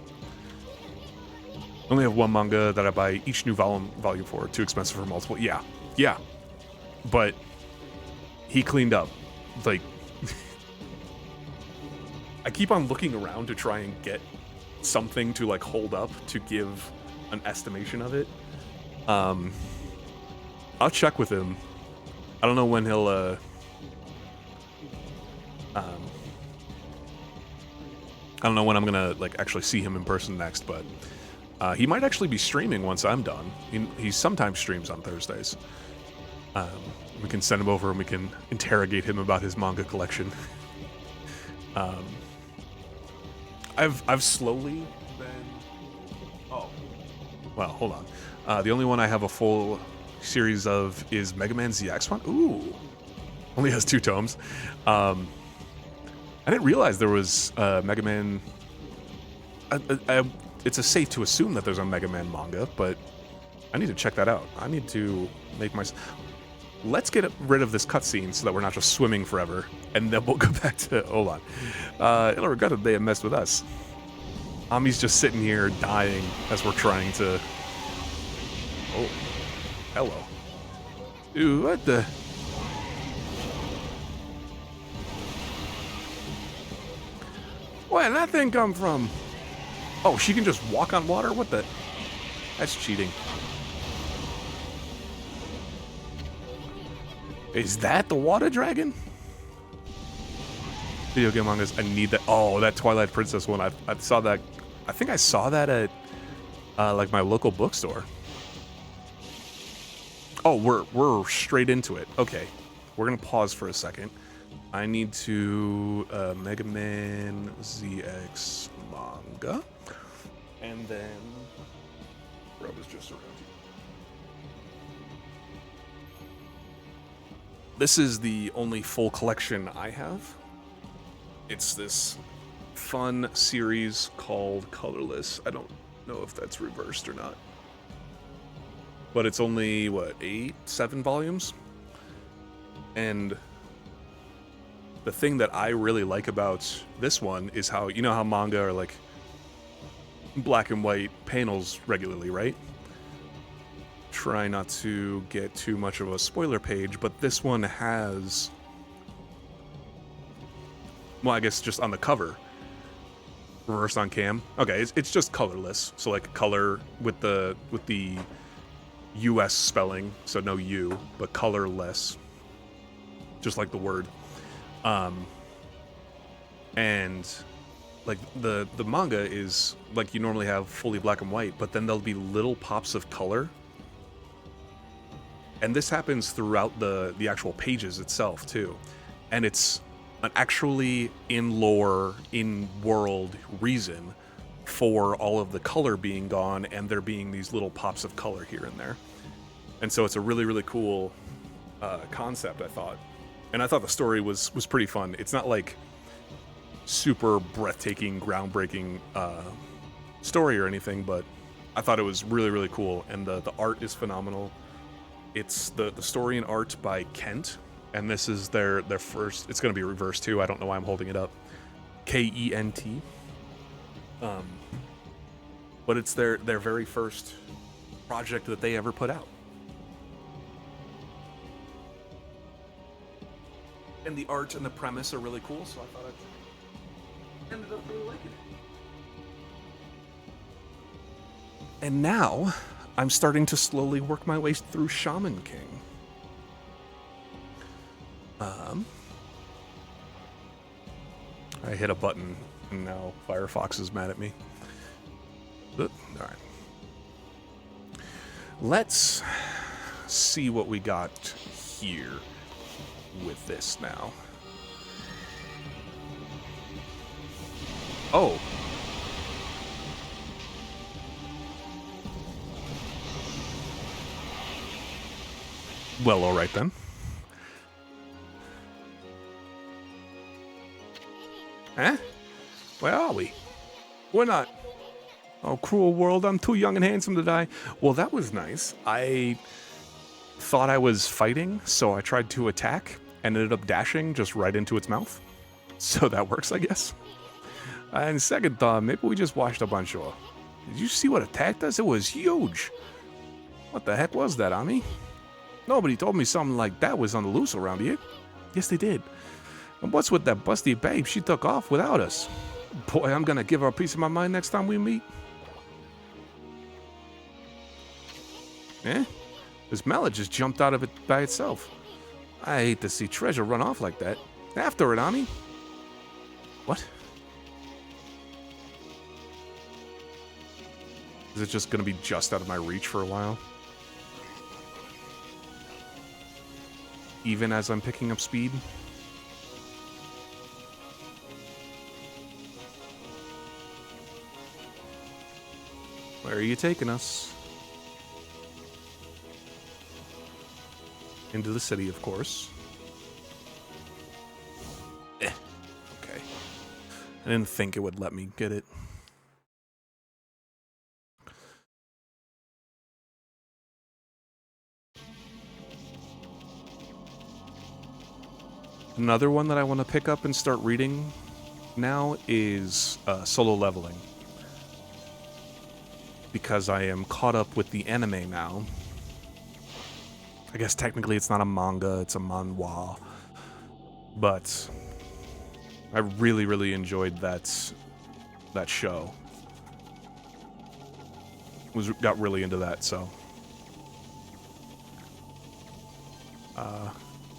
I only have 1 manga that I buy each new volume for. Too expensive for multiple. Yeah. But he cleaned up. Like, I keep on looking around to try and get something to, like, hold up to give an estimation of it. I'll check with him. I don't know when he'll I don't know when I'm gonna, like, actually see him in person next, but he might actually be streaming once I'm done. He sometimes streams on Thursdays. We can send him over and we can interrogate him about his manga collection. I've slowly been... Oh. Well, hold on. The only one I have a full series of is Mega Man ZX one. Ooh. Only has 2 tomes. I didn't realize there was Mega Man... it's safe to assume that there's a Mega Man manga, but I need to check that out. I need to make my... Let's get rid of this cutscene so that we're not just swimming forever, and then we'll go back to... Hold on. It'll regret that they have messed with us. Ami's just sitting here dying as we're trying to... Oh. Hello. Ooh, what the... Where'd that thing come from? Oh, she can just walk on water? What the? That's cheating. Is that the water dragon? Video game mangas. I need that. Oh, that Twilight Princess one. I saw that. I think I saw that at like my local bookstore. Oh, we're straight into it. Okay, we're gonna pause for a second. I need to Mega Man ZX manga, and then Rob is just around. This is the only full collection I have. It's this fun series called Colorless. I don't know if that's reversed or not. But it's only, what, 7 volumes? And the thing that I really like about this one is how, you know how manga are like black and white panels regularly, right? Try not to get too much of a spoiler page, but this one has, well, I guess just on the cover, reversed on cam. Okay, it's just colorless, so like color with the US spelling, so no U, but colorless, just like the word. And like the manga is like you normally have fully black and white, but then there'll be little pops of color. And this happens throughout the actual pages itself too. And it's an actually in-lore, in-world reason for all of the color being gone and there being these little pops of color here and there. And so it's a really, really cool concept, I thought. And I thought the story was pretty fun. It's not like super breathtaking, groundbreaking story or anything, but I thought it was really, really cool. And the art is phenomenal. It's the story and art by Kent, and this is their first. It's going to be reversed too. I don't know why I'm holding it up. Kent. But it's their very first project that they ever put out. And the art and the premise are really cool, so I thought I ended up really liking it. And now I'm starting to slowly work my way through Shaman King. I hit a button and now Firefox is mad at me. All right. Let's see what we got here with this now. Oh. Well, all right then. Huh? Where are we? We're not. Oh, cruel world, I'm too young and handsome to die. Well, that was nice. I thought I was fighting, so I tried to attack and ended up dashing just right into its mouth. So that works, I guess. And second thought, maybe we just washed up on shore. Did you see what attacked us? It was huge. What the heck was that, Ami? Nobody told me something like that was on the loose around here. Yes, they did. And what's with that busty babe? She took off without us. Boy, I'm gonna give her a piece of my mind next time we meet. Eh? This mallet just jumped out of it by itself. I hate to see treasure run off like that. After it, Ami. What? Is it just gonna be just out of my reach for a while? Even as I'm picking up speed? Where are you taking us? Into the city, of course. Okay. I didn't think it would let me get it. Another one that I want to pick up and start reading now is Solo Leveling. Because I am caught up with the anime now. I guess technically it's not a manga, it's a manhwa. But I really, really enjoyed that show. Got really into that, so.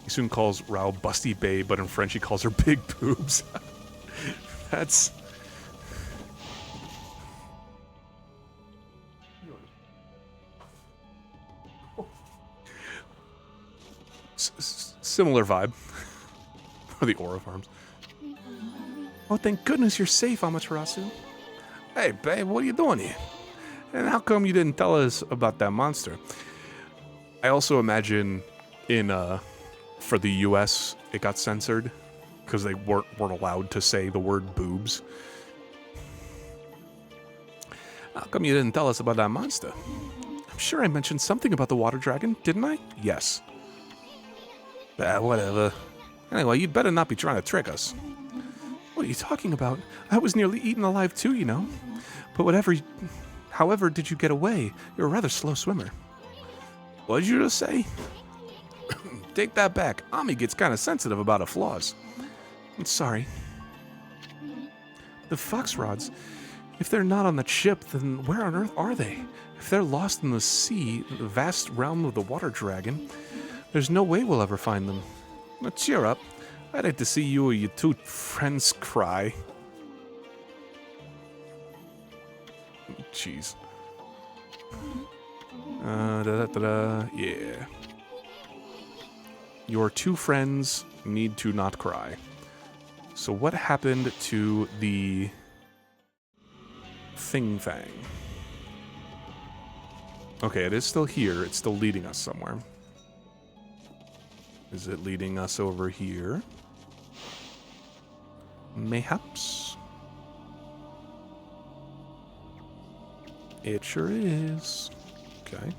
He soon calls Rao Busty Babe, but in French he calls her Big Boobs. That's... similar vibe. For the Aura Farms. Oh, thank goodness you're safe, Amaterasu. Hey, babe, what are you doing here? And how come you didn't tell us about that monster? I also imagine for the US, it got censored because they weren't allowed to say the word boobs. How come you didn't tell us about that monster? I'm sure I mentioned something about the water dragon, didn't I? Yes. Whatever. Anyway, you'd better not be trying to trick us. What are you talking about? I was nearly eaten alive too, you know. But however did you get away? You're a rather slow swimmer. What did you just say? Take that back. Ami gets kind of sensitive about her flaws. I'm sorry. The fox rods. If they're not on the ship, then where on earth are they? If they're lost in the sea, the vast realm of the water dragon, there's no way we'll ever find them. Now cheer up. I'd hate to see you or your two friends cry. Jeez. Yeah. Your two friends need to not cry. So what happened to the Thing Fang? Okay, it is still here. It's still leading us somewhere. Is it leading us over here? Mayhaps. It sure is. Okay.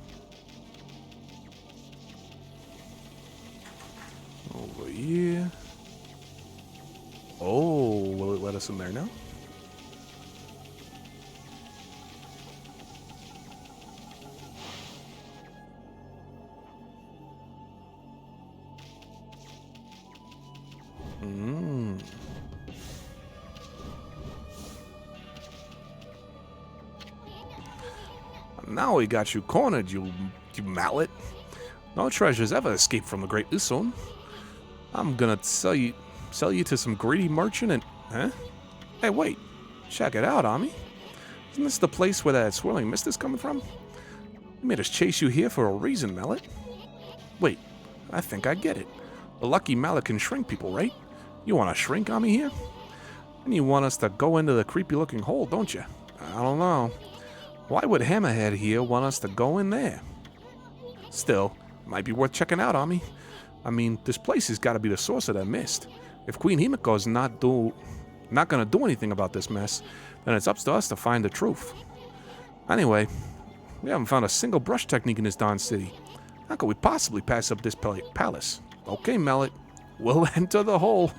Over here. Oh, will it let us in there now? Now we got you cornered, you mallet. No treasures ever escape from the Great Uson. I'm gonna sell you to some greedy merchant and... Huh? Hey, wait. Check it out, Ami. Isn't this the place where that swirling mist is coming from? You made us chase you here for a reason, mallet. Wait, I think I get it. A lucky mallet can shrink people, right? You want to shrink Ami here? And you want us to go into the creepy-looking hole, don't you? I don't know. Why would Hammerhead here want us to go in there? Still, might be worth checking out, Ami. I mean, this place has got to be the source of that mist. If Queen Himiko's not gonna do anything about this mess, then it's up to us to find the truth. Anyway, we haven't found a single brush technique in this darn city. How could we possibly pass up this palace? Okay, Mallet, we'll enter the hole.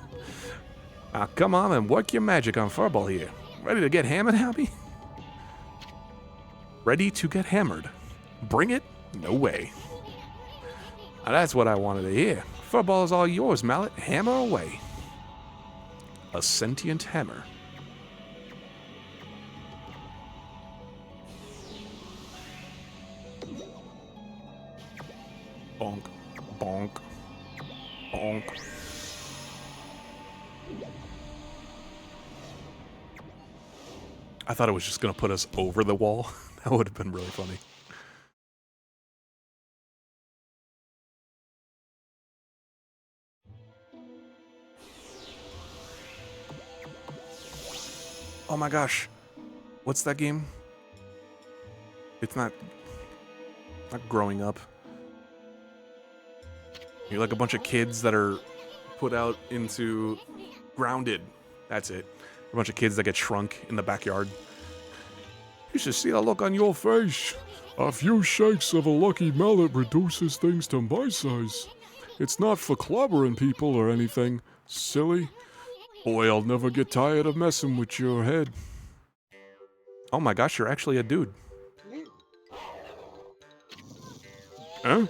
Now come on and work your magic on Furball here. Ready to get hammered, Abby? Ready to get hammered. Bring it? No way. Now that's what I wanted to hear. Furball is all yours, Mallet. Hammer away. A sentient hammer. Bonk. Bonk. Bonk. I thought it was just going to put us over the wall. That would have been really funny. Oh my gosh. What's that game? It's not growing up. You're like a bunch of kids that are put out into Grounded. That's it. A bunch of kids that get shrunk in the backyard. You should see the look on your face. A few shakes of a lucky mallet reduces things to my size. It's not for clobbering people or anything, silly. Boy, I'll never get tired of messing with your head. Oh my gosh, you're actually a dude. Huh?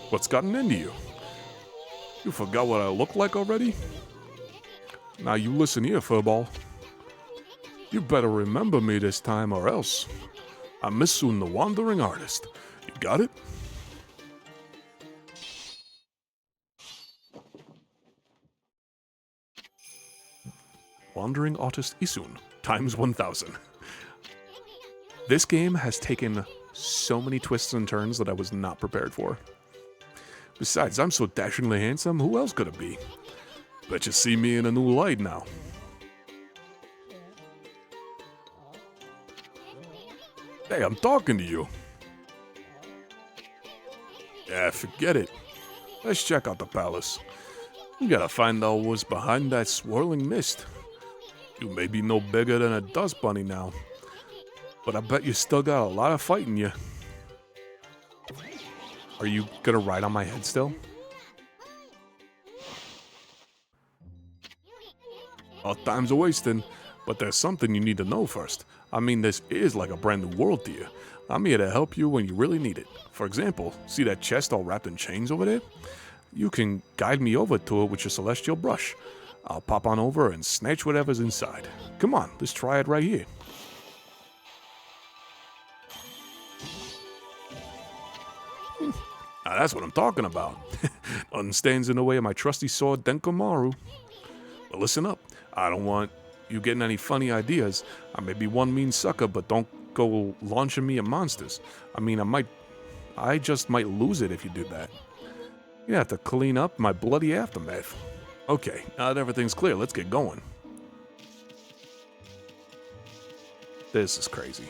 What's gotten into you? You forgot what I look like already? Now you listen here, Furball. You better remember me this time or else. I'm Missun the Wandering Artist. You got it? Wandering Artist Isun, times 1000. This game has taken so many twists and turns that I was not prepared for. Besides, I'm so dashingly handsome, who else could it be? Bet you see me in a new light now. Hey, I'm talking to you. Yeah, forget it. Let's check out the palace. You gotta find out what's behind that swirling mist. You may be no bigger than a dust bunny now, but I bet you still got a lot of fight in you. Are you gonna ride on my head still? All time's a wasting, but there's something you need to know first. I mean, this is like a brand new world to you. I'm here to help you when you really need it. For example, see that chest all wrapped in chains over there? You can guide me over to it with your celestial brush. I'll pop on over and snatch whatever's inside. Come on, let's try it right here. Now that's what I'm talking about. Nothing stands in the way of my trusty sword, Denkomaru. But listen up, I don't want you getting any funny ideas. I may be one mean sucker, but don't go launching me at monsters. I mean, I just might lose it if you do that. You have to clean up my bloody aftermath. Okay, now that everything's clear, let's get going. This is crazy.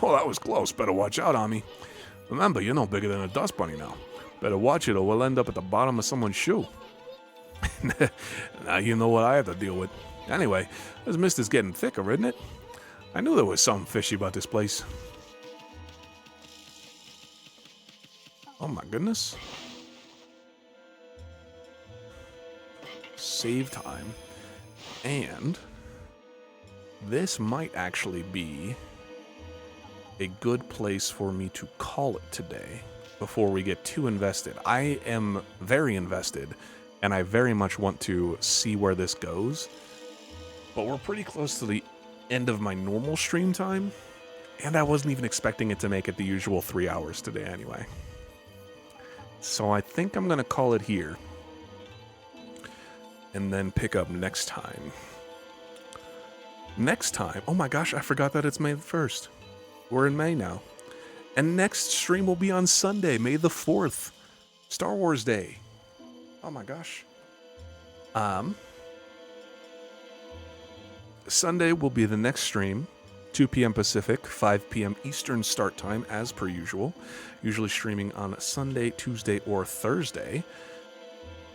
Well, that was close. Better watch out on me. Remember, you're no bigger than a dust bunny now. Better watch it or we'll end up at the bottom of someone's shoe. Now you know what I have to deal with. Anyway, this mist is getting thicker, isn't it? I knew there was something fishy about this place. Oh my goodness. Save time. And this might actually be a good place for me to call it today before we get too invested. I am very invested and I very much want to see where this goes. But we're pretty close to the end of my normal stream time, and I wasn't even expecting it to make it the usual 3 hours today anyway. So I think I'm going to call it here and then pick up next time. Next time, oh my gosh, I forgot that it's May the 1st. We're in May now. And next stream will be on Sunday, May the 4th. Star Wars Day. Oh my gosh. Sunday will be the next stream. 2 p.m. Pacific, 5 p.m. Eastern start time as per usual. Usually streaming on Sunday, Tuesday, or Thursday.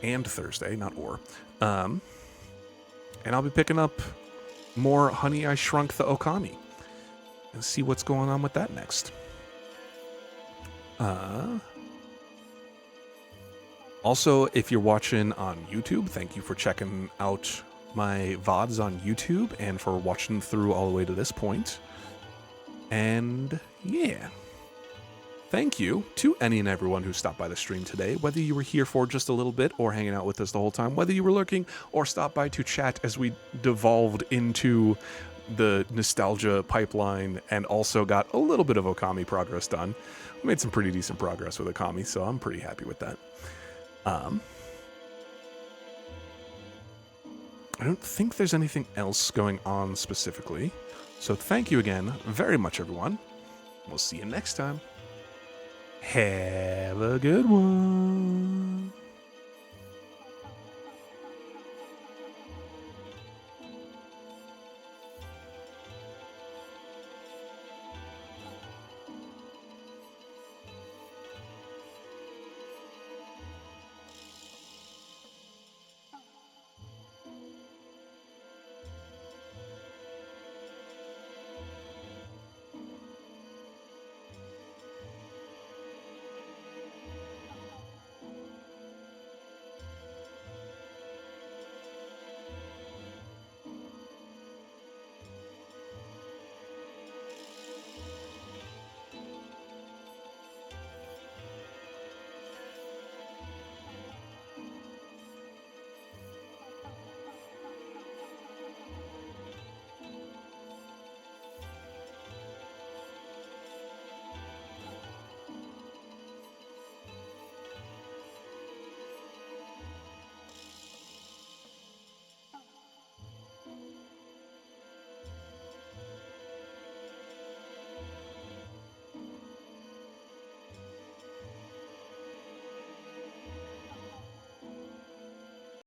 And Thursday, not or. And I'll be picking up more Honey, I Shrunk the Okami. And see what's going on with that next. Also, if you're watching on YouTube, thank you for checking out my VODs on YouTube and for watching through all the way to this point. And yeah. Thank you to any and everyone who stopped by the stream today, whether you were here for just a little bit or hanging out with us the whole time, whether you were lurking or stopped by to chat as we devolved into the nostalgia pipeline and also got a little bit of Okami progress done. We made some pretty decent progress with Okami, so I'm pretty happy with that. I don't think there's anything else going on specifically. So thank you again very much, everyone. We'll see you next time. Have a good one.